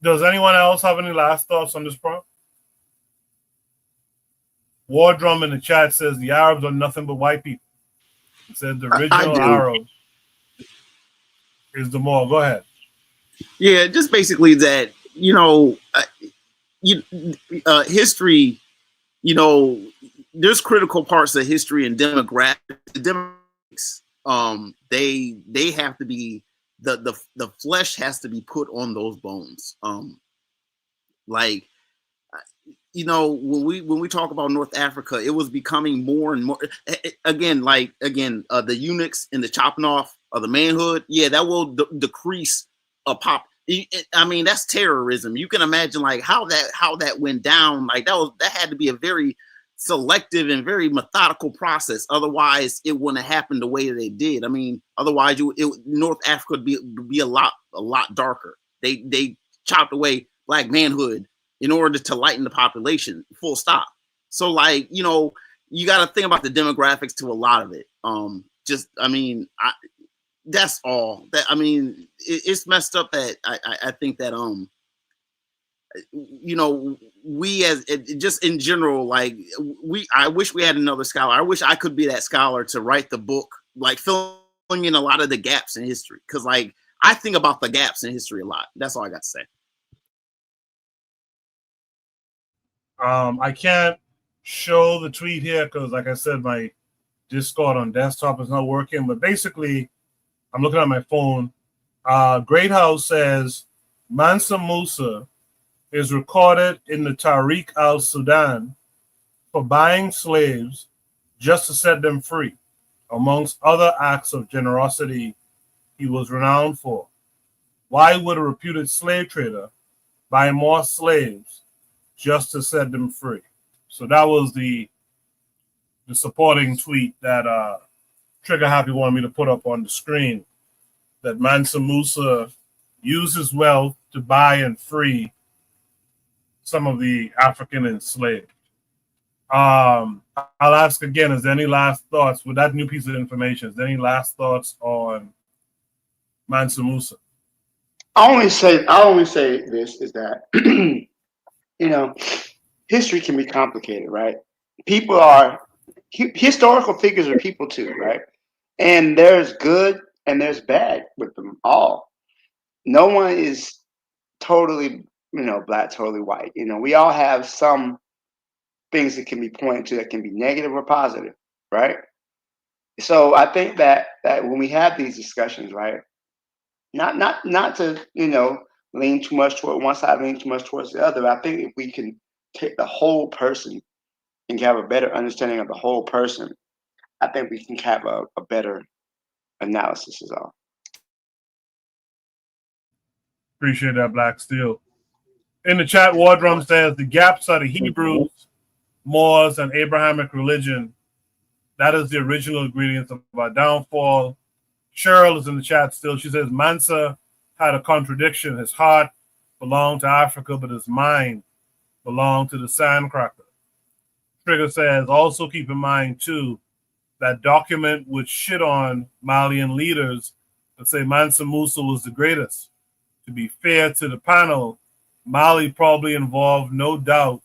[SPEAKER 1] Does anyone else have any last thoughts on this prompt? War Drum in the chat says the Arabs are nothing but white people. It says the original Arab is the Moor. Go ahead.
[SPEAKER 9] Yeah, just basically that, history, there's critical parts of history and demographics. They have to be, the flesh has to be put on those bones. When we talk about North Africa, it was becoming more and more, the eunuchs and the chopping off of the manhood. Yeah, that will decrease a pop. I mean, that's terrorism. You can imagine how that went down. That had to be a very selective and very methodical process. Otherwise, it wouldn't have happened the way that they did. I mean, otherwise, North Africa would be a lot darker. They chopped away black manhood in order to lighten the population, full stop. So you got to think about the demographics to a lot of it. That's all. It's messed up that I think that we as just in general, I wish we had another scholar. I wish I could be that scholar to write the book, filling in a lot of the gaps in history. Because I think about the gaps in history a lot. That's all I got to say.
[SPEAKER 1] I can't show the tweet here because, like I said, my Discord on desktop is not working. But basically, I'm looking at my phone. Great House says Mansa Musa is recorded in the Tariq al-Sudan for buying slaves just to set them free. Amongst other acts of generosity he was renowned for. Why would a reputed slave trader buy more slaves just to set them free? So that was the supporting tweet that Trigger Happy wanted me to put up on the screen, that Mansa Musa used his wealth to buy and free some of the African enslaved. I'll ask again, is there any last thoughts with that new piece of information? Is there any last thoughts on Mansa Musa?
[SPEAKER 7] I only say this is that history can be complicated, right? Historical figures are people too, right? And there's good and there's bad with them all. No one is totally, black, totally white. We all have some things that can be pointed to that can be negative or positive, right? So I think that when we have these discussions, right, not to lean too much toward one side, lean too much towards the other. I think if we can take the whole person and have a better understanding of the whole person, I think we can have a better analysis is all.
[SPEAKER 1] Appreciate that, Black Steel. In the chat, Wardrum says the gaps are the Hebrews, Moors, and Abrahamic religion. That is the original ingredients of our downfall. Cheryl is in the chat still. She says Mansa had a contradiction. His heart belonged to Africa, but his mind belonged to the sandcracker. Trigger says, also keep in mind, too, that document would shit on Malian leaders that say Mansa Musa was the greatest. To be fair to the panel, Mali probably involved, no doubt,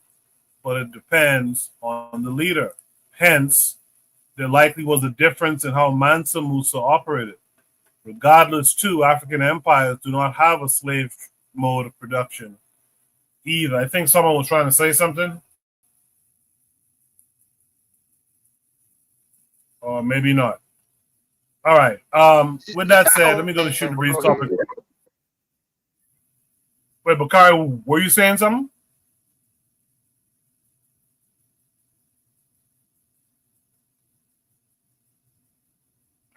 [SPEAKER 1] but it depends on the leader. Hence, there likely was a difference in how Mansa Musa operated. Regardless, too, African empires do not have a slave mode of production either. I think someone was trying to say something. Or maybe not. All right. With that said, let me go to Shoot the Breeze topic. Wait, Bakari, were you saying something?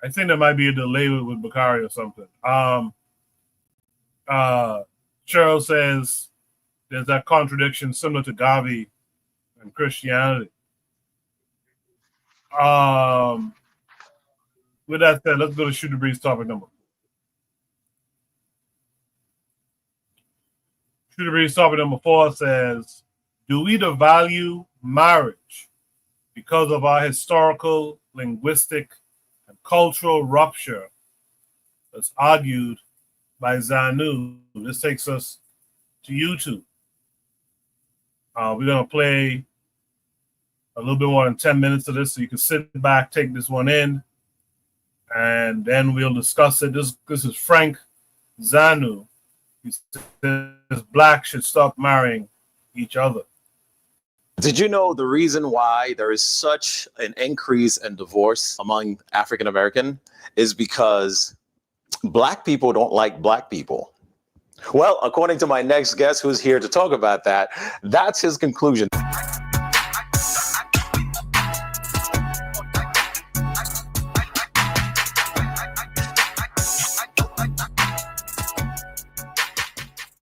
[SPEAKER 1] I think there might be a delay with Bakari or something. Cheryl says there's that contradiction similar to Gavi and Christianity. With that said, let's go to Shoot the Breeze topic number. Shoot the Breeze topic number 4 says, do we devalue marriage because of our historical, linguistic, and cultural rupture that's argued by Zanu? This takes us to YouTube. We're going to play a little bit more than 10 minutes of this so you can sit back, take this one in, and then we'll discuss it. This is Frank Zanu. He says blacks should stop marrying each other.
[SPEAKER 14] Did you know the reason why there is such an increase in divorce among African American is because black people don't like black people? Well, according to my next guest who's here to talk about that, that's his conclusion.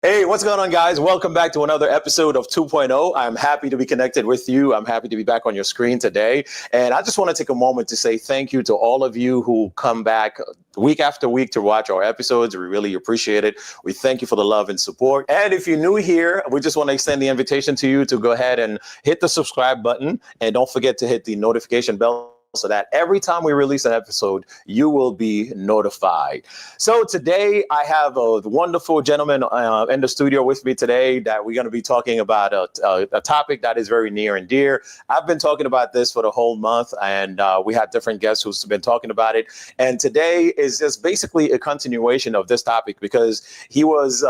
[SPEAKER 14] Hey, what's going on, guys? Welcome back to another episode of 2.0. I'm happy to be connected with you. I'm happy to be back on your screen today. And I just want to take a moment to say thank you to all of you who come back week after week to watch our episodes. We really appreciate it. We thank you for the love and support. And if you're new here, we just want to extend the invitation to you to go ahead and hit the subscribe button. And don't forget to hit the notification bell so that every time we release an episode, you will be notified. So today I have a wonderful gentleman in the studio with me today that we're going to be talking about a topic that is very near and dear. I've been talking about this for the whole month, and we had different guests who've been talking about it. And today is just basically a continuation of this topic because he was,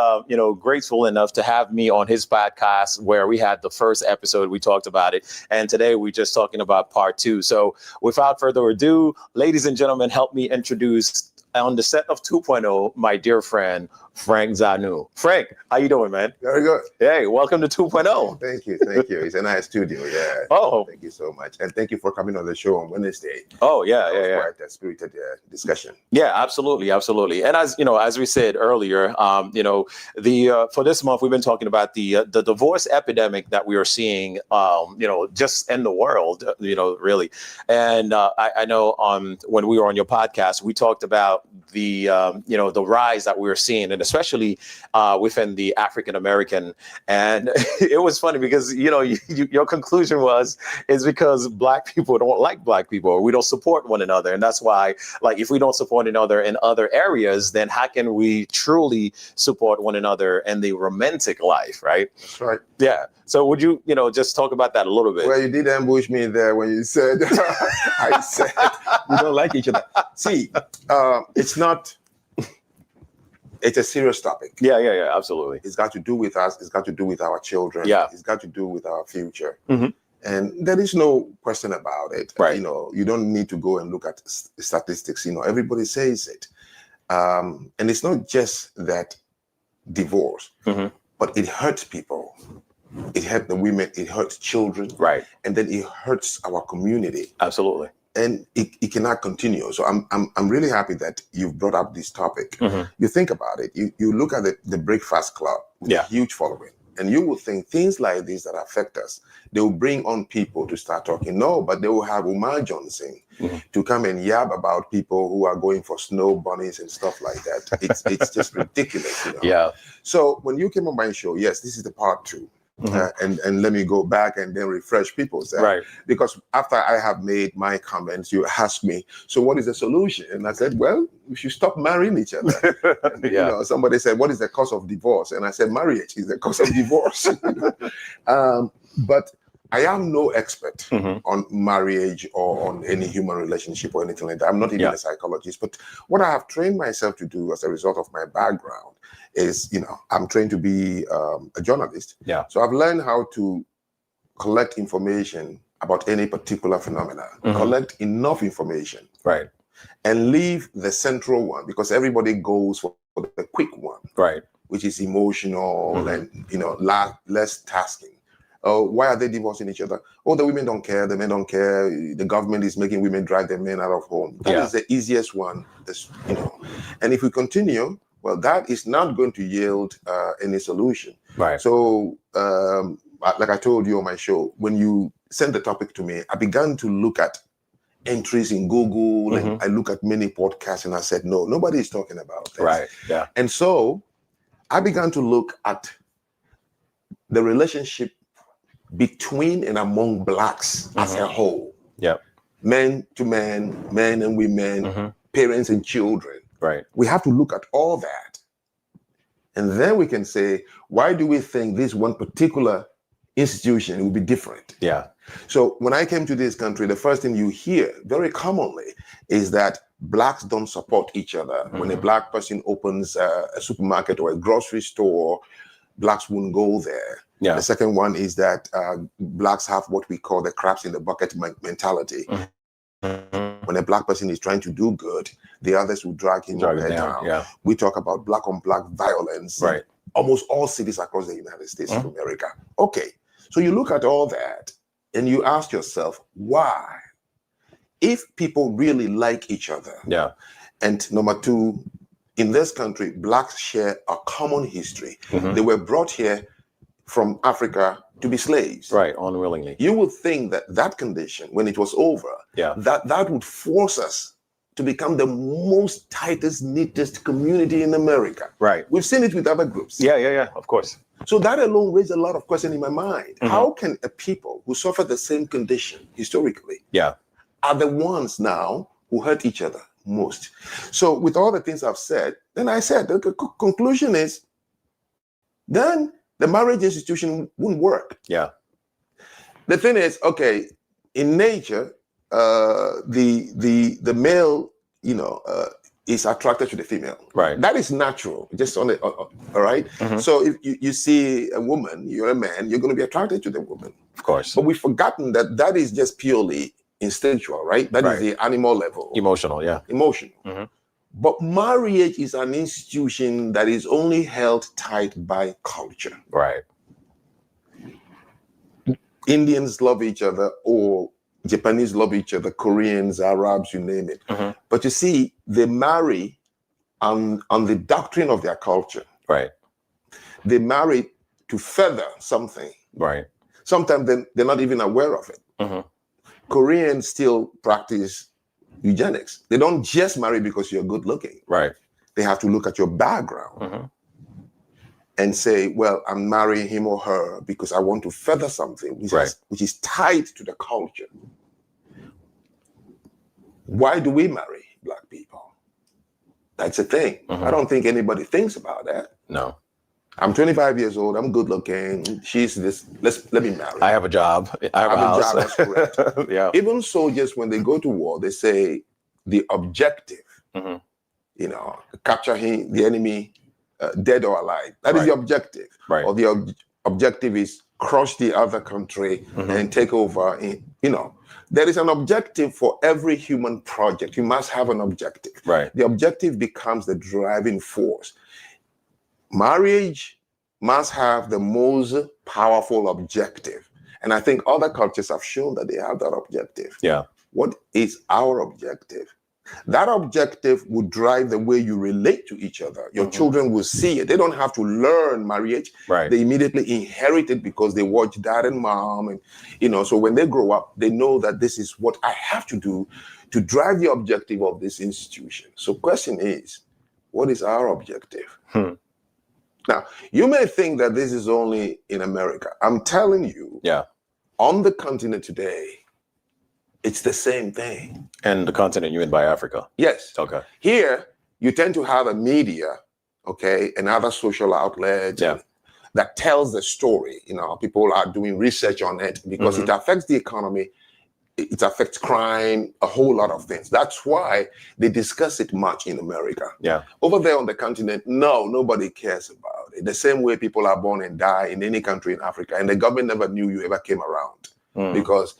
[SPEAKER 14] grateful enough to have me on his podcast where we had the first episode, we talked about it. And today we're just talking about part 2. So without further ado, ladies and gentlemen, help me introduce on the set of 2.0, my dear friend, Frank Zanu. Frank, how you doing, man?
[SPEAKER 11] Very good.
[SPEAKER 14] Hey, welcome to 2.0.
[SPEAKER 11] Thank you. It's a nice studio. Yeah.
[SPEAKER 14] Oh,
[SPEAKER 11] thank you so much. And thank you for coming on the show on Wednesday.
[SPEAKER 14] Oh, yeah.
[SPEAKER 11] Quite a spirited discussion.
[SPEAKER 14] Yeah, absolutely. And as we said earlier, for this month, we've been talking about the divorce epidemic that we are seeing, just in the world, really. And I know when we were on your podcast, we talked about the rise that we were seeing, and especially within the African American. And it was funny because, your conclusion is because black people don't like black people, or we don't support one another. And that's why, if we don't support one another in other areas, then how can we truly support one another in the romantic life, right?
[SPEAKER 11] That's right.
[SPEAKER 14] Yeah. So would you, just talk about that a little bit?
[SPEAKER 11] Well, you did ambush me there when you said, I said, we don't like each other. See, it's a serious topic.
[SPEAKER 14] Yeah, absolutely.
[SPEAKER 11] It's got to do with us. It's got to do with our children.
[SPEAKER 14] Yeah.
[SPEAKER 11] It's got to do with our future.
[SPEAKER 14] Mm-hmm.
[SPEAKER 11] And there is no question about it.
[SPEAKER 14] Right.
[SPEAKER 11] You don't need to go and look at statistics. Everybody says it. And it's not just that divorce,
[SPEAKER 14] mm-hmm.
[SPEAKER 11] but it hurts people. it hurts the women, it hurts children,
[SPEAKER 14] right,
[SPEAKER 11] and then it hurts our community.
[SPEAKER 14] Absolutely.
[SPEAKER 11] And it cannot continue. So I'm really happy that you've brought up this topic. You think about it. You look at the Breakfast Club with a huge following, and you will think things like this that affect us, they will bring on people to start talking. No, but they will have Umar Johnson to come and yab about people who are going for snow bunnies and stuff like that. It's just ridiculous. You know?
[SPEAKER 14] Yeah.
[SPEAKER 11] So when you came on my show, yes, this is the part 2. And let me go back and then refresh people's
[SPEAKER 14] right,
[SPEAKER 11] because after I have made my comments, you asked me, so what is the solution? And I said, well, we should stop marrying each other. You know, somebody said, what is the cause of divorce? And I said, marriage is the cause of divorce. But I am no expert on marriage or on any human relationship or anything like that. I'm not even a psychologist, but what I have trained myself to do as a result of my background is, you know, I'm trained to be a journalist. So I've learned how to collect information about any particular phenomena, collect enough information,
[SPEAKER 14] right,
[SPEAKER 11] and leave the central one, because everybody goes for the quick one,
[SPEAKER 14] right,
[SPEAKER 11] which is emotional and, you know, less tasking. Why are they divorcing each other? Oh, the women don't care, the men don't care. The government is making women drive their men out of home. That is the easiest one, you know. And if we continue, well, that is not going to yield any solution.
[SPEAKER 14] Right.
[SPEAKER 11] So, like I told you on my show, when you sent the topic to me, I began to look at entries in Google and I look at many podcasts, and I said, no, nobody is talking about this.
[SPEAKER 14] Right. Yeah.
[SPEAKER 11] And so I began to look at the relationship between and among blacks as a whole. Men to men, men and women, parents and children.
[SPEAKER 14] Right.
[SPEAKER 11] We have to look at all that. And then we can say, why do we think this one particular institution will be different?
[SPEAKER 14] Yeah.
[SPEAKER 11] So when I came to this country, the first thing you hear very commonly is that blacks don't support each other. When a black person opens a supermarket or a grocery store, blacks won't go there.
[SPEAKER 14] Yeah.
[SPEAKER 11] The second one is that blacks have what we call the crabs in the bucket mentality. When a black person is trying to do good, the others will drag him down.
[SPEAKER 14] Yeah.
[SPEAKER 11] We talk about black on black violence.
[SPEAKER 14] Right.
[SPEAKER 11] Almost all cities across the United States of America. Okay. So you look at all that and you ask yourself, why? If people really like each other.
[SPEAKER 14] Yeah.
[SPEAKER 11] And number 2, in this country, blacks share a common history. They were brought here from Africa to be slaves.
[SPEAKER 14] Right, unwillingly.
[SPEAKER 11] You would think that that condition, when it was over, that would force us to become the most tightest, neatest community in America.
[SPEAKER 14] Right.
[SPEAKER 11] We've seen it with other groups.
[SPEAKER 14] Yeah, of course.
[SPEAKER 11] So that alone raised a lot of questions in my mind. How can a people who suffer the same condition historically are the ones now who hurt each other most? So with all the things I've said, then I said the conclusion is then the marriage institution wouldn't work.
[SPEAKER 14] Yeah.
[SPEAKER 11] The thing is, okay, in nature, the male, you know, is attracted to the female.
[SPEAKER 14] Right.
[SPEAKER 11] That is natural. Just on it. All right. So if you see a woman, you're a man, you're going to be attracted to the woman.
[SPEAKER 14] Of course.
[SPEAKER 11] But we've forgotten that that is just purely instinctual, right? That is the animal level.
[SPEAKER 14] Emotional. Yeah.
[SPEAKER 11] Emotional. But marriage is an institution that is only held tight by culture.
[SPEAKER 14] Right.
[SPEAKER 11] Indians love each other, or Japanese love each other, Koreans, Arabs, you name it. But you see, they marry on the doctrine of their culture.
[SPEAKER 14] Right.
[SPEAKER 11] They marry to further something.
[SPEAKER 14] Right.
[SPEAKER 11] Sometimes they're not even aware of it. Koreans still practice eugenics. They don't just marry because you're good looking.
[SPEAKER 14] Right.
[SPEAKER 11] They have to look at your background and say, well, I'm marrying him or her because I want to further something which is tied to the culture. Why do we marry black people? That's a thing. I don't think anybody thinks about that.
[SPEAKER 14] No.
[SPEAKER 11] I'm 25 years old. I'm good looking. She's this. Let me marry.
[SPEAKER 14] I have a job. I have a house.
[SPEAKER 11] job. That's correct.
[SPEAKER 14] Yeah.
[SPEAKER 11] Even soldiers, when they go to war, they say the objective, you know, capture the enemy dead or alive. That is the objective.
[SPEAKER 14] Right.
[SPEAKER 11] Or the objective is crush the other country and take over. You know, there is an objective for every human project. You must have an objective.
[SPEAKER 14] Right.
[SPEAKER 11] The objective becomes the driving force. Marriage
[SPEAKER 15] must have the most powerful objective. And I think other cultures have shown that they have that objective.
[SPEAKER 14] Yeah.
[SPEAKER 15] What is our objective? That objective would drive the way you relate to each other. Your children will see it. They don't have to learn marriage.
[SPEAKER 14] Right.
[SPEAKER 15] They immediately inherit it because they watch dad and mom. And, you know, so when they grow up, they know that this is what I have to do to drive the objective of this institution. So question is, what is our objective? Now, you may think that this is only in America. I'm telling you, on the continent today, it's the same thing.
[SPEAKER 14] And the continent you mean by Africa?
[SPEAKER 15] Yes.
[SPEAKER 14] Okay.
[SPEAKER 15] Here, you tend to have a media, okay, and other social outlets that tells the story. You know, people are doing research on it because it affects the economy. It affects crime, a whole lot of things. That's why they discuss it much in America.
[SPEAKER 14] Yeah.
[SPEAKER 15] Over there on the continent, no, nobody cares about it. The same way people are born and die in any country in Africa, and the government never knew you ever came around because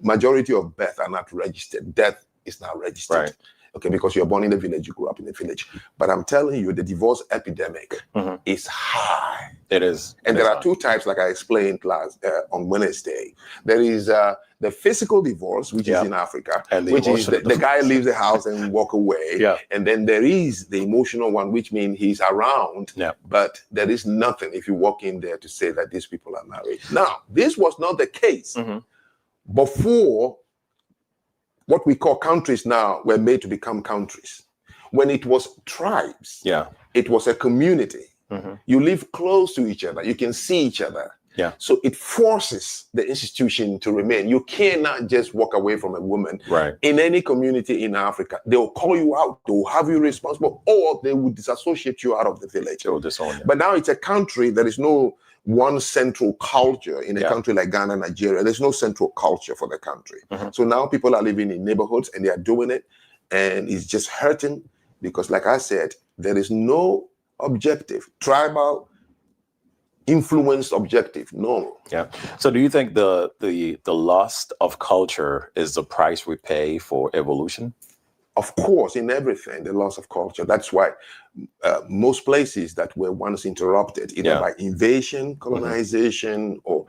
[SPEAKER 15] majority of births are not registered. Death is not registered.
[SPEAKER 14] Right.
[SPEAKER 15] Okay, because you're born in a village, you grew up in a village. But I'm telling you, the divorce epidemic is high.
[SPEAKER 14] It is.
[SPEAKER 15] And there are two types, like I explained on Wednesday. There is the physical divorce, which is in Africa,
[SPEAKER 14] and
[SPEAKER 15] which is the guy leaves the house and walk away. And then there is the emotional one, which means he's around, but there is nothing if you walk in there to say that these people are married. Now, this was not the case before what we call countries now were made to become countries. When it was tribes, it was a community. You live close to each other. You can see each other. So it forces the institution to remain. You cannot just walk away from a woman. In any community in Africa, they will call you out. They will have you responsible, or they will disassociate you out of the village.
[SPEAKER 14] They will disown you.
[SPEAKER 15] But now it's a country. There is no one central culture in a country like Ghana, Nigeria. There's no central culture for the country. So now people are living in neighborhoods and they are doing it, and it's just hurting because, like I said, there is no objective, tribal influenced objective. No.
[SPEAKER 14] So do you think the loss of culture is the price we pay for evolution?
[SPEAKER 15] Of course, in everything, the loss of culture. That's why most places that were once interrupted, either by invasion, colonization, or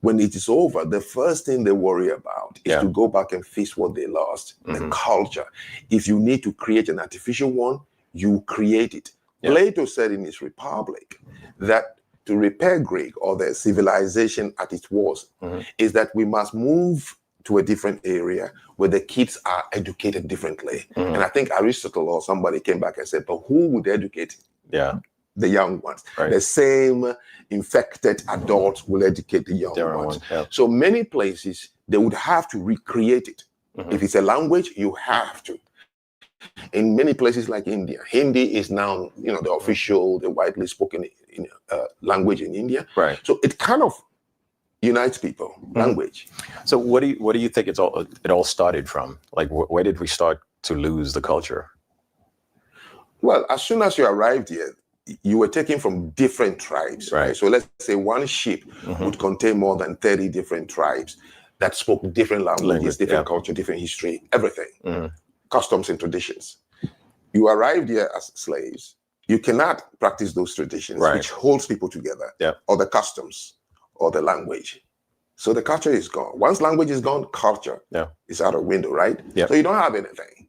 [SPEAKER 15] when it is over, the first thing they worry about is to go back and fix what they lost, the culture. If you need to create an artificial one, you create it. Plato said in his Republic that to repair Greek, or the civilization at its worst, is that we must move to a different area where the kids are educated differently. And I think Aristotle or somebody came back and said, but who would educate the young ones? The same infected adults will educate the young ones. So many places, they would have to recreate it. If it's a language, you have to. In many places like India, Hindi is now, the official, the widely spoken language in India. So it kind of unites people, language.
[SPEAKER 14] So what do you think it all started from? Like, where did we start to lose the culture?
[SPEAKER 15] Well, as soon as you arrived here, you were taken from different tribes. So let's say one ship would contain more than 30 different tribes that spoke different languages, different culture, different history, everything, customs and traditions. You arrived here as slaves. You cannot practice those traditions, which holds people together, or the customs, or the language. So the culture is gone. Once language is gone, culture is out of window, right? So you don't have anything.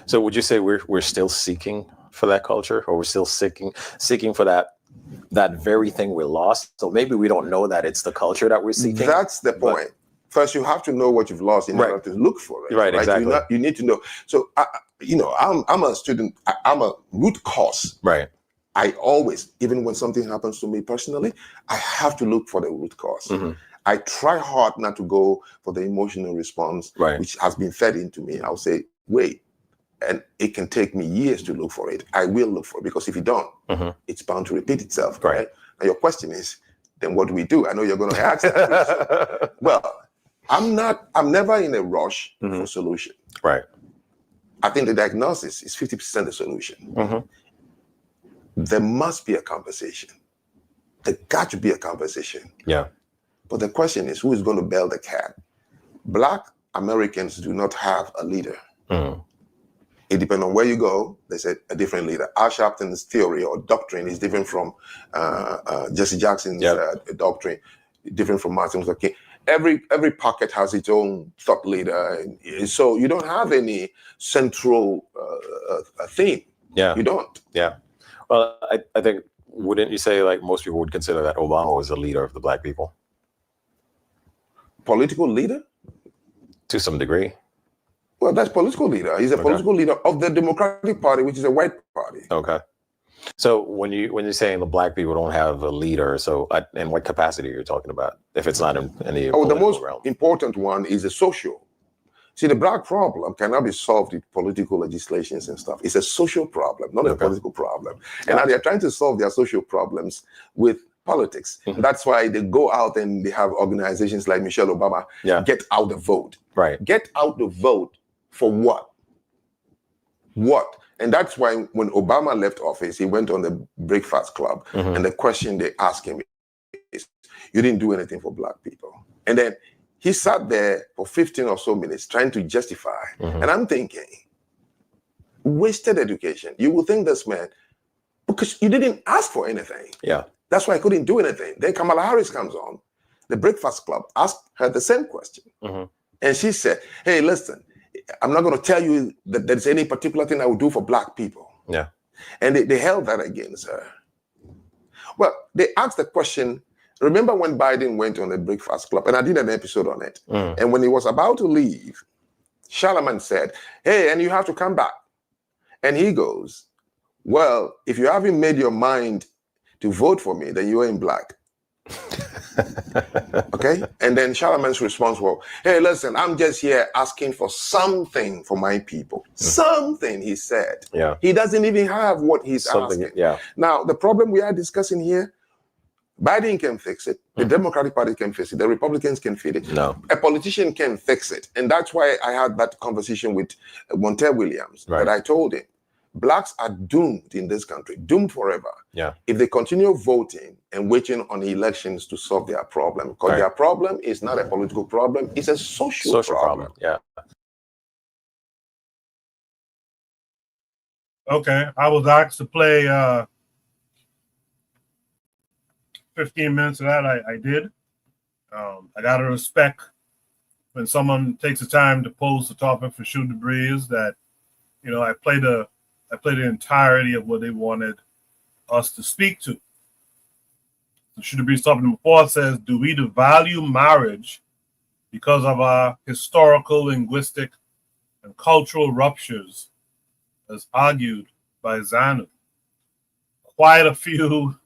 [SPEAKER 14] So would you say we're still seeking for that culture, or we're still seeking for that very thing we lost? So maybe we don't know that it's the culture that we're seeking.
[SPEAKER 15] That's the point. First, you have to know what you've lost in order to look for it.
[SPEAKER 14] Exactly.
[SPEAKER 15] You need to know. So, I'm a student. I'm a root cause. I always, even when something happens to me personally, I have to look for the root cause. I try hard not to go for the emotional response, which has been fed into me. I'll say, wait, and it can take me years to look for it. I will look for it, because if you don't, it's bound to repeat itself. Now your question is, then what do we do? I know you're going to ask that. Well, I'm never in a rush for solution. I think the diagnosis is 50% the solution. There must be a conversation. There got to be a conversation. But the question is, who is going to bail the cat? Black Americans do not have a leader. It depends on where you go. They said a different leader. Al Sharpton's theory or doctrine is different from Jesse Jackson's doctrine, different from Martin Luther King. Every pocket has its own thought leader, and so you don't have any central theme.
[SPEAKER 14] Yeah,
[SPEAKER 15] you don't.
[SPEAKER 14] Yeah. Well, I think, wouldn't you say like most people would consider that Obama was a leader of the black people?
[SPEAKER 15] Political leader?
[SPEAKER 14] To some degree.
[SPEAKER 15] Well, that's political leader. He's a political leader of the Democratic Party, which is a white party.
[SPEAKER 14] Okay. So when you're saying the black people don't have a leader, so in what capacity are you talking about? If it's not in any
[SPEAKER 15] the most
[SPEAKER 14] realm?
[SPEAKER 15] important one is a social. See, the black problem cannot be solved with political legislations and stuff. It's a social problem, not a political problem. And now they're trying to solve their social problems with politics. That's why they go out and they have organizations like Michelle Obama get out the vote.
[SPEAKER 14] Right.
[SPEAKER 15] Get out the vote for what? What? And that's why when Obama left office, he went on the Breakfast Club, and the question they asked him is, you didn't do anything for black people. And then he sat there for 15 or so minutes trying to justify. And I'm thinking, wasted education. You will think this man, because you didn't ask for anything.
[SPEAKER 14] Yeah.
[SPEAKER 15] That's why I couldn't do anything. Then Kamala Harris comes on. The Breakfast Club asked her the same question. And she said, hey, listen, I'm not going to tell you that there's any particular thing I would do for black people.
[SPEAKER 14] Yeah.
[SPEAKER 15] And they held that against her. Well, they asked the question, remember when Biden went on the Breakfast Club, and I did an episode on it. And when he was about to leave, Charlemagne said, hey, and you have to come back. And he goes, well, if you haven't made your mind to vote for me, then you ain't black. Okay? And then Charlemagne's response was, hey, listen, I'm just here asking for something for my people. Something, he said.
[SPEAKER 14] Yeah.
[SPEAKER 15] He doesn't even have what he's asking.
[SPEAKER 14] Yeah.
[SPEAKER 15] Now, the problem we are discussing here, Biden can fix it. The Democratic Party can fix it. The Republicans can fix it.
[SPEAKER 14] No.
[SPEAKER 15] A politician can fix it. And that's why I had that conversation with Montel Williams. That I told him, blacks are doomed in this country, doomed forever.
[SPEAKER 14] Yeah.
[SPEAKER 15] If they continue voting and waiting on elections to solve their problem. Because their problem is not a political problem, it's a social problem.
[SPEAKER 14] Yeah.
[SPEAKER 1] Okay. I was asked to play 15 minutes of that. I did. I gotta respect when someone takes the time to pose the topic for Shoot the Breeze that, you know, I played the entirety of what they wanted us to speak to. The Shoot the Breeze topic number 4 says, do we devalue marriage because of our historical, linguistic, and cultural ruptures, as argued by Zanu? Quite a few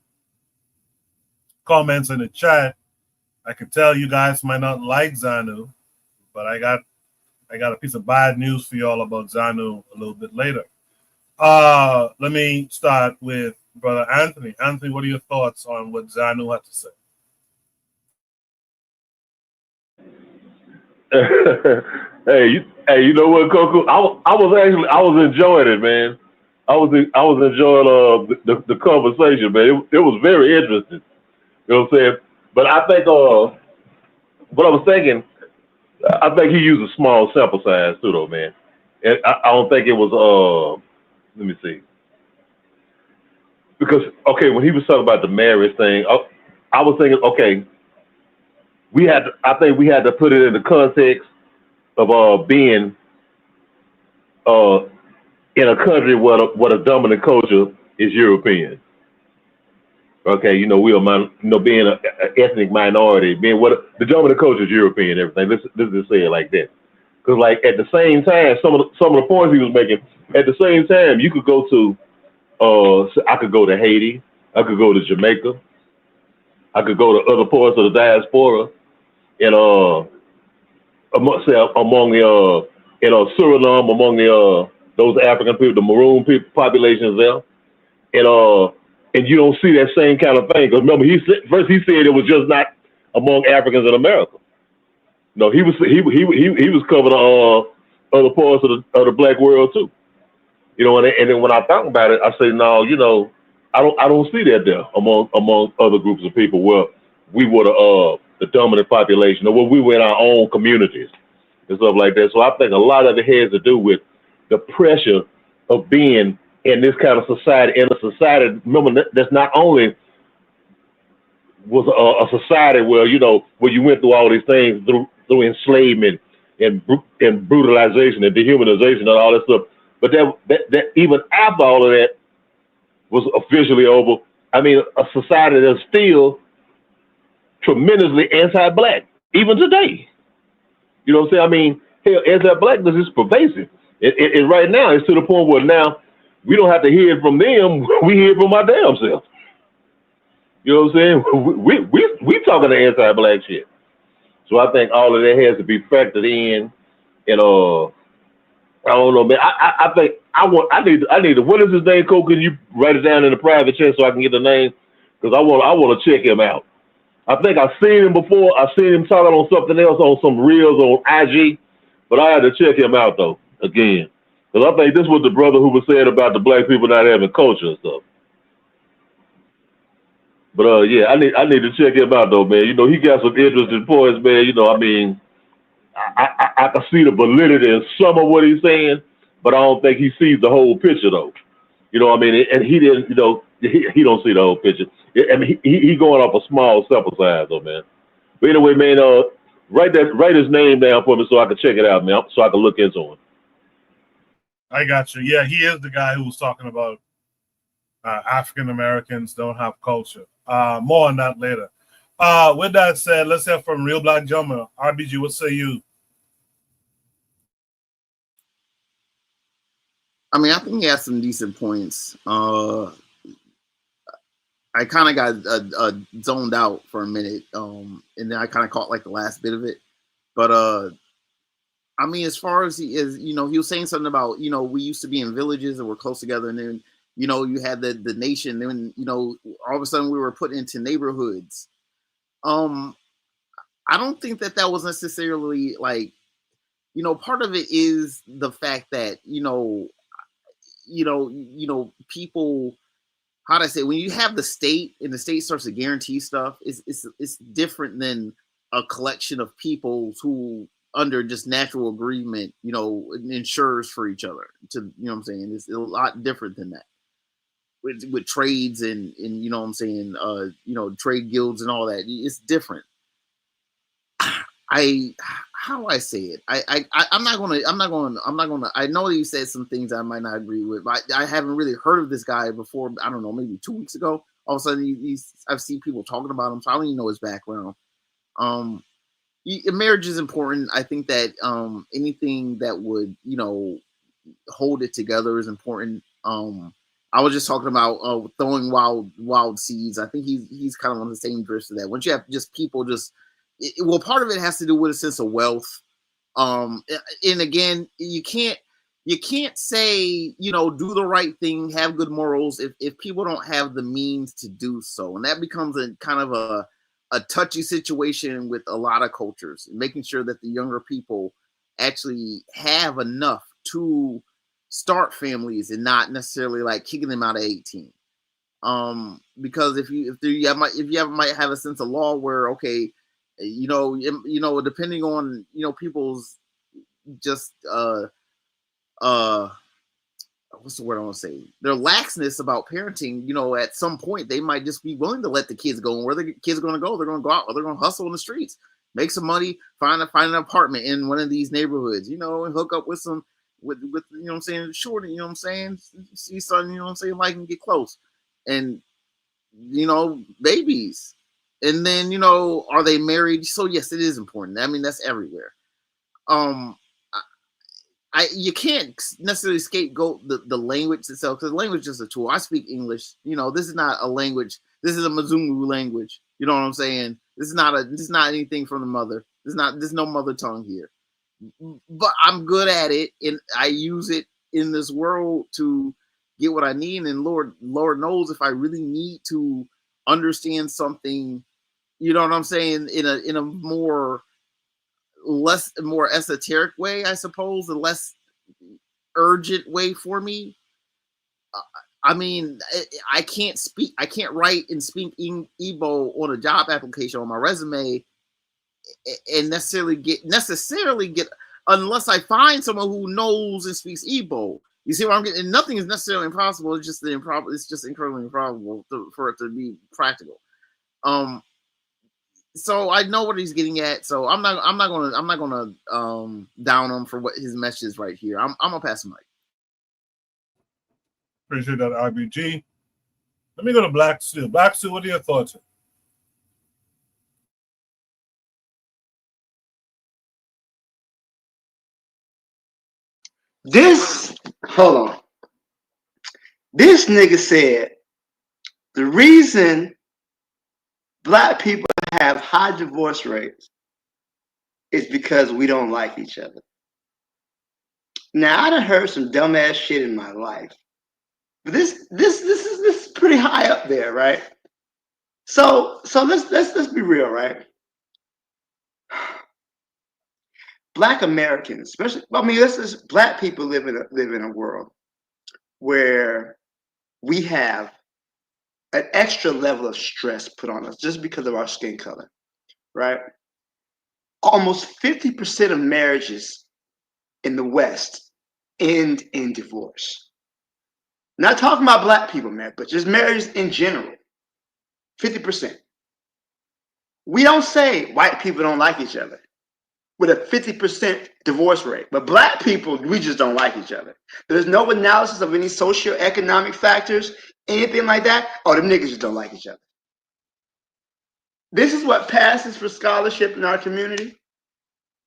[SPEAKER 1] comments in the chat. I can tell you guys might not like Zanu, but I got a piece of bad news for y'all about Zanu a little bit later. Let me start with Brother Anthony. Anthony, what are your thoughts on what Zanu had to say?
[SPEAKER 8] Hey, you know what, Coco? I was enjoying it, man. I was enjoying the conversation, man. It was very interesting. You know what I'm saying? But I think what I was thinking, I think he used a small sample size too, though, man. And I don't think it was let me see. Because when he was talking about the marriage thing, I was thinking, I think we had to put it in the context of being in a country where the dominant culture is European. Okay, you know, we are, being an ethnic minority, being what the dominant culture is European and everything. Let's just say it like that. Because, like, at the same time, some of the points he was making, at the same time, you could go to, I could go to Haiti, I could go to Jamaica, I could go to other parts of the diaspora, and among the Suriname, among those African people, the maroon people populations there, and you don't see that same kind of thing. Because remember, he said it was just not among Africans in America. No, he was covering other parts of the black world too. You know, and then when I thought about it, I say, no, you know, I don't see that there among other groups of people where we were the dominant population, or where we were in our own communities and stuff like that. So I think a lot of it has to do with the pressure of being in this kind of society, in a society, remember, that's not only was a society where, you know, where you went through all these things through enslavement and brutalization and dehumanization and all that stuff, but that even after all of that was officially over, I mean, a society that's still tremendously anti-black, even today. You know what I'm saying? I mean, hell, anti-blackness is pervasive. It right now, it's to the point where now we don't have to hear it from them, we hear it from our damn self. You know what I'm saying? We talking to anti-black shit. So I think all of that has to be factored in. And I don't know, man. I think I need to. What is his name, Cole? Can you write it down in the private chat so I can get the name? Because I want to check him out. I think I've seen him before. I've seen him talking on something else, on some reels on IG. But I had to check him out though again, because I think this was the brother who was saying about the black people not having culture and stuff. But yeah, I need to check him out though, man. You know, he got some interesting points, man. You know, I mean, I can see the validity in some of what he's saying, but I don't think he sees the whole picture though. You know what I mean? And he didn't, you know, he don't see the whole picture. I mean, he going off a small sample size though, man. But anyway, man, write his name down for me so I can check it out, man, so I can look into him.
[SPEAKER 1] I got you. Yeah, he is the guy who was talking about African Americans don't have culture. More on that later. With that said, let's hear from Real Black Gentleman. RBG, what say you?
[SPEAKER 9] I mean, I think he has some decent points. I kind of got zoned out for a minute, and then I kind of caught like the last bit of it. But I mean, as far as he is, you know, he was saying something about, you know, we used to be in villages and we're close together, and then, you know, you had the nation, then, you know, all of a sudden we were put into neighborhoods. I don't think that was necessarily like, you know, part of it is the fact that, you know, people, how do I say, when you have the state and the state starts to guarantee stuff, it's different than a collection of people who under just natural agreement, you know, insures for each other. To, you know what I'm saying? It's a lot different than that. With trades and you know what I'm saying, you know, trade guilds and all that. It's different. How do I say it? I'm not gonna. I know you said some things I might not agree with, but I haven't really heard of this guy before. I don't know, maybe 2 weeks ago. All of a sudden, I've seen people talking about him, so I don't even know his background. Marriage is important. I think that anything that would, you know, hold it together is important. I was just talking about throwing wild seeds. I think he's kind of on the same drift to that. Once you have just people just, well, part of it has to do with a sense of wealth. And again, you can't say, you know, do the right thing, have good morals if people don't have the means to do so. And that becomes a kind of a touchy situation with a lot of cultures, making sure that the younger people actually have enough to start families and not necessarily like kicking them out at 18. Because if you might have a sense of law where, okay, you know, depending on, you know, people's just what's the word I want to say? Their laxness about parenting, you know, at some point they might just be willing to let the kids go. And where the kids are going to go, they're going to go out, or they're going to hustle in the streets, make some money, find an apartment in one of these neighborhoods, you know, and hook up with some with you know what I'm saying, shorty, you know what I'm saying, see something, you know what I'm saying, like, and get close, and you know, babies, and then, you know, are they married? So yes, it is important. I mean, that's everywhere. You can't necessarily scapegoat the language itself, because language is a tool. I speak English. You know, this is not a language. This is a Mzungu language. You know what I'm saying? This is not anything from the mother. There's no mother tongue here. But I'm good at it, and I use it in this world to get what I need. And Lord knows, if I really need to understand something, you know what I'm saying, in a more esoteric way, I suppose, a less urgent way for me. I mean, I can't write and speak Igbo on a job application on my resume and necessarily get unless I find someone who knows and speaks Igbo. You see what I'm getting? And nothing is necessarily impossible. It's just It's just incredibly improbable for it to be practical. So I know what he's getting at. So I'm not gonna down him for what his message is right here. I'm gonna pass the mic.
[SPEAKER 1] Appreciate that, RBG. Let me go to Black Steel. Black Steel, what are your thoughts?
[SPEAKER 7] Hold on. This nigga said the reason Black people have high divorce rates is because we don't like each other. Now, I done heard some dumbass shit in my life, but this is pretty high up there, right? So let's be real, right? Black Americans, especially, Black people live in a world where we have an extra level of stress put on us just because of our skin color, right? Almost 50% of marriages in the West end in divorce. Not talking about Black people, man, but just marriages in general. 50%. We don't say white people don't like each other with a 50% divorce rate, but Black people, we just don't like each other. There's no analysis of any socioeconomic factors, anything like that. Oh, them niggas just don't like each other. This is what passes for scholarship in our community.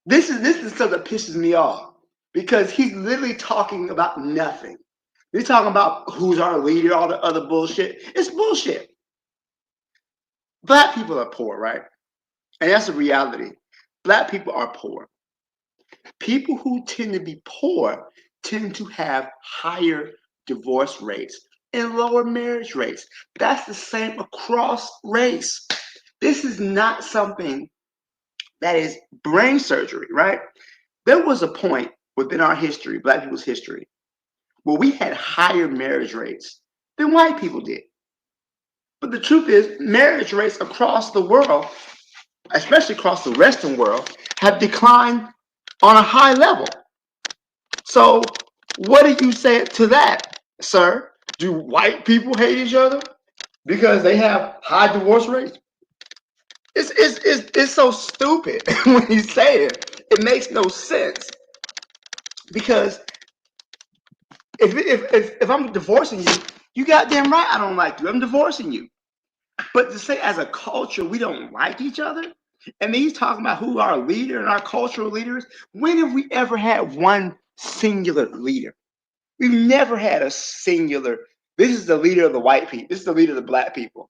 [SPEAKER 7] This is stuff that pisses me off because he's literally talking about nothing. He's talking about who's our leader, all the other bullshit. It's bullshit. Black people are poor, right? And that's the reality. Black people are poor. People who tend to be poor tend to have higher divorce rates and lower marriage rates. That's the same across race. This is not something that is brain surgery, right? There was a point within our history, Black people's history, where we had higher marriage rates than white people did. But the truth is, marriage rates across the world, especially across the Western world, have declined on a high level. So what do you say to that, sir? Do white people hate each other because they have high divorce rates? It's so stupid when you say it. It makes no sense. Because if I'm divorcing you, you goddamn right I don't like you. I'm divorcing you. But to say as a culture we don't like each other, and then he's talking about who our leader and our cultural leaders. When have we ever had one singular leader? We've never had a singular. This is the leader of the white people. This is the leader of the Black people.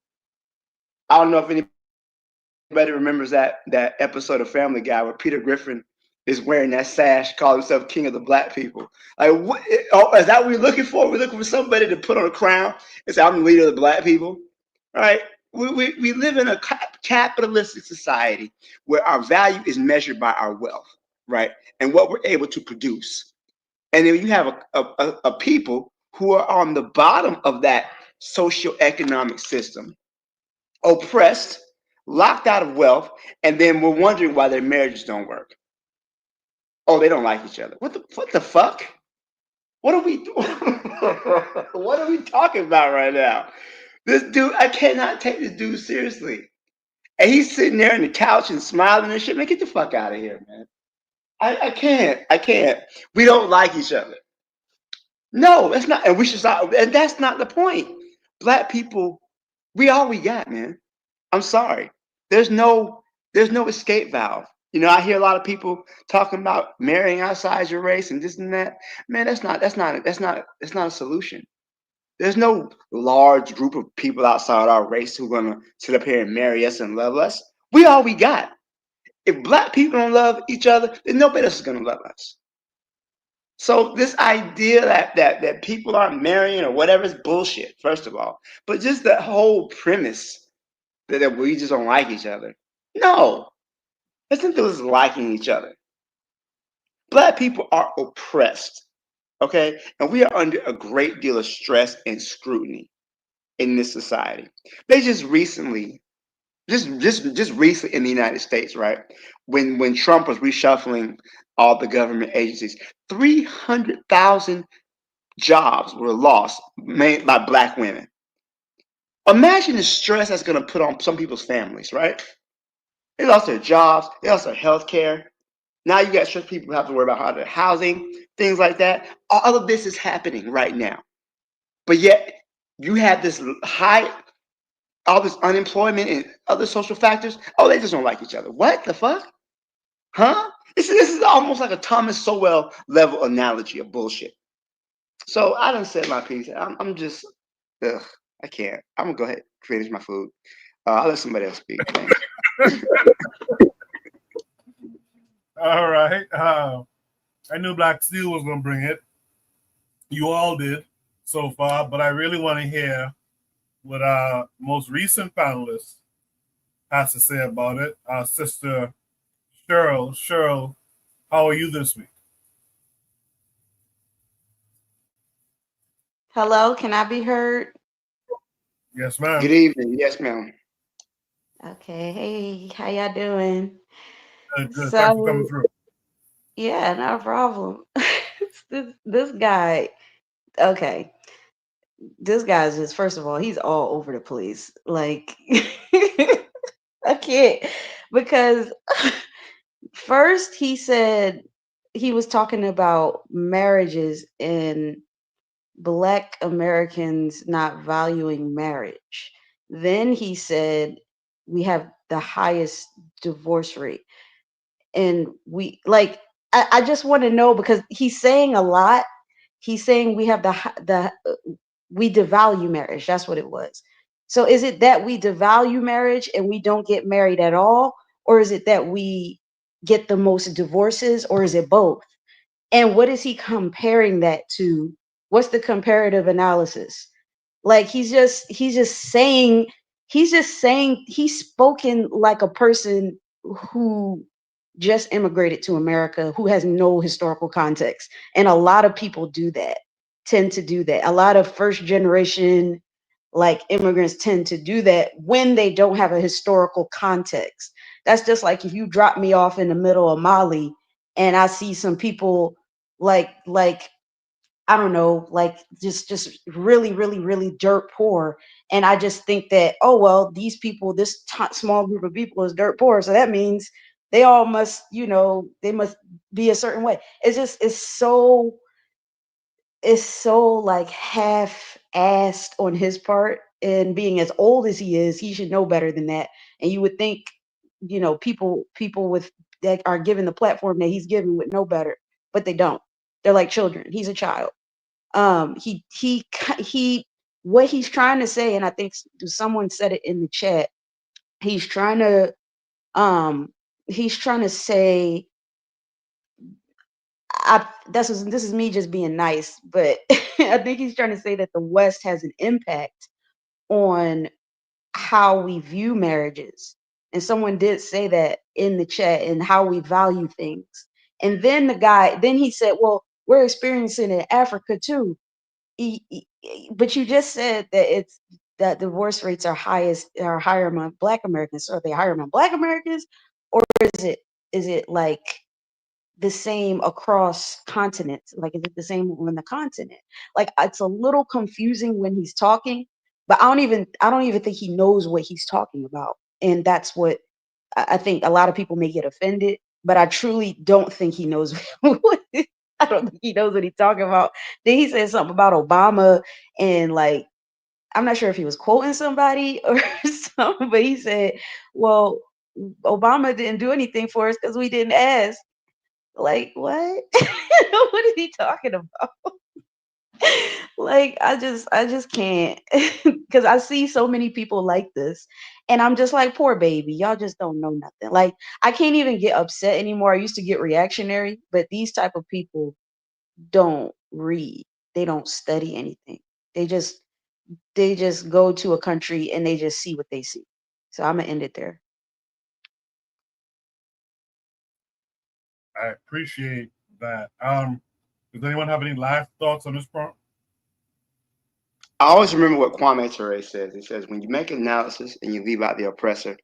[SPEAKER 7] I don't know if anybody remembers that episode of Family Guy where Peter Griffin is wearing that sash, calling himself king of the Black people. Like, what, is that what we're looking for? We're looking for somebody to put on a crown and say, I'm the leader of the Black people, right? We live in a capitalistic society where our value is measured by our wealth, right? And what we're able to produce. And then you have a people who are on the bottom of that socioeconomic system, oppressed, locked out of wealth, and then we're wondering why their marriages don't work. Oh, they don't like each other. What the fuck? What are we what are we talking about right now? This dude, I cannot take this dude seriously. And he's sitting there on the couch and smiling and shit. Man, get the fuck out of here, man. I can't. We don't like each other. No, that's not, and we should stop. And that's not the point. Black people, we all we got, man. I'm sorry. There's no escape valve. You know, I hear a lot of people talking about marrying outside your race and this and that. Man, that's not a solution. There's no large group of people outside our race who are gonna sit up here and marry us and love us. We all we got. If Black people don't love each other, then nobody else is gonna love us. So this idea that people aren't marrying or whatever is bullshit, first of all. But just the whole premise that we just don't like each other. No, it's not those liking each other. Black people are oppressed, okay? And we are under a great deal of stress and scrutiny in this society. They just recently Just recently in the United States, right? When Trump was reshuffling all the government agencies, 300,000 jobs were lost made by Black women. Imagine the stress that's going to put on some people's families, right? They lost their jobs, they lost their health care. Now you got stressed people who have to worry about how their housing, things like that. All of this is happening right now. But yet you have this all this unemployment and other social factors. Oh, they just don't like each other. What the fuck? Huh? This is almost like a Thomas Sowell level analogy of bullshit. So I done said my piece. I'm just, ugh, I can't. I'm gonna go ahead and finish my food. I'll let somebody else speak. Thanks.
[SPEAKER 1] All right. I knew Black Steel was going to bring it. You all did so far, but I really want to hear what our most recent panelist has to say about it. Our sister Cheryl. Cheryl, how are you this week?
[SPEAKER 16] Hello, can I be heard?
[SPEAKER 1] Yes, ma'am.
[SPEAKER 7] Good evening. Yes, ma'am.
[SPEAKER 16] Okay, hey, how y'all doing?
[SPEAKER 1] Good. Thanks for coming
[SPEAKER 16] So,
[SPEAKER 1] through.
[SPEAKER 16] yeah, no problem. This guy, okay, this guy's just, first of all, he's all over the place. Like, I can't, because first he said he was talking about marriages and Black Americans not valuing marriage. Then he said we have the highest divorce rate. And we like, I just want to know because he's saying a lot. He's saying we have we devalue marriage. That's what it was. So is it that we devalue marriage and we don't get married at all? Or is it that we get the most divorces? Or is it both? And what is he comparing that to? What's the comparative analysis? Like he's just saying he's spoken like a person who just immigrated to America who has no historical context. And a lot of people tend to do that. A lot of first generation like immigrants tend to do that when they don't have a historical context. That's just like if you drop me off in the middle of Mali and I see some people like I don't know, like just really, really, really dirt poor. And I just think that, oh well, these people, this small group of people is dirt poor, so that means they all must, they must be a certain way. It's so like half-assed on his part, and being as old as he is, he should know better than that. And you would think, people with that are given the platform that he's given would know better, but they don't. They're like children. He's a child. He what he's trying to say, and I think someone said it in the chat. He's trying to um he's trying to say, this is me just being nice, but I think he's trying to say that the West has an impact on how we view marriages. And someone did say that in the chat, and how we value things. And then he said, well, we're experiencing it in Africa too. But you just said that divorce rates are higher among Black Americans. So are they higher among Black Americans, or is it like the same across continents? Like, is it the same on the continent? Like, it's a little confusing when he's talking, but I don't even think he knows what he's talking about. And that's what I think. A lot of people may get offended, but I truly don't think he knows I don't think he knows what he's talking about. Then he said something about Obama, and like, I'm not sure if he was quoting somebody or something, but he said, well, Obama didn't do anything for us because we didn't ask. Like, what? What is he talking about? Like, I just can't, because I see so many people like this, and I'm just like, poor baby, y'all just don't know nothing. Like, I can't even get upset anymore. I used to get reactionary, but these type of people don't read. They don't study anything. They just go to a country and they just see what they see. So I'm gonna end it there.
[SPEAKER 1] I appreciate that. Does anyone have any last thoughts on this prompt?
[SPEAKER 7] I always remember what Kwame Ture says. He says, when you make an analysis and you leave out the oppressor,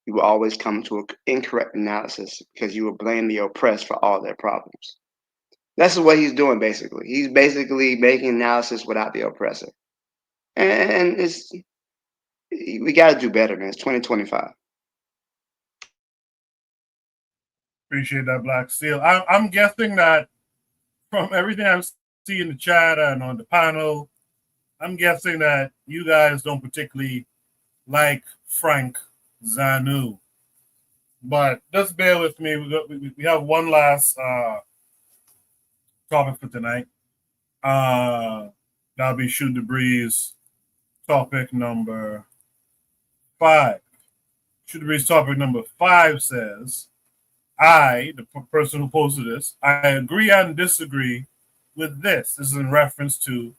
[SPEAKER 7] you will always come to an incorrect analysis because you will blame the oppressed for all their problems. That's what he's doing, basically. He's basically making analysis without the oppressor. And we got to do better, man. It's 2025.
[SPEAKER 1] Appreciate that, Black Steel. I'm guessing that from everything I see in the chat and on the panel, I'm guessing that you guys don't particularly like Frank Zanu. But just bear with me. We have one last topic for tonight. That'll be Shoot the Breeze topic number 5. Shoot the Breeze topic number 5 says, I, the person who posted this, I agree and disagree with this. This is in reference to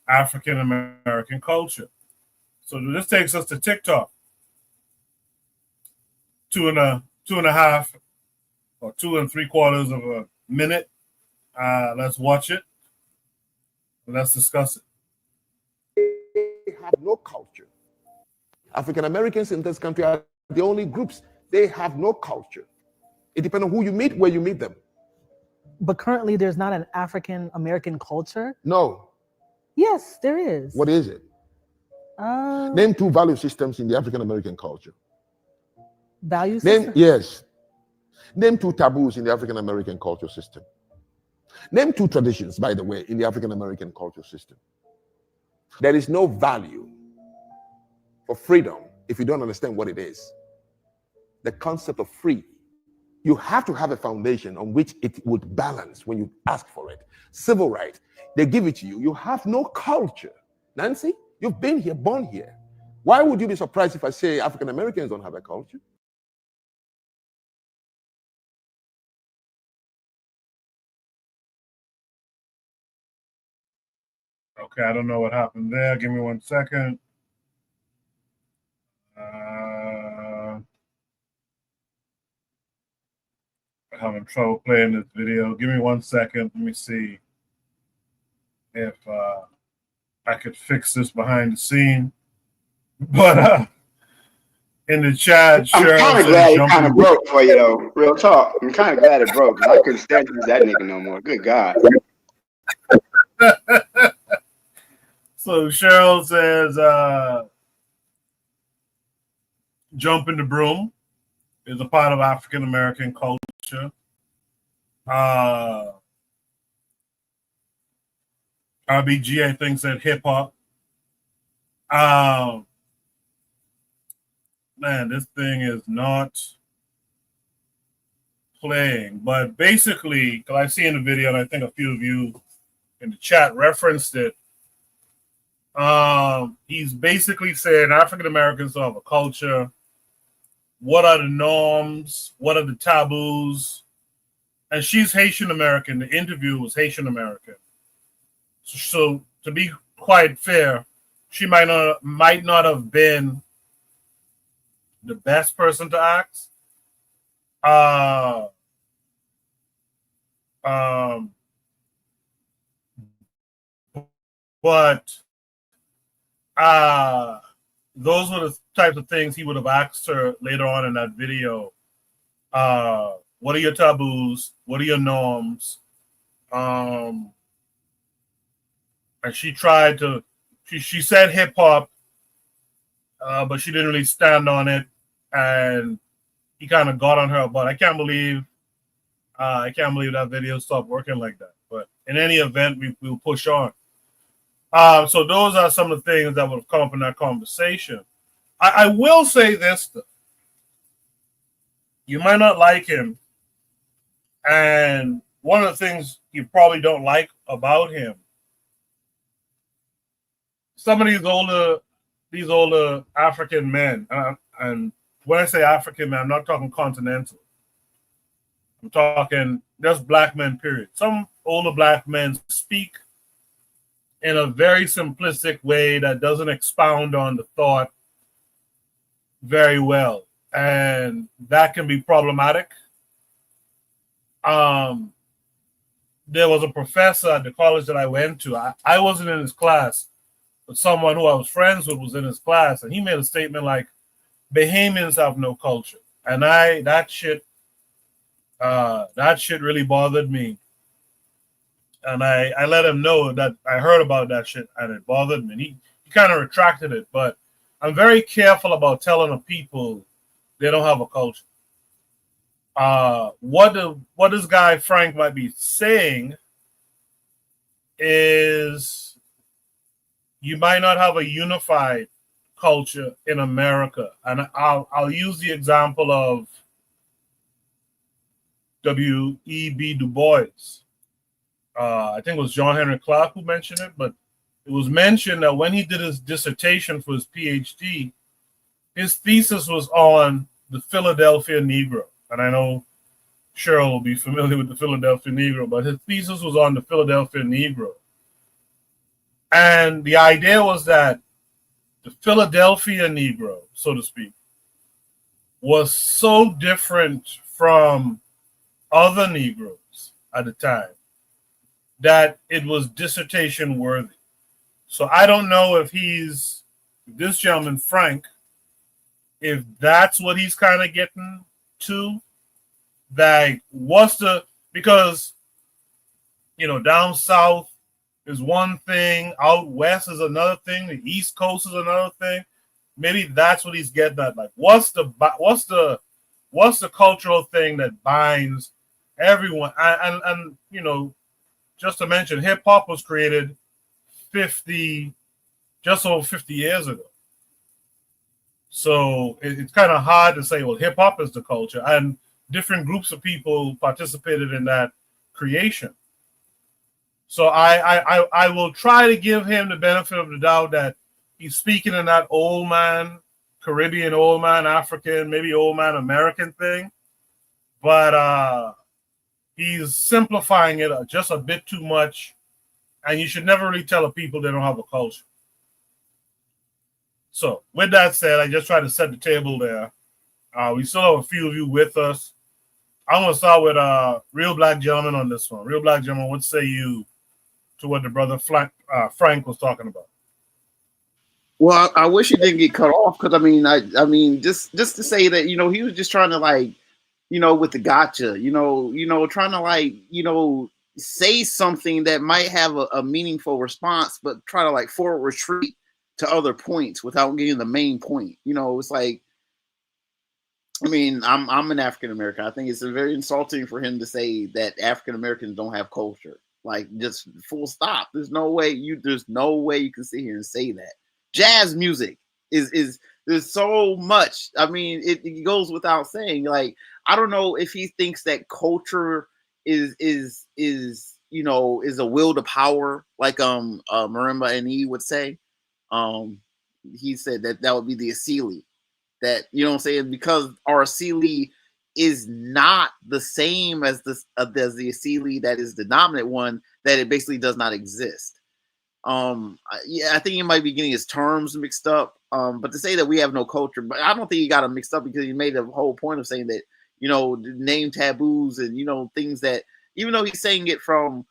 [SPEAKER 1] African American culture. So this takes us to TikTok. 2.5 or 2 3/4 of a minute. Let's watch it. Let's discuss it.
[SPEAKER 15] They have no culture. African Americans in this country are the only groups. They have no culture. It depends on who you meet, where you meet them.
[SPEAKER 17] But currently, there's not an African American culture.
[SPEAKER 15] No.
[SPEAKER 17] Yes, there is.
[SPEAKER 15] What is it? Name 2 value systems in the African American culture.
[SPEAKER 17] Value system?
[SPEAKER 15] Yes. Name 2 taboos in the African American culture system. Name 2 traditions, by the way, in the African American culture system. There is no value for freedom if you don't understand what it is. The concept of free. You have to have a foundation on which it would balance when you ask for it. Civil rights, they give it to you. You have no culture. Nancy, you've been here, born here. Why would you be surprised if I say African Americans don't have a culture?
[SPEAKER 1] Okay, I don't know what happened there. Give me 1 second. I'm having trouble playing this video. Give me 1 second. Let me see if I could fix this behind the scene. But in the chat,
[SPEAKER 7] I'm kind of glad it kind of broke for you, though. Real talk. I'm kind of glad it broke because I couldn't stand to use that nigga no more. Good God.
[SPEAKER 1] So Cheryl says, jump in the broom is a part of African American culture. RBG, I think, said hip hop. Man, this thing is not playing. But basically, because I see in the video, and I think a few of you in the chat referenced it, he's basically saying African Americans don't have a culture. What are the norms? What are the taboos? And she's Haitian American. The interview was Haitian American. So to be quite fair, she might not have been the best person to ask. But those were the types of things he would have asked her later on in that video. What are your taboos? What are your norms? And she tried to, she said hip hop, but she didn't really stand on it. And he kind of got on her butt. I can't believe that video stopped working like that. But in any event, we'll push on. So those are some of the things that would have come up in that conversation. I will say this, though. You might not like him. And one of the things you probably don't like about him, some of these older African men, and when I say African men, I'm not talking continental. I'm talking just black men, period. Some older black men speak in a very simplistic way that doesn't expound on the thought very well. And that can be problematic. There was a professor at the college that I went to. I wasn't in his class, but someone who I was friends with was in his class. And he made a statement like, Bahamians have no culture, and that shit really bothered me. And I let him know that I heard about that shit and it bothered me. And he kind of retracted it, but I'm very careful about telling the people they don't have a culture. What this guy Frank might be saying is you might not have a unified culture in America. And I'll use the example of W.E.B. Du Bois. I think it was John Henry Clark who mentioned it, but it was mentioned that when he did his dissertation for his PhD, his thesis was on the Philadelphia Negro. And I know Cheryl will be familiar with the Philadelphia Negro, but his thesis was on the Philadelphia Negro. And the idea was that the Philadelphia Negro, so to speak, was so different from other Negroes at the time that it was dissertation worthy. So I don't know if this gentleman, Frank, if that's what he's kind of getting to, that because, down south is one thing, out west is another thing, the East Coast is another thing. Maybe that's what he's getting at. Like, what's the cultural thing that binds everyone? And just to mention, hip hop was created just over 50 years ago. So it's kind of hard to say, well, hip hop is the culture, and different groups of people participated in that creation. So I will try to give him the benefit of the doubt that he's speaking in that old man, Caribbean, old man, African, maybe old man, American thing. But he's simplifying it just a bit too much. And you should never really tell people they don't have a culture. So with that said, I just try to set the table there. We still have a few of you with us. I'm going to start with Real Black Gentleman on this one. Real Black Gentleman, what say you to what the brother Frank was talking about?
[SPEAKER 9] Well, I wish he didn't get cut off, because I mean, just to say that, he was just trying to with the gotcha, trying to say something that might have a meaningful response, but try to forward retreat to other points without getting the main point. It's like, I'm an African American. I think it's very insulting for him to say that African Americans don't have culture. Just full stop. There's no way you can sit here and say that. Jazz music is there's so much. It goes without saying. I don't know if he thinks that culture is a will to power, like Marimba and E would say. He said that would be the Asili. That, what I'm saying, because our Asili is not the same as the Asili that is the dominant one, that it basically does not exist. I think he might be getting his terms mixed up. But to say that we have no culture, but I don't think he got it mixed up, because he made the whole point of saying that, name taboos and, things that, even though he's saying it from,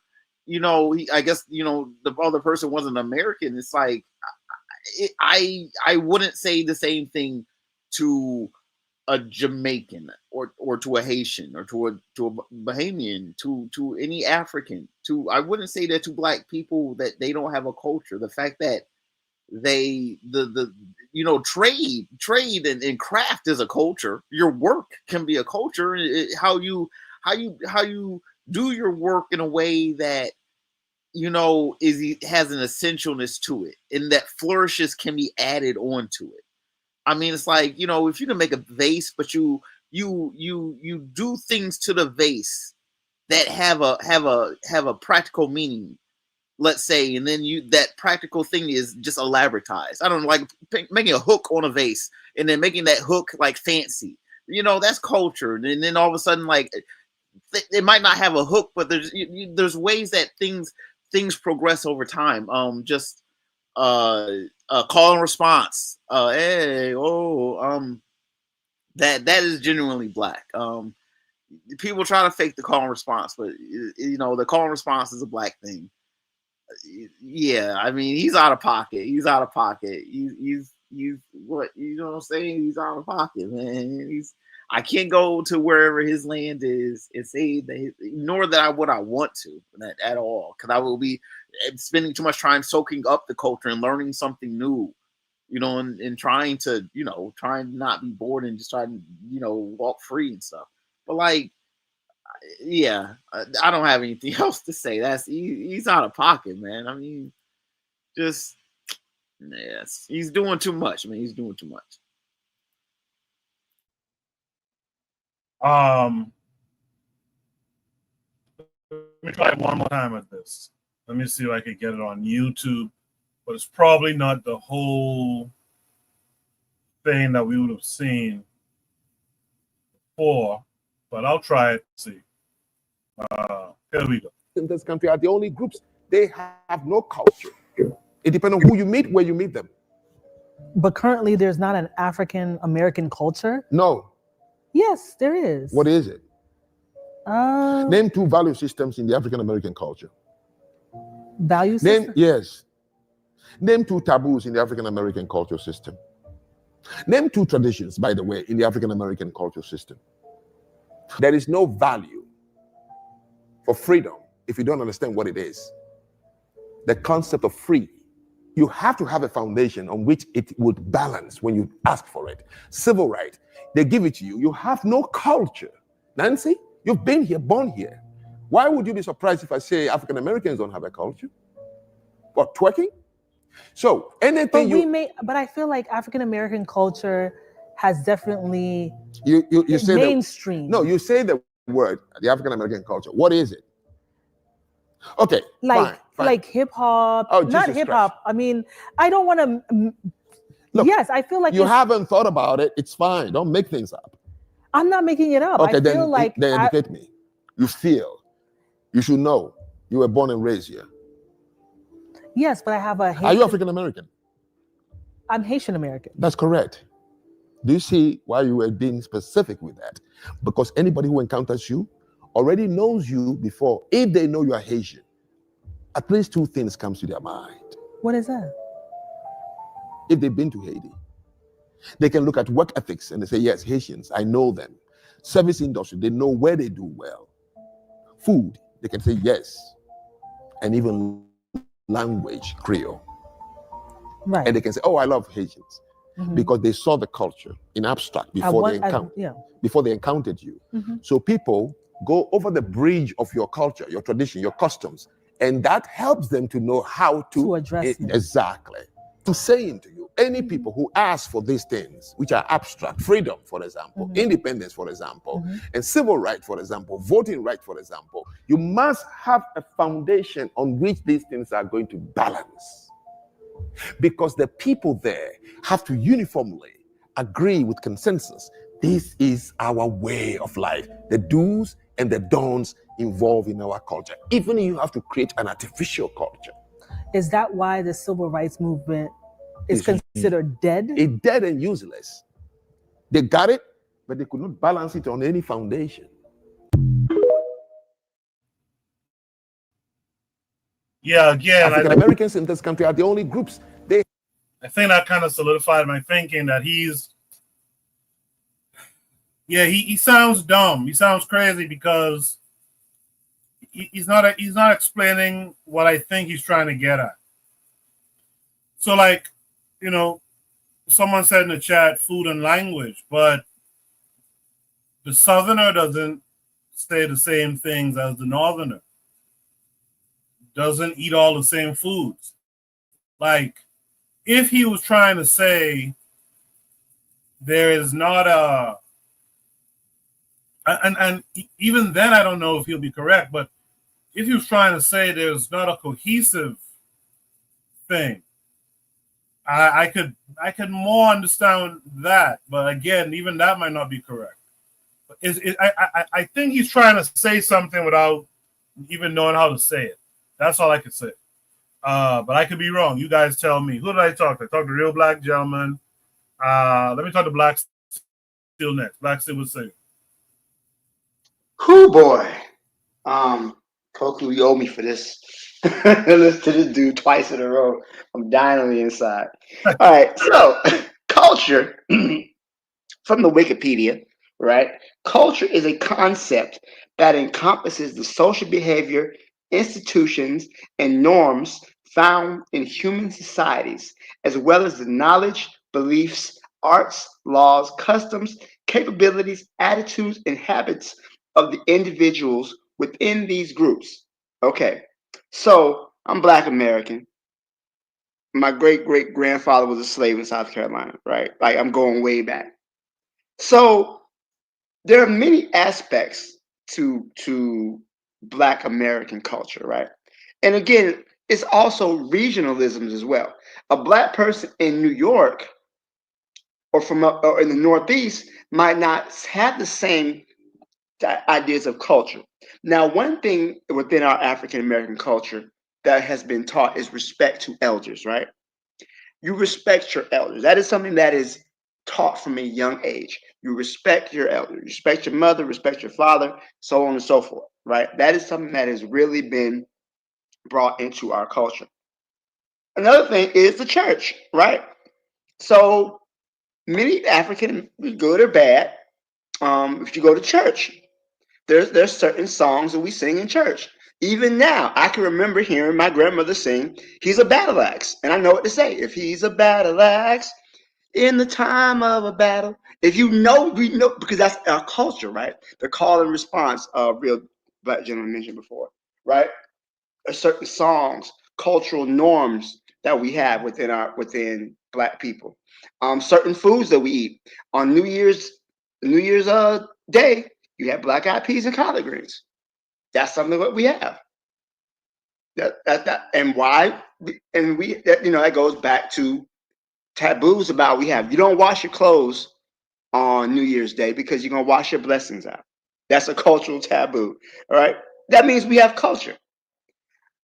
[SPEAKER 9] I guess, the other person wasn't American. It's like, I wouldn't say the same thing to a Jamaican or to a Haitian or to a Bahamian, to any African. I wouldn't say that to Black people, that they don't have a culture. The fact that they trade and craft is a culture. Your work can be a culture. How you do your work in a way that has an essentialness to it, and that flourishes can be added onto it. It's like, if you can make a vase, but you do things to the vase that have a practical meaning, let's say, and then that practical thing is just elaboratized. I don't know, like making a hook on a vase and then making that hook fancy. That's culture. And then all of a sudden, it might not have a hook, but there's ways that things progress over time. Call and response. That is genuinely Black. People try to fake the call and response, but the call and response is a Black thing. Yeah, he's out of pocket. He's he's what you know what I'm saying. He's out of pocket, man. I can't go to wherever his land is and say that, nor that I want to at all, because I will be spending too much time soaking up the culture and learning something new, you know, and trying to, you know, trying to not be bored and just trying to, you know, walk free and stuff. But like, yeah, I don't have anything else to say. He's out of pocket, man. I mean, just yes, he's doing too much, man. He's doing too much.
[SPEAKER 1] Let me try one more time at this. Let me see if I can get it on YouTube, but it's probably not the whole thing that we would have seen before, but I'll try it. See. Here we go.
[SPEAKER 15] In this country are the only groups, they have no culture. It depends on who you meet, where you meet them.
[SPEAKER 17] But currently there's not an African American culture?
[SPEAKER 15] No.
[SPEAKER 17] Yes, there is.
[SPEAKER 15] What is it? Name 2 value systems in the African American culture.
[SPEAKER 17] Value system?
[SPEAKER 15] Yes. Name 2 taboos in the African American culture system. Name 2 traditions, by the way, in the African American culture system. There is no value for freedom if you don't understand what it is. The concept of free. You have to have a foundation on which it would balance when you ask for it. Civil right, they give it to you. You have no culture. Nancy, you've been here, born here. Why would you be surprised if I say African Americans don't have a culture? What, twerking? So anything
[SPEAKER 17] but I feel like African American culture has definitely
[SPEAKER 15] you say
[SPEAKER 17] mainstream.
[SPEAKER 15] No, you say the word, the African American culture. What is it? Okay,
[SPEAKER 17] like
[SPEAKER 15] fine.
[SPEAKER 17] Like hip hop, not hip hop. I mean, I don't want to. Yes, I feel like
[SPEAKER 15] you haven't thought about it. It's fine. Don't make things up.
[SPEAKER 17] I'm not making it up.
[SPEAKER 15] Okay,
[SPEAKER 17] I feel like
[SPEAKER 15] then educate me. You feel. You should know. You were born and raised here.
[SPEAKER 17] Yes, but I have a.
[SPEAKER 15] Are you African American?
[SPEAKER 17] I'm Haitian American.
[SPEAKER 15] That's correct. Do you see why you were being specific with that? Because anybody who encounters you already knows you before. If they know you are Haitian, at least 2 things comes to their mind.
[SPEAKER 17] What is that?
[SPEAKER 15] If they've been to Haiti, they can look at work ethics and they say, yes, Haitians, I know them. Service industry, they know where they do well. Food, they can say yes. And even language, Creole.
[SPEAKER 17] Right.
[SPEAKER 15] And they can say, oh, I love Haitians. Mm-hmm. Because they saw the culture in abstract before they encountered you. Mm-hmm. So people go over the bridge of your culture, your tradition, your customs, and that helps them to know how to
[SPEAKER 17] address it.
[SPEAKER 15] Exactly. I'm saying to you, any people who ask for these things, which are abstract, freedom, for example, independence, for example, and civil right, for example, voting right, for example, you must have a foundation on which these things are going to balance. Because the people there have to uniformly agree with consensus. This is our way of life. The do's and the don'ts involved in our culture. Even you have to create an artificial culture.
[SPEAKER 17] Is that why the civil rights movement is considered dead?
[SPEAKER 15] It's dead and useless. They got it, but they could not balance it on any foundation.
[SPEAKER 1] Yeah, again,
[SPEAKER 15] African Americans in this country are the only groups.
[SPEAKER 1] I think that kind of solidified my thinking that he sounds dumb. He sounds crazy because he's not explaining what I think he's trying to get at. So, like, you know, someone said in the chat, food and language, but the Southerner doesn't say the same things as the Northerner. Doesn't eat all the same foods. Like, if he was trying to say there is not and even then I don't know if he'll be correct, but if he was trying to say there's not a cohesive thing, I could more understand that. But again, even that might not be correct. I think he's trying to say something without even knowing how to say it. That's all I could say. But I could be wrong. You guys tell me. Who did I talk to? I talked to Real Black Gentleman. Let me talk to Black Steel next. Black Steel would say.
[SPEAKER 7] Whoo boy. Koku, you owe me for this. Listen to this dude twice in a row. I'm dying on the inside. All right, so culture from the Wikipedia, right? Culture is a concept that encompasses the social behavior, institutions, and norms found in human societies, as well as the knowledge, beliefs, arts, laws, customs, capabilities, attitudes, and habits of the individuals within these groups. Okay, so I'm Black American. My great great grandfather was a slave in South Carolina, right? Like I'm going way back. So there are many aspects to Black American culture, right? And again, it's also regionalisms as well. A Black person in New York or in the Northeast might not have the same ideas of culture. Now, one thing within our African American culture that has been taught is respect to elders, right? You respect your elders. That is something that is taught from a young age. You respect your elders, respect your mother, respect your father, so on and so forth, right? That is something that has really been brought into our culture. Another thing is the church, right? So many African, good or bad, if you go to church, there's certain songs that we sing in church. Even now, I can remember hearing my grandmother sing, "He's a battle axe," and I know what to say. If he's a battle axe in the time of a battle. If you know, we know because that's our culture, right? The call and response, real Black gentleman mentioned before, right? There's certain songs, cultural norms that we have within Black people. Certain foods that we eat on New Year's Day. You have black eyed peas and collard greens. That's something that we have. And why? And that goes back to taboos about we have. You don't wash your clothes on New Year's Day because you're gonna wash your blessings out. That's a cultural taboo. All right. That means we have culture.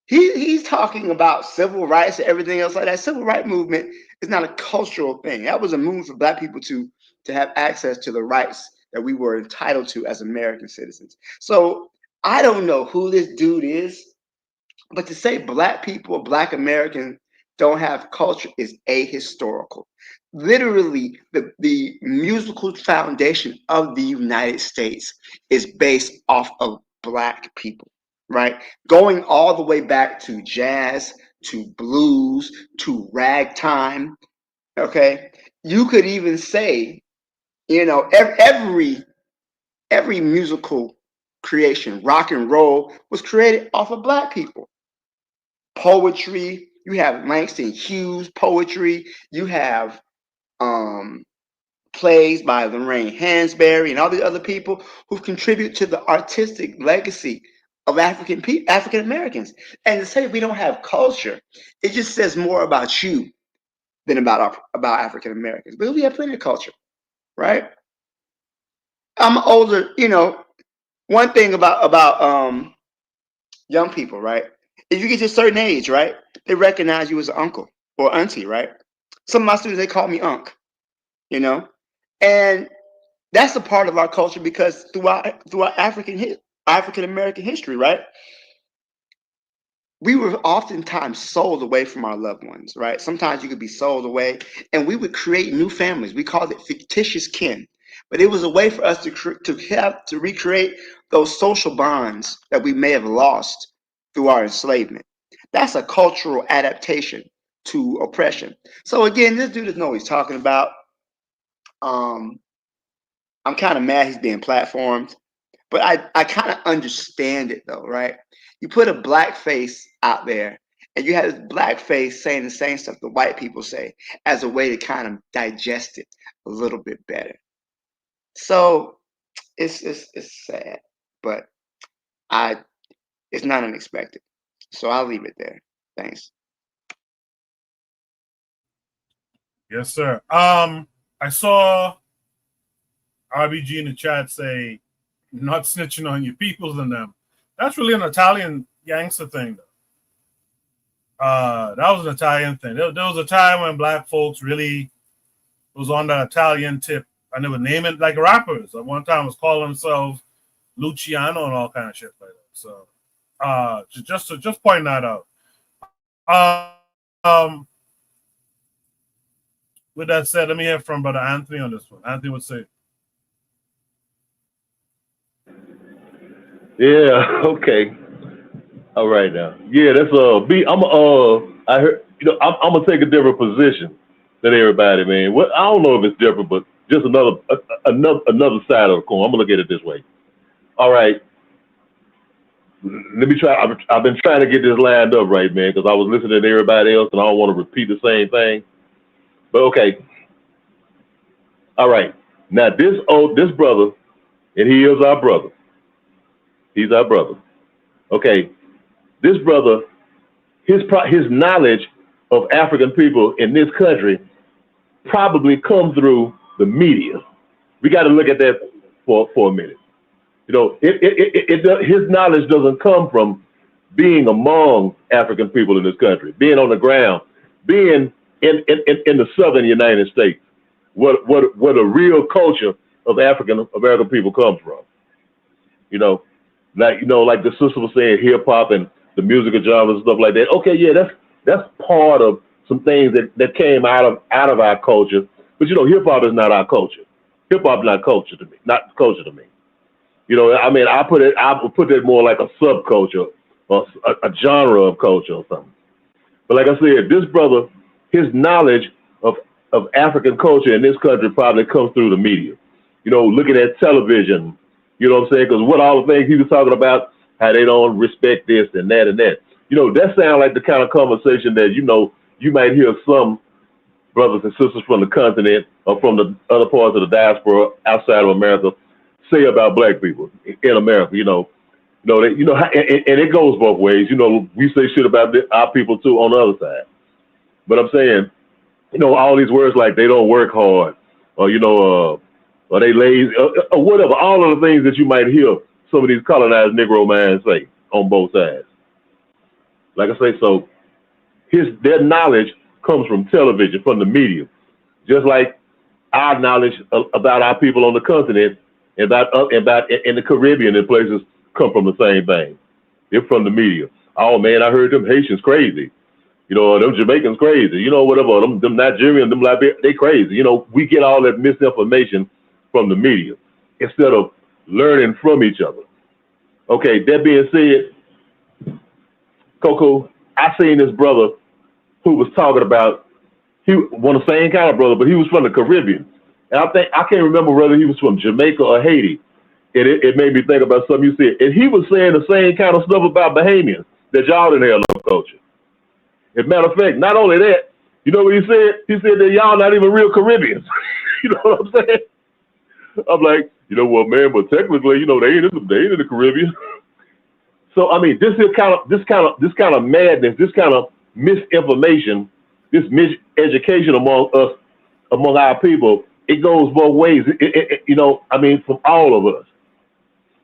[SPEAKER 7] He's talking about civil rights and everything else like that. Civil rights movement is not a cultural thing. That was a movement for Black people to have access to the rights that we were entitled to as American citizens. So I don't know who this dude is, but to say Black people, Black Americans don't have culture is ahistorical. Literally, the musical foundation of the United States is based off of Black people, right? Going all the way back to jazz, to blues, to ragtime, okay? You could even say, every musical creation, rock and roll, was created off of Black people. Poetry, you have Langston Hughes poetry, you have plays by Lorraine Hansberry and all the other people who contribute to the artistic legacy of African Americans. And to say we don't have culture, it just says more about you than about African Americans. But we have plenty of culture, right? I'm older, one thing about young people, right? If you get to a certain age, right, they recognize you as an uncle or auntie, right? Some of my students, they call me Unc, and that's a part of our culture because throughout African American history, right, we were oftentimes sold away from our loved ones, right? Sometimes you could be sold away, and we would create new families. We called it fictitious kin, but it was a way for us to recreate those social bonds that we may have lost through our enslavement. That's a cultural adaptation to oppression. So again, this dude doesn't know what he's talking about. I'm kind of mad he's being platformed, but I kind of understand it though, right? You put a black face out there and you have this black face saying the same stuff the white people say as a way to kind of digest it a little bit better. So it's sad, but it's not unexpected. So I'll leave it there. Thanks.
[SPEAKER 1] Yes, sir. I saw RBG in the chat say, "Not snitching on your peoples and them." That's really an Italian gangster thing, though. That was an Italian thing. There was a time when Black folks really was on that Italian tip, and they were naming like rappers. At one time, was calling themselves Luciano and all kind of shit like that. So Just point that out. With that said, let me hear from Brother Anthony on this one. Anthony would say.
[SPEAKER 8] Yeah. Okay. All right now. Yeah, that's B. I heard. I'm gonna take a different position than everybody, man. What I don't know if it's different, but just another side of the coin. I'm gonna look at it this way. All right. Let me try. I've been trying to get this lined up right, man, because I was listening to everybody else, and I don't want to repeat the same thing. But okay. All right. Now this brother, and he is our brother. He's our brother. Okay. This brother, his knowledge of African people in this country probably come through the media. We got to look at that for a minute. His knowledge doesn't come from being among African people in this country, being on the ground, being in the southern United States, where the real culture of African American people comes from. Like the sister was saying, hip hop and the musical genres and stuff like that. Okay, yeah, that's part of some things that came out of our culture. But hip hop is not our culture. Hip hop is not culture to me. I mean, I would put that more like a subculture or a genre of culture or something. But like I said, this brother, his knowledge of African culture in this country probably comes through the media. Looking at television, you know what I'm saying? Because what all the things he was talking about, how they don't respect this and that and that. That sounds like the kind of conversation that, you might hear some brothers and sisters from the continent or from the other parts of the diaspora outside of America say about black people in America. And it goes both ways. We say shit about our people too on the other side. But I'm saying, all these words like they don't work hard, or or they lazy, or whatever. All of the things that you might hear some of these colonized Negro men say on both sides. Like I say, so their knowledge comes from television, from the media, just like our knowledge about our people on the continent and about in the Caribbean and places come from the same thing. They're from the media. Oh man, I heard them Haitians crazy. Them Jamaicans crazy. Whatever. Them Nigerians, them Liberians, they crazy. We get all that misinformation from the media instead of learning from each other. Okay, that being said, Coco, I seen this brother who was talking about, he was the same kind of brother, but he was from the Caribbean. And I can't remember whether he was from Jamaica or Haiti. And it made me think about something you said. And he was saying the same kind of stuff about Bahamians that y'all didn't have no culture. As a matter of fact, not only that, you know what he said? He said that y'all not even real Caribbeans. You know what I'm saying? I'm like, well, man, but technically, they ain't in the Caribbean. So I mean, this kind of madness, this kind of misinformation, this miseducation among us, among our people, it goes both ways. I mean, from all of us.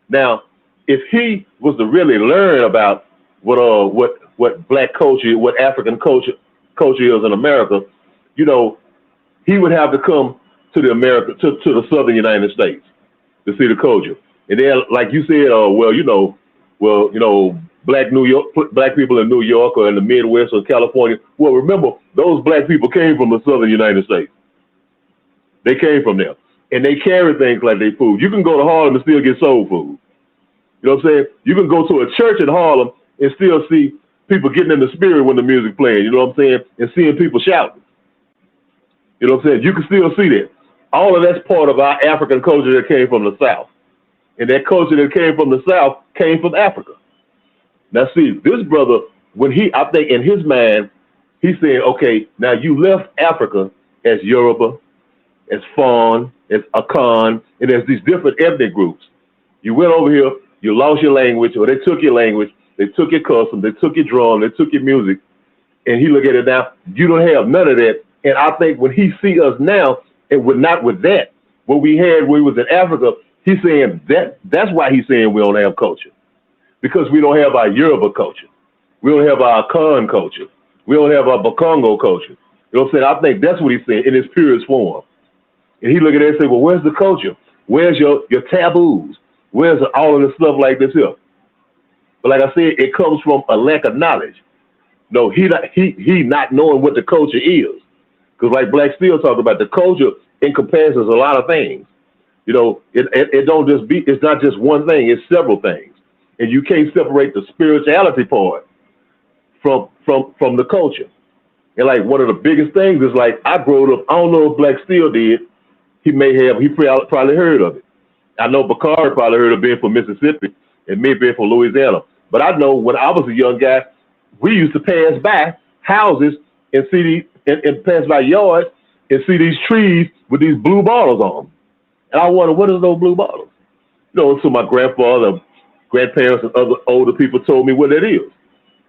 [SPEAKER 8] Now, if he was to really learn about what black culture, what African culture is in America, he would have to come to the southern United States to see the culture. And then, like you said, black people in New York or in the Midwest or California. Well, remember, those black people came from the southern United States. They came from there. And they carry things like they food. You can go to Harlem and still get soul food. You know what I'm saying? You can go to a church in Harlem and still see people getting in the spirit when the music playing, you know what I'm saying? And seeing people shouting. You know what I'm saying? You can still see that. All of that's part of our African culture that came from the South. And that culture that came from the South came from Africa. Now see, this brother, I think in his mind, he's saying, okay, now you left Africa as Yoruba, as Fawn, as Akan, and as these different ethnic groups. You went over here, you lost your language, or they took your language, they took your custom, they took your drum, they took your music, and he look at it now, you don't have none of that. And I think when he see us now, and we're not with that, what we had when we was in Africa, he's saying that's why he's saying we don't have culture. Because we don't have our Yoruba culture. We don't have our Akan culture. We don't have our Bakongo culture. You know what I'm saying? I think that's what he's saying in its purest form. And he look at it and say, well, where's the culture? Where's your taboos? Where's all of the stuff like this here? But like I said, it comes from a lack of knowledge. No, he not knowing what the culture is. Because like Black Steel talked about, the culture encompasses a lot of things. You know, it don't just be, it's not just one thing, it's several things. And you can't separate the spirituality part from the culture. And like one of the biggest things is like, I grew up, I don't know if Black Steel did, he probably heard of it. I know Bakari probably heard of being from Mississippi and me being from Louisiana. But I know when I was a young guy, we used to pass by houses and see these, and pass by yards and see these trees with these blue bottles on them. And I wonder, what are those blue bottles? You know, so my grandfather, grandparents, and other older people told me what that is.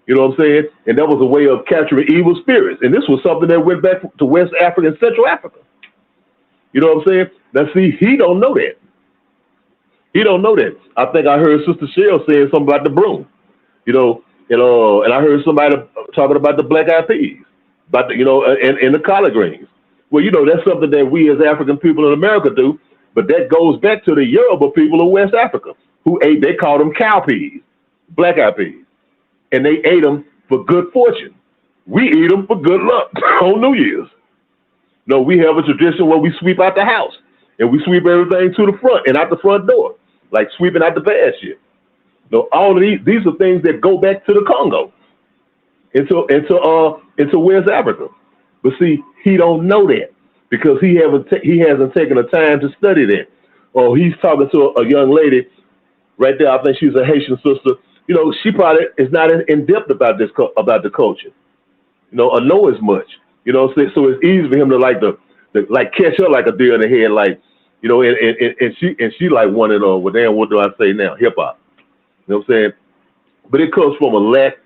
[SPEAKER 8] You know what I'm saying? And that was a way of capturing evil spirits. And this was something that went back to West Africa and Central Africa. You know what I'm saying? Now, see, he don't know that. He don't know that. I think I heard Sister Shell saying something about the broom. You know, and I heard somebody talking about the black eyed peas, about the, you know, and the collard greens. Well, you know, that's something that we as African people in America do, but that goes back to the Yoruba people of West Africa who ate, they called them cow peas, black eyed peas, and they ate them for good fortune. We eat them for good luck on New Year's. No, we have a tradition where we sweep out the house and we sweep everything to the front and out the front door, like sweeping out the bad shit. No, all of these are things that go back to the Congo, into West Africa. But see, he don't know that because he hasn't taken the time to study that. Or he's talking to a young lady right there. I think she's a Haitian sister. You know, she probably is not in depth about the culture. You know, or know as much. You know, so it's easy for him to like catch her like a deer in the head, like, you know, and she like wanting well, damn, what do I say now? Hip hop. You know what I'm saying? But it comes from a lack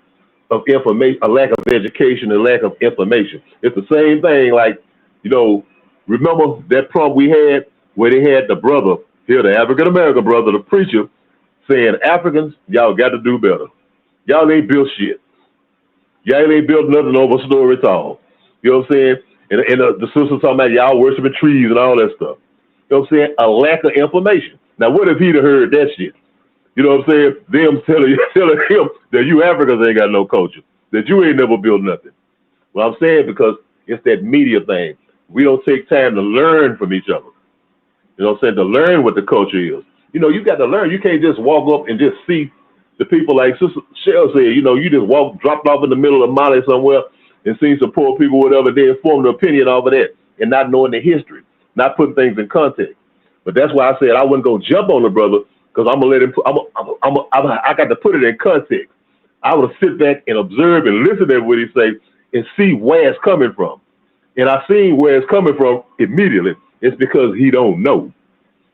[SPEAKER 8] of information, a lack of education, a lack of information. It's the same thing, like, you know, remember that prom we had where they had the brother here, the African American brother, the preacher, saying, Africans, y'all got to do better. Y'all ain't built shit. Y'all ain't built nothing over story tall. You know what I'm saying? And the sister talking about y'all worshiping trees and all that stuff. You know what I'm saying? A lack of information. Now, what if he'd have heard that shit? You know what I'm saying? Them telling him that you Africans ain't got no culture, that you ain't never built nothing. Well, I'm saying because it's that media thing. We don't take time to learn from each other. You know what I'm saying? To learn what the culture is. You know, you got to learn. You can't just walk up and just see the people like Sister Shell said, you know, you just dropped off in the middle of Mali somewhere and seen some poor people, whatever, then form an opinion off of that and not knowing the history, not putting things in context. But that's why I said I wouldn't go jump on the brother because I'm going to let him, I got to put it in context. I would sit back and observe and listen to what he say and see where it's coming from. And I seen where it's coming from immediately. It's because he don't know.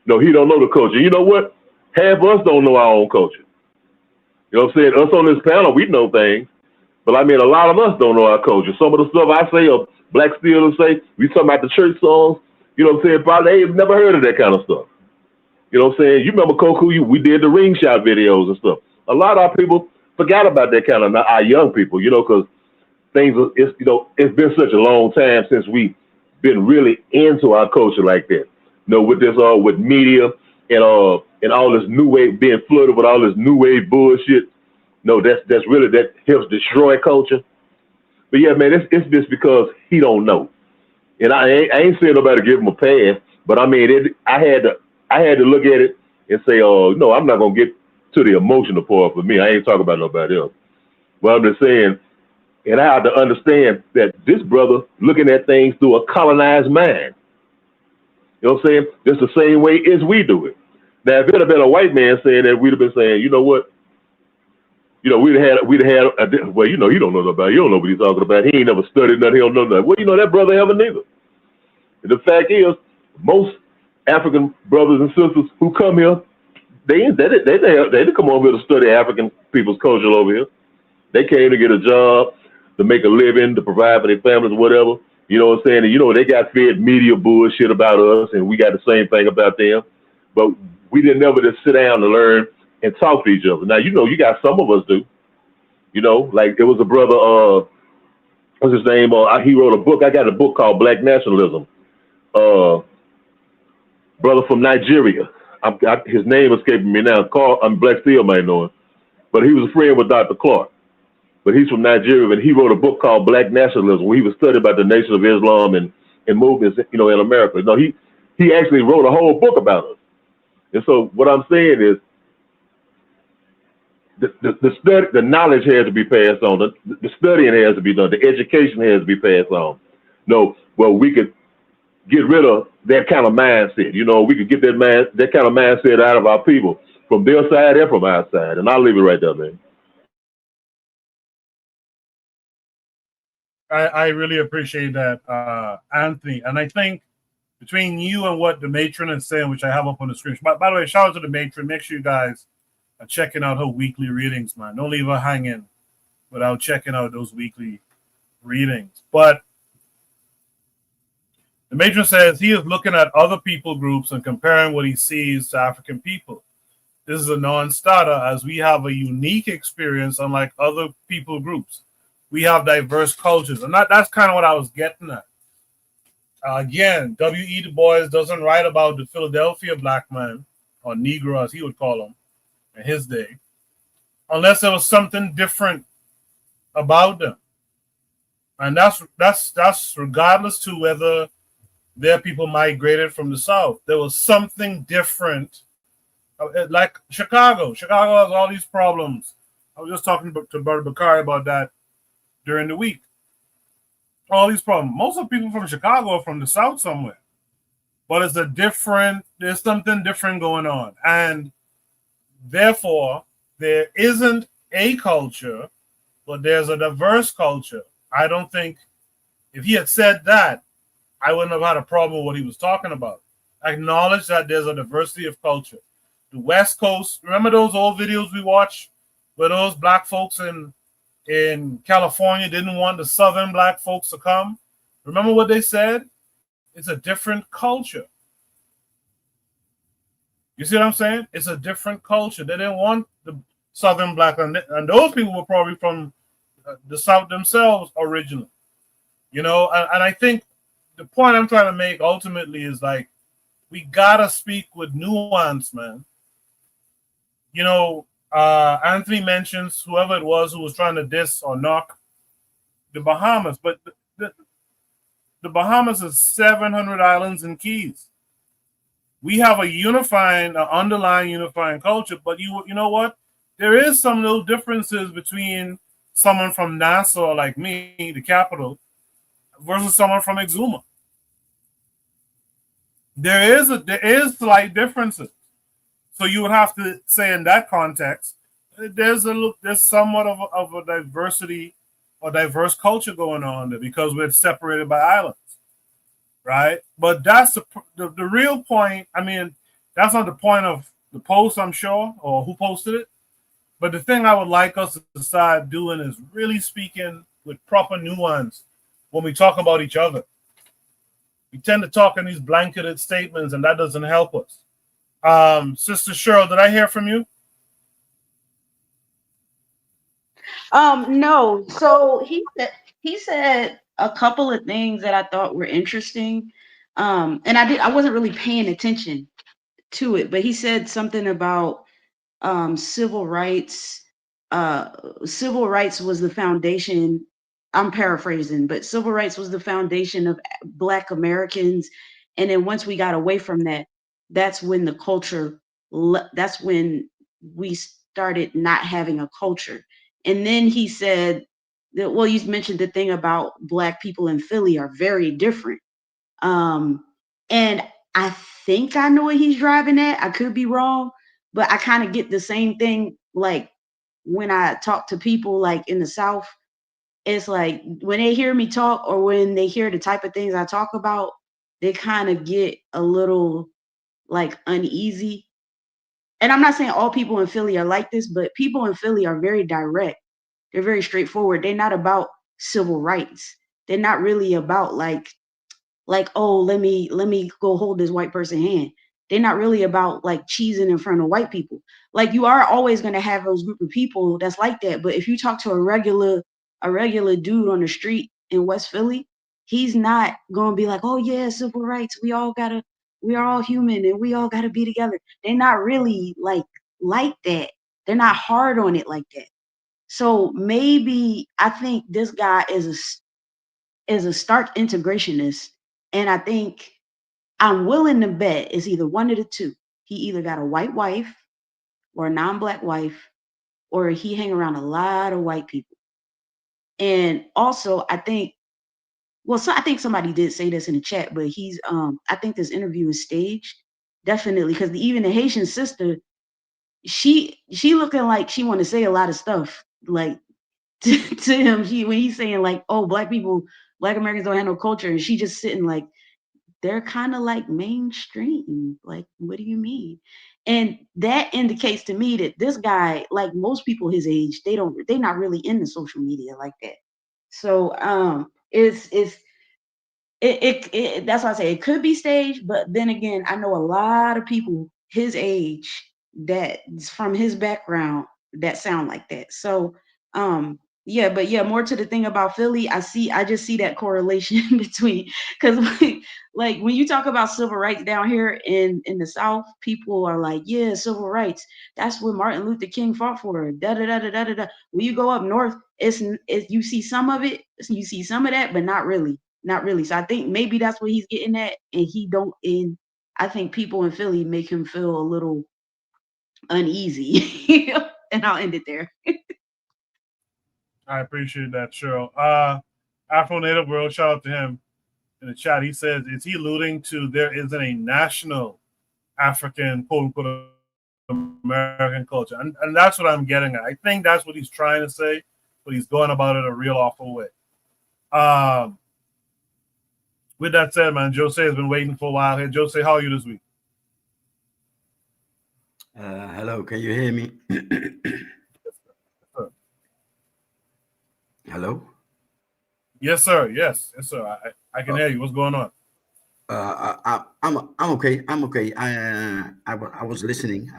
[SPEAKER 8] No, he don't know the culture. You know what? Half of us don't know our own culture. You know what I'm saying? Us on this panel, we know things. But I mean, a lot of us don't know our culture. Some of the stuff I say, or Black Steel will say, we talking about the church songs, you know what I'm saying? Probably they have never heard of that kind of stuff. You know what I'm saying? You remember Koku, we did the ring shot videos and stuff. A lot of our people forgot about that kind of, our young people, you know, because it's been such a long time since we been really into our culture like that. You know, with this, with media and all this new wave, being flooded with all this new wave bullshit. No, that's really, that helps destroy culture. But yeah, man, it's just because he don't know. And I ain't saying nobody give him a pass, but I mean, I had to look at it and say, no, I'm not gonna get to the emotional part for me. I ain't talking about nobody else. But I'm just saying, and I have to understand that this brother looking at things through a colonized mind. You know what I'm saying? Just the same way as we do it. Now, if it had been a white man saying that, we'd have been saying, you know what? You know, we'd have had, well, you know, you don't know nobody. You don't know what he's talking about. He ain't never studied nothing. He don't know nothing. Well, you know, that brother haven't neither. And the fact is, most African brothers and sisters who come here, they didn't come over here to study African people's culture over here. They came to get a job, to make a living, to provide for their families, whatever. You know what I'm saying? And, you know, they got fed media bullshit about us, and we got the same thing about them. But we didn't ever just sit down to learn and talk to each other. Now, you know, you got some of us do. You know, like there was a brother, what's his name? He wrote a book. I got a book called Black Nationalism. Brother from Nigeria. His name escaping me now. Black Steel might know him. but he was a friend with Dr. Clark. But he's from Nigeria, and he wrote a book called Black Nationalism, where he was studying about the Nation of Islam and movements, in America. No, he actually wrote a whole book about us. And so what I'm saying is, the study, the knowledge has to be passed on. The studying has to be done. The education has to be passed on. Well, we could get rid of that kind of mindset. We could get that kind of mindset out of our people, from their side and from our side. And I'll leave it right there, man.
[SPEAKER 1] I really appreciate that, Anthony. And I think between you and what the matron is saying, which I have up on the screen. By the way, shout out to the matron. Make sure you guys are checking out her weekly readings, man. Don't leave her hanging without checking out those weekly readings. But the matron says he is looking at other people groups and comparing what he sees to African people. This is a non-starter, as we have a unique experience unlike other people groups. We have diverse cultures. And that's kind of what I was getting at. Again, W.E. Du Bois doesn't write about the Philadelphia black man, or Negro as he would call them in his day, unless there was something different about them. And that's regardless to whether their people migrated from the South. There was something different. Like Chicago. Chicago has all these problems. I was just talking to Brother Bakari about that during the week. All these problems. Most of the people from Chicago are from the South somewhere. But there's something different going on. And therefore, there isn't a culture, but there's a diverse culture. I don't think, if he had said that, I wouldn't have had a problem with what he was talking about. Acknowledge that there's a diversity of culture. The West Coast, remember those old videos we watched where those black folks in California didn't want the Southern black folks to come? Remember what they said? It's a different culture. You see what I'm saying? It's a different culture. They didn't want the Southern black, and those people were probably from the South themselves originally. And I think the point I'm trying to make ultimately is, like, we gotta speak with nuance, man. Anthony mentions whoever it was who was trying to diss or knock the Bahamas, but the Bahamas is 700 islands and keys. We have an underlying unifying culture, but you know what? There is some little differences between someone from Nassau, like me, the capital, versus someone from Exuma. There is slight differences. So you would have to say in that context, there's somewhat of a diversity or diverse culture going on there because we're separated by islands, right? But that's the real point. I mean, that's not the point of the post, I'm sure, or who posted it. But the thing I would like us to decide doing is really speaking with proper nuance when we talk about each other. We tend to talk in these blanketed statements, and that doesn't help us. Sister Cheryl, did I hear from you?
[SPEAKER 16] No. So he said a couple of things that I thought were interesting. And I wasn't really paying attention to it, but he said something about civil rights. Civil rights was the foundation. I'm paraphrasing, but civil rights was the foundation of Black Americans. And then once we got away from that, that's when the culture, that's when we started not having a culture. And then he said that, well, you mentioned the thing about Black people in Philly are very different. And I think I know what he's driving at. I could be wrong, but I kind of get the same thing. Like when I talk to people like in the South, it's like when they hear me talk or when they hear the type of things I talk about, they kind of get a little like uneasy. And I'm not saying all people in Philly are like this, but people in Philly are very direct. They're very straightforward. They're not about civil rights. They're not really about like, oh, let me go hold this white person's hand. They're not really about like cheesing in front of white people. Like you are always going to have those group of people that's like that. But if you talk to a regular dude on the street in West Philly, he's not going to be like, oh yeah, civil rights. We are all human and we all got to be together. They're not really like that. They're not hard on it like that. So maybe I think this guy is a stark integrationist, and I think I'm willing to bet it's either one of the two. He either got a white wife or a non-black wife, or he hang around a lot of white people. And also, I think, I think somebody did say this in the chat, but I think this interview is staged, definitely, because even the Haitian sister, she looking like she want to say a lot of stuff, like to him. When he's saying like, oh, black Americans don't have no culture, and she just sitting like, they're kind of like mainstream. Like, what do you mean? And that indicates to me that this guy, like most people his age, they're not really into social media like that. So that's why I say it could be staged, but then again, I know a lot of people his age that's from his background that sound like that. So more to the thing about Philly, I just see that correlation between, because like when you talk about civil rights down here in the South, people are like, yeah, civil rights, that's what Martin Luther King fought for. Da da da da da da. When you go up north, it's you see some of it, you see some of that, but not really. Not really. So I think maybe that's what he's getting at, and I think people in Philly make him feel a little uneasy. And I'll end it there.
[SPEAKER 1] I appreciate that, Cheryl. Afro Native World, shout out to him in the chat. He says, is he alluding to there isn't a national African, quote unquote, American culture? And that's what I'm getting at. I think that's what he's trying to say, but he's going about it a real awful way. With that said, man, Jose has been waiting for a while here. Jose, how are you this week?
[SPEAKER 18] Hello, can you hear me? Hello?
[SPEAKER 1] Yes, sir. Yes, sir. I can hear you. What's going on?
[SPEAKER 18] I'm okay. I'm okay. I was listening.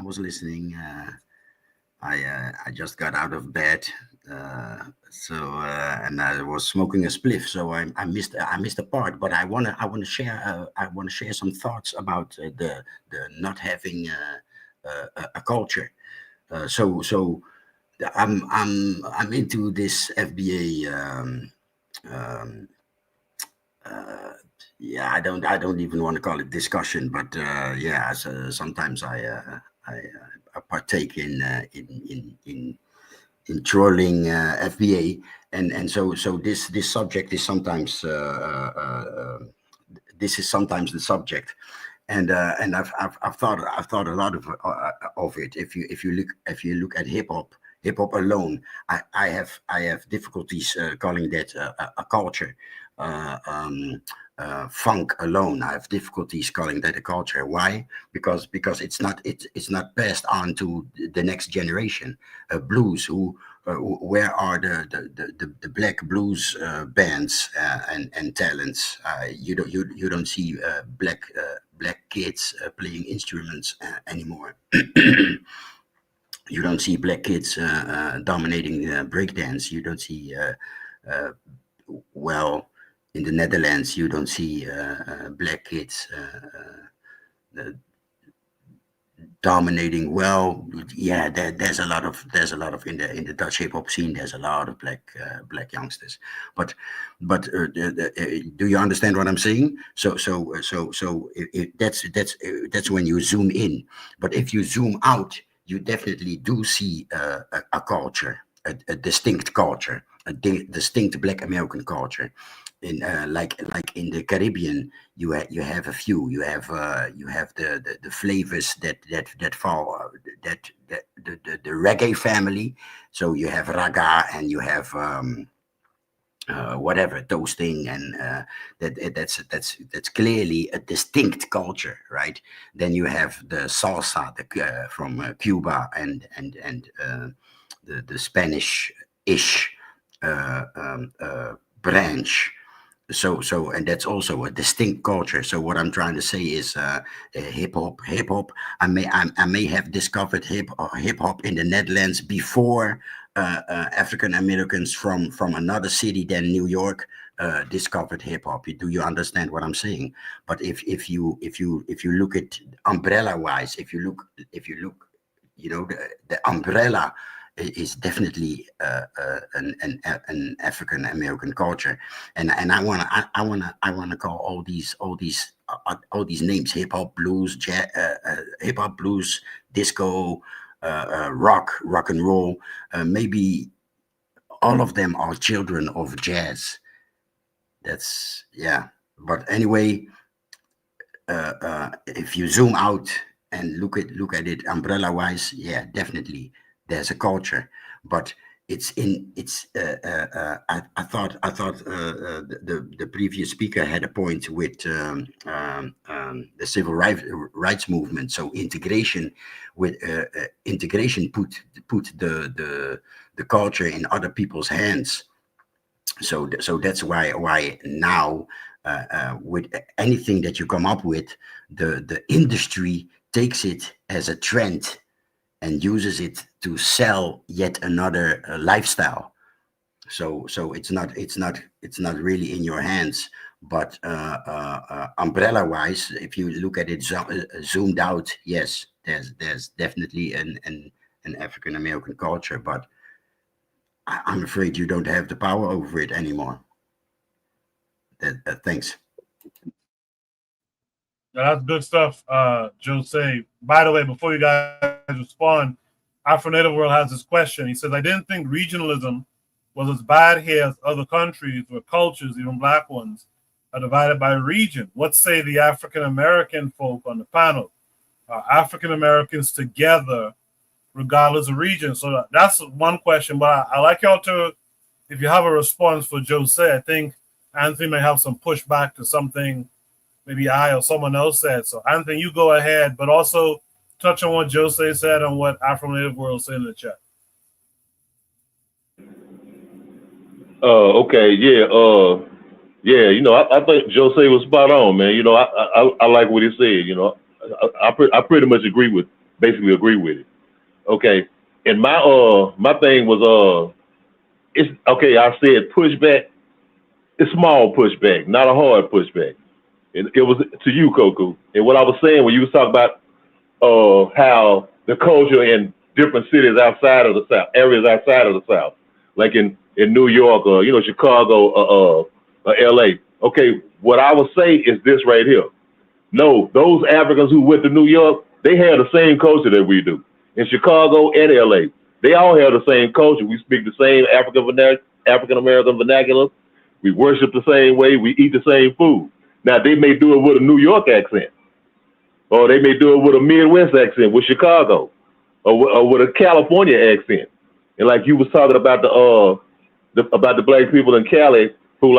[SPEAKER 18] I just got out of bed. And I was smoking a spliff, so I missed a part. But I wanna share some thoughts about the not having a culture. So I'm into this FBA. I don't even want to call it discussion, but so sometimes I partake in trolling FBA, and so this subject is sometimes this is sometimes the subject, and I've thought a lot of it. If you look at hip hop alone, I have difficulties calling that a culture. Funk alone, I have difficulties calling that a culture. Why? Because it's not passed on to the next generation. Blues, where are the black blues bands and talents? You don't see black kids playing instruments anymore. You don't see black kids dominating breakdance. You don't see in the Netherlands, you don't see black kids dominating. Well, yeah, there's a lot of in the Dutch hip hop scene. There's a lot of black youngsters. But do you understand what I'm saying? So that's when you zoom in. But if you zoom out, you definitely do see a culture, a distinct culture, a distinct Black American culture. In like in the Caribbean, you have a few. You have the flavors that fall the reggae family. So you have raga, and you have whatever toasting, and that's clearly a distinct culture, right? Then you have the salsa from Cuba and the Spanish-ish branch. So and that's also a distinct culture. So what I'm trying to say is hip hop. I may have discovered hip hop in the Netherlands before African Americans from another city than New York discovered hip hop. Do you understand what I'm saying? But if you look at umbrella wise, if you look the umbrella is definitely an African American culture, and I wanna call all these names: hip hop, blues, jazz, disco, rock and roll. Maybe all of them are children of jazz. That's But anyway, if you zoom out and look at it umbrella wise, definitely there's a culture, but I thought the previous speaker had a point with the civil rights movement. So integration put the culture in other people's hands. So that's why now with anything that you come up with, the industry takes it as a trend and uses it to sell yet another lifestyle. So it's not really in your hands. But umbrella wise, if you look at it zoomed out, yes, there's definitely an African American culture, but I'm afraid you don't have the power over it anymore. Thanks.
[SPEAKER 1] That's good stuff, Jose. By the way, before you guys respond, Afro Native World has this question. He says, I didn't think regionalism was as bad here as other countries where cultures, even black ones, are divided by region. What say the African American folk on the panel? Are African Americans together regardless of region? So that's one question, but I like y'all to, if you have a response for Jose, I think Anthony may have some pushback to something maybe I or someone else said. So Anthony, you go ahead, but also touch on what Jose said and what Afro Native World said in the chat.
[SPEAKER 8] Okay, I think Jose was spot on, man. I like what he said. I pretty much agree with it. Okay, and my thing was it's okay. I said pushback. It's small pushback, not a hard pushback. It was to you, Koku. And what I was saying when you was talking about how the culture in different cities outside of the South, areas outside of the South, like in New York or Chicago or LA. Okay, what I would say is this right here. No, those Africans who went to New York, they have the same culture that we do. In Chicago and LA, they all have the same culture. We speak the same African American vernacular. We worship the same way. We eat the same food. Now, they may do it with a New York accent, or they may do it with a Midwest accent, with Chicago, or with a California accent. And like you was talking about the black people in Cali who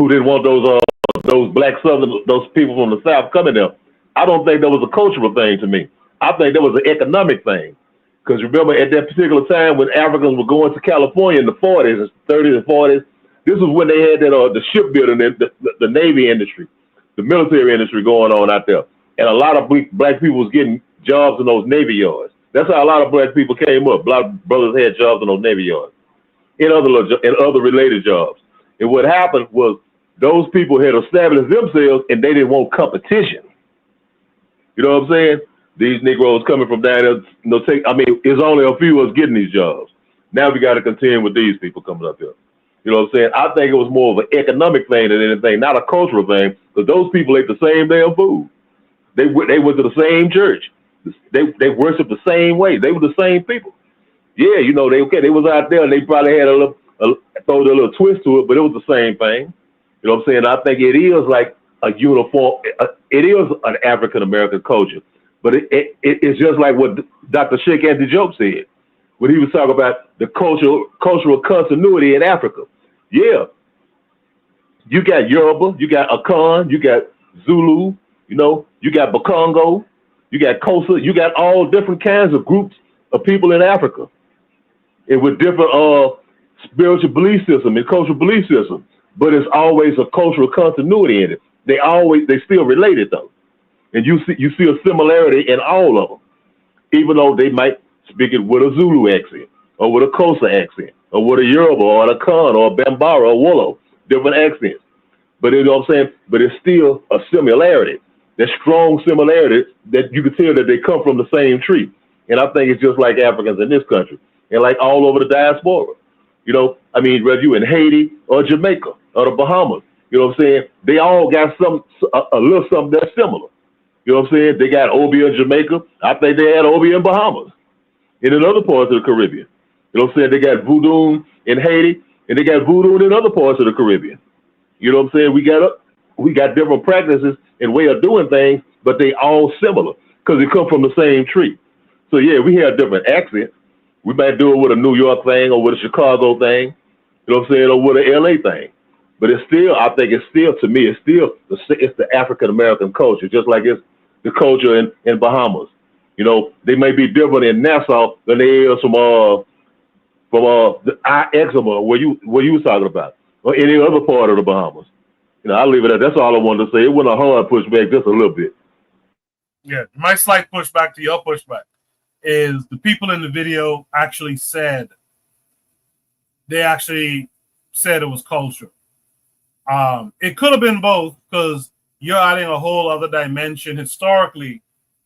[SPEAKER 8] didn't want those black Southern, those people from the South coming there. I don't think that was a cultural thing to me. I think that was an economic thing. Because remember, at that particular time when Africans were going to California in the 40s, 30s and 40s, this was when they had that the shipbuilding, the Navy industry, the military industry going on out there. And a lot of black people was getting jobs in those Navy yards. That's how a lot of black people came up. Black brothers had jobs in those Navy yards, in other related jobs. And what happened was those people had established themselves and they didn't want competition. You know what I'm saying? These Negroes coming from down there, it's only a few of us getting these jobs. Now we got to contend with these people coming up here. You know what I'm saying? I think it was more of an economic thing than anything, not a cultural thing, because those people ate the same damn food. They went to the same church. They worshiped the same way. They were the same people. Yeah, they was out there and they probably had throw a little twist to it, but it was the same thing. You know what I'm saying? I think it is like a uniform. It is an African American culture, but it's just like what Dr. Sheikh Anthony Diop said when he was talking about the cultural continuity in Africa. Yeah, you got Yoruba, you got Akan, you got Zulu, you got Bakongo, you got Xhosa, you got all different kinds of groups of people in Africa, and with different spiritual belief system and cultural belief system. But it's always a cultural continuity in it. They still related though, and you see a similarity in all of them, even though they might speak it with a Zulu accent or with a Xhosa accent or with a Yoruba or a Akan or a Bambara or Wollo, different accents. But you know what I'm saying? But it's still a similarity. That strong similarity that you can tell that they come from the same tree. And I think it's just like Africans in this country and like all over the diaspora. You know, I mean, whether you in Haiti or Jamaica or the Bahamas, you know what I'm saying? They all got a little something that's similar. You know what I'm saying? They got Obi in Jamaica. I think they had Obi in Bahamas and in other parts of the Caribbean. You know what I'm saying? They got voodoo in Haiti and they got voodoo in other parts of the Caribbean. You know what I'm saying? We got different practices and way of doing things, but they all similar because they come from the same tree. So yeah, we have different accents. We might do it with a New York thing or with a Chicago thing, you know what I'm saying, or with an LA thing. But it's still, I think it's still, to me, it's the African American culture, just like it's the culture in Bahamas. You know, they may be different in Nassau than they is from the Eczema, where you was talking about, or any other part of the Bahamas. You know, I'll leave it at that. That's all I wanted to say. It wasn't a hard pushback, just a little bit.
[SPEAKER 1] Yeah, my slight pushback to your pushback is the people in the video actually said it was culture. It could have been both because you're adding a whole other dimension historically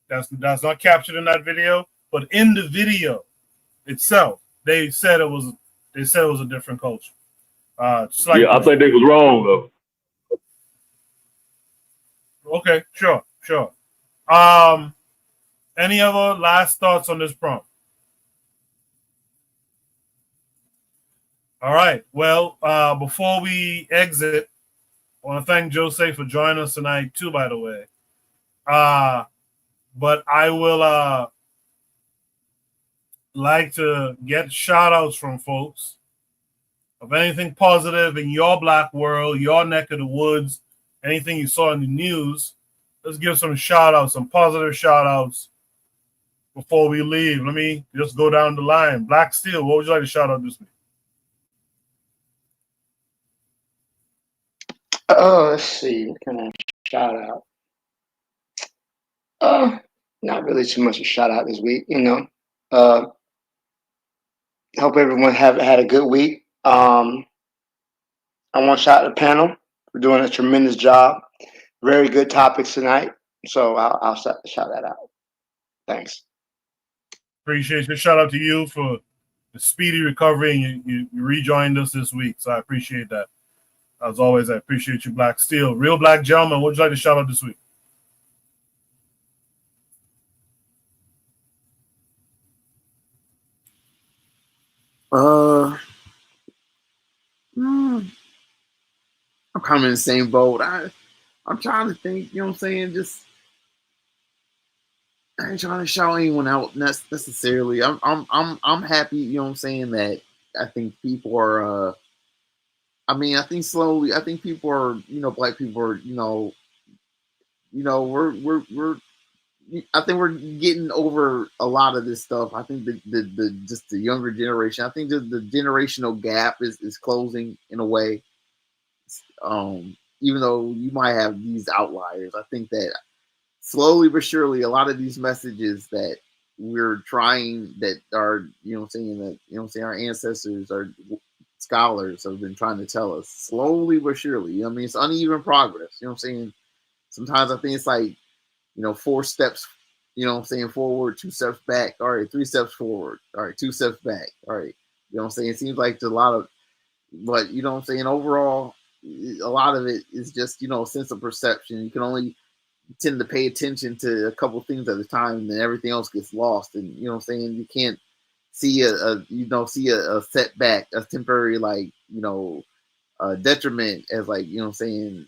[SPEAKER 1] that's not captured in that video, but in the video itself, they said it was a different culture.
[SPEAKER 8] Yeah, I think they was wrong though.
[SPEAKER 1] Okay, sure. Any other last thoughts on this prompt? All right. Well, before we exit, I want to thank Jose for joining us tonight too, by the way. But I will like to get shout outs from folks of anything positive in your black world, your neck of the woods, anything you saw in the news. Let's give some shout outs, some positive shout outs before we leave. Let me just go down the line. Black Steel, what would you like to shout out this week?
[SPEAKER 7] Let's see. What can I shout out? Not really too much of a shout out this week, you know. Hope everyone had a good week. I want to shout out the panel for doing a tremendous job. Very good topics tonight. So I'll shout that out. Thanks.
[SPEAKER 1] Appreciate your shout out to you for the speedy recovery, and you rejoined us this week. So I appreciate that. As always, I appreciate you, Black Steel. Real Black Gentleman, what would you like to shout out this week?
[SPEAKER 9] I'm kind of in the same boat. I'm trying to think, you know what I'm saying? Just I ain't trying to shout anyone out necessarily. I'm happy, you know what I'm saying, that I think people are I think people are, you know, black people are, we're I think we're getting over a lot of this stuff. I think the just the younger generation, I think the generational gap is closing in a way. Even though you might have these outliers, I think that slowly but surely a lot of these messages that we're trying, that are, you know what I'm saying, that, you know what I'm saying, our ancestors, our scholars have been trying to tell us, slowly but surely. You know what I mean? It's uneven progress. You know what I'm saying? Sometimes I think it's like, you know, 4 steps, you know what I'm saying, forward, 2 steps back. All right, 3 steps forward. All right, 2 steps back. All right. You know what I'm saying? It seems like there's a lot of, but you know what I'm saying, overall, a lot of it is just, you know, a sense of perception. You can only tend to pay attention to a couple things at a time, and then everything else gets lost. And you know what I'm saying? You can't see a setback, a temporary, like, you know, detriment as, like, you know what I'm saying,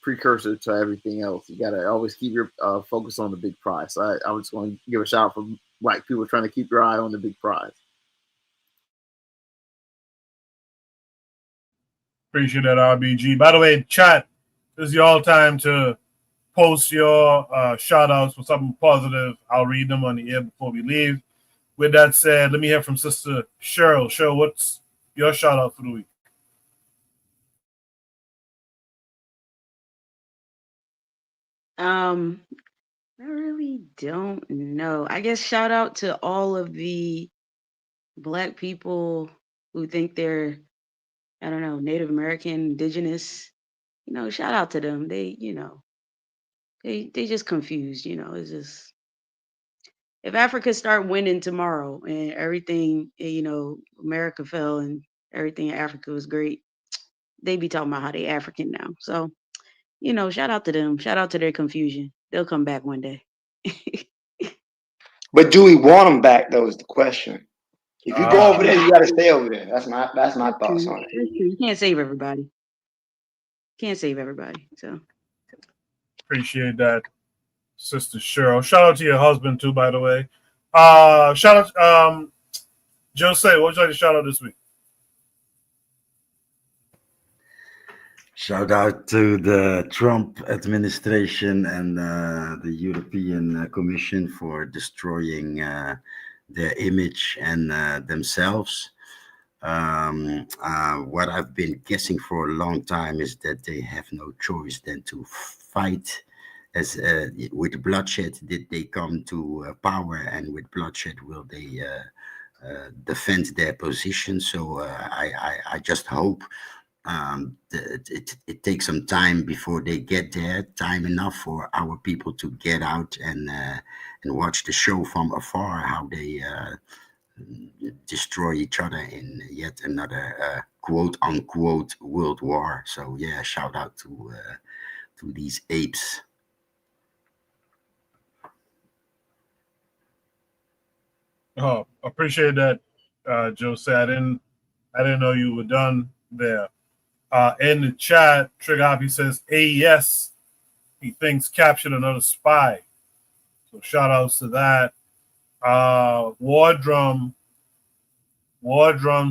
[SPEAKER 9] precursor to everything else. You gotta always keep your focus on the big prize. So I was going to give a shout out for black people trying to keep your eye on the big prize.
[SPEAKER 1] Appreciate that, RBG. By the way, chat, this is your time to post your shout outs for something positive. I'll read them on the air before we leave. With that said, let me hear from Sister Cheryl. Cheryl, what's your shout out for the week?
[SPEAKER 16] I really don't know. I guess shout out to all of the Black people who think they're, I don't know, Native American, indigenous. You know, shout out to them. They, you know, They just confused, you know. It's just if Africa start winning tomorrow and everything, you know, America fell and everything in Africa was great, they be talking about how they African now. So, you know, shout out to them. Shout out to their confusion. They'll come back one day.
[SPEAKER 7] But do we want them back? Though is the question. If you go over there, you got to stay over there. That's my thoughts on it.
[SPEAKER 16] You can't save everybody. Can't save everybody. So
[SPEAKER 1] Appreciate that, Sister Cheryl. Shout out to your husband too, by the way. Shout out, Jose. What would you like to shout out this week?
[SPEAKER 18] Shout out to the Trump administration and the European Commission for destroying their image and themselves. What I've been guessing for a long time is that they have no choice than to fight. As with bloodshed did they come to power, and with bloodshed will they defend their position. So I just hope it takes some time before they get there, time enough for our people to get out and watch the show from afar, how they destroy each other in yet another quote unquote world war. So yeah, shout out to these apes.
[SPEAKER 1] Oh, appreciate that, Jose. I didn't know you were done there. In the chat, Trigger Happy says, yes, he thinks captured another spy. So shout outs to that. War Drum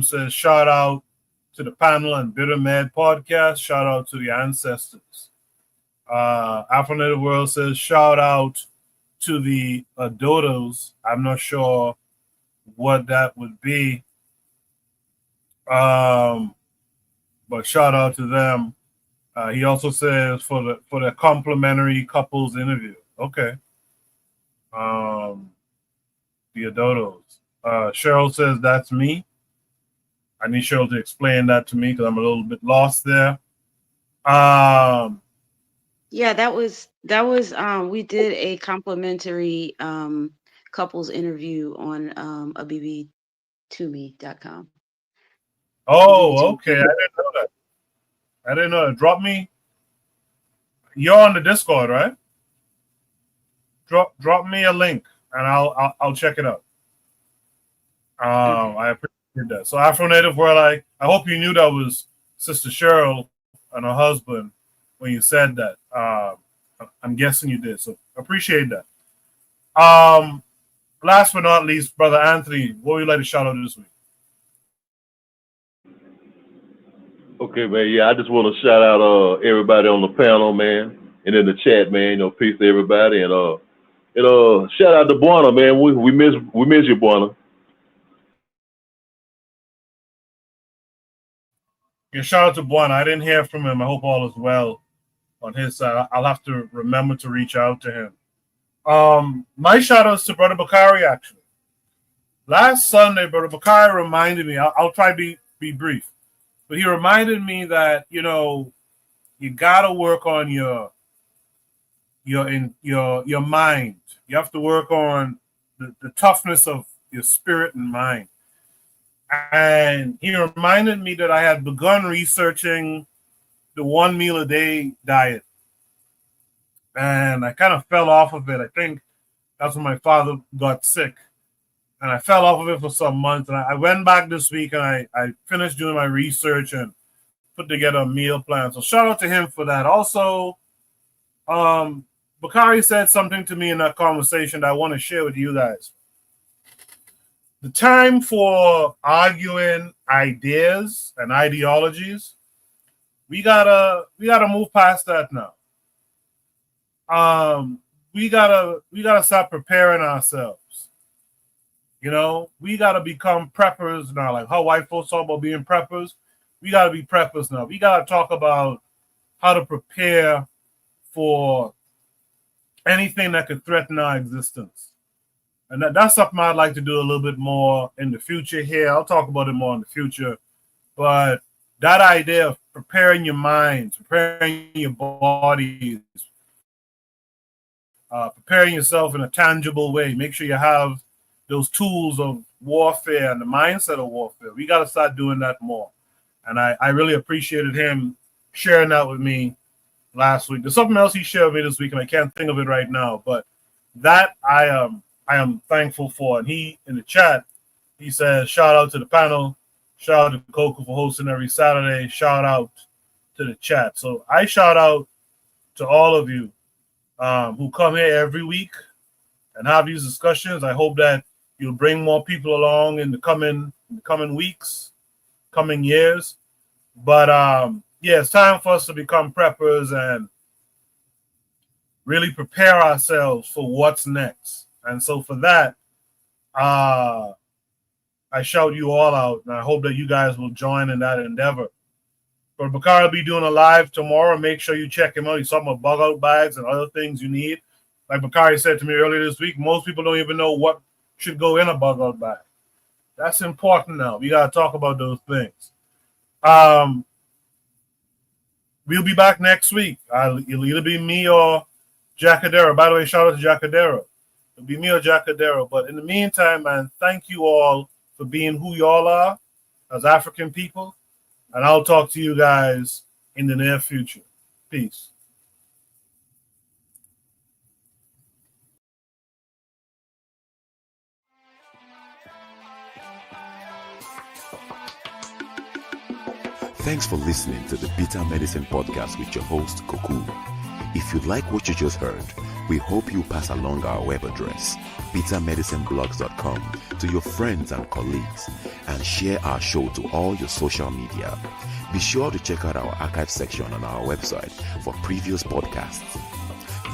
[SPEAKER 1] says, shout out to the panel and Bitter Mad podcast. Shout out to the ancestors. Afro Native World says, shout out to the Dodos. I'm not sure what that would be. But shout out to them. He also says for the complimentary couples interview. Okay. The Dodos. Cheryl says that's me. I need Cheryl to explain that to me because I'm a little bit lost there.
[SPEAKER 16] yeah, that was we did a complimentary couples interview on abibitumi.com.
[SPEAKER 1] Oh, okay. I didn't know that. Drop me. You're on the Discord, right? Drop me a link and I'll check it out. I appreciate that. So Afro Native World, I hope you knew that was Sister Cheryl and her husband when you said that. I'm guessing you did. So appreciate that. Last but not least, Brother Anthony, what would you like to shout out this week?
[SPEAKER 8] Okay, man. Yeah, I just want to shout out everybody on the panel, man, and in the chat, man. You know, peace to everybody, and shout out to Buana, man. We miss you, Buana.
[SPEAKER 1] Yeah, shout out to Buana. I didn't hear from him. I hope all is well on his side. I'll have to remember to reach out to him. My shout outs to Brother Bakari, actually. Last Sunday, Brother Bakari reminded me, I'll try to be brief, but he reminded me that, you know, you gotta work on your mind. You have to work on the toughness of your spirit and mind. And he reminded me that I had begun researching the 1 meal a day diet. And I kind of fell off of it. I think that's when my father got sick. And I fell off of it for some months. And I went back this week and I finished doing my research and put together a meal plan. So shout out to him for that. Also, Bakari said something to me in that conversation that I want to share with you guys. The time for arguing ideas and ideologies, we gotta move past that now. We gotta start preparing ourselves. You know, we gotta become preppers now. Like how white folks talk about being preppers, we gotta be preppers now. We gotta talk about how to prepare for anything that could threaten our existence. And that's something I'd like to do a little bit more in the future here. I'll talk about it more in the future. But that idea of preparing your minds, preparing your bodies, preparing yourself in a tangible way. Make sure you have those tools of warfare and the mindset of warfare. We got to start doing that more. And I really appreciated him sharing that with me last week. There's something else he shared with me this week, and I can't think of it right now. But that I am thankful for. And he, in the chat, he says, shout out to the panel. Shout out to Coco for hosting every Saturday. Shout out to the chat. So I shout out to all of you who come here every week and have these discussions. I hope that you'll bring more people along in the coming weeks, coming years. But yeah, it's time for us to become preppers and really prepare ourselves for what's next. And so for that, I shout you all out, and I hope that you guys will join in that endeavor. But Bakari will be doing a live tomorrow. Make sure you check him out. He's talking about bug out bags and other things you need. Like Bakari said to me earlier this week, most people don't even know what should go in a bug out bag. That's important now. We got to talk about those things. We'll be back next week. It'll either be me or Jackadero. By the way, shout out to Jackadero. It'll be me or Jackadero. But in the meantime, man, thank you all for being who y'all are as African people. And I'll talk to you guys in the near future. Peace.
[SPEAKER 2] Thanks for listening to the Bitter Medicine Podcast with your host, Koku. If you like what you just heard, we hope you pass along our web address, bittermedicineblogs.com, to your friends and colleagues, and share our show to all your social media. Be sure to check out our archive section on our website for previous podcasts.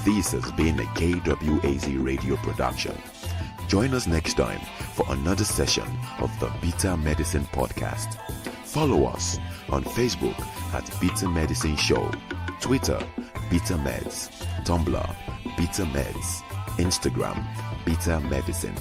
[SPEAKER 2] This has been a KWAZ radio production. Join us next time for another session of the Bitter Medicine Podcast. Follow us on Facebook at Bitter Medicine Show, Twitter, Bitter Meds, Tumblr, Bitter Meds, Instagram, Bitter Medicine.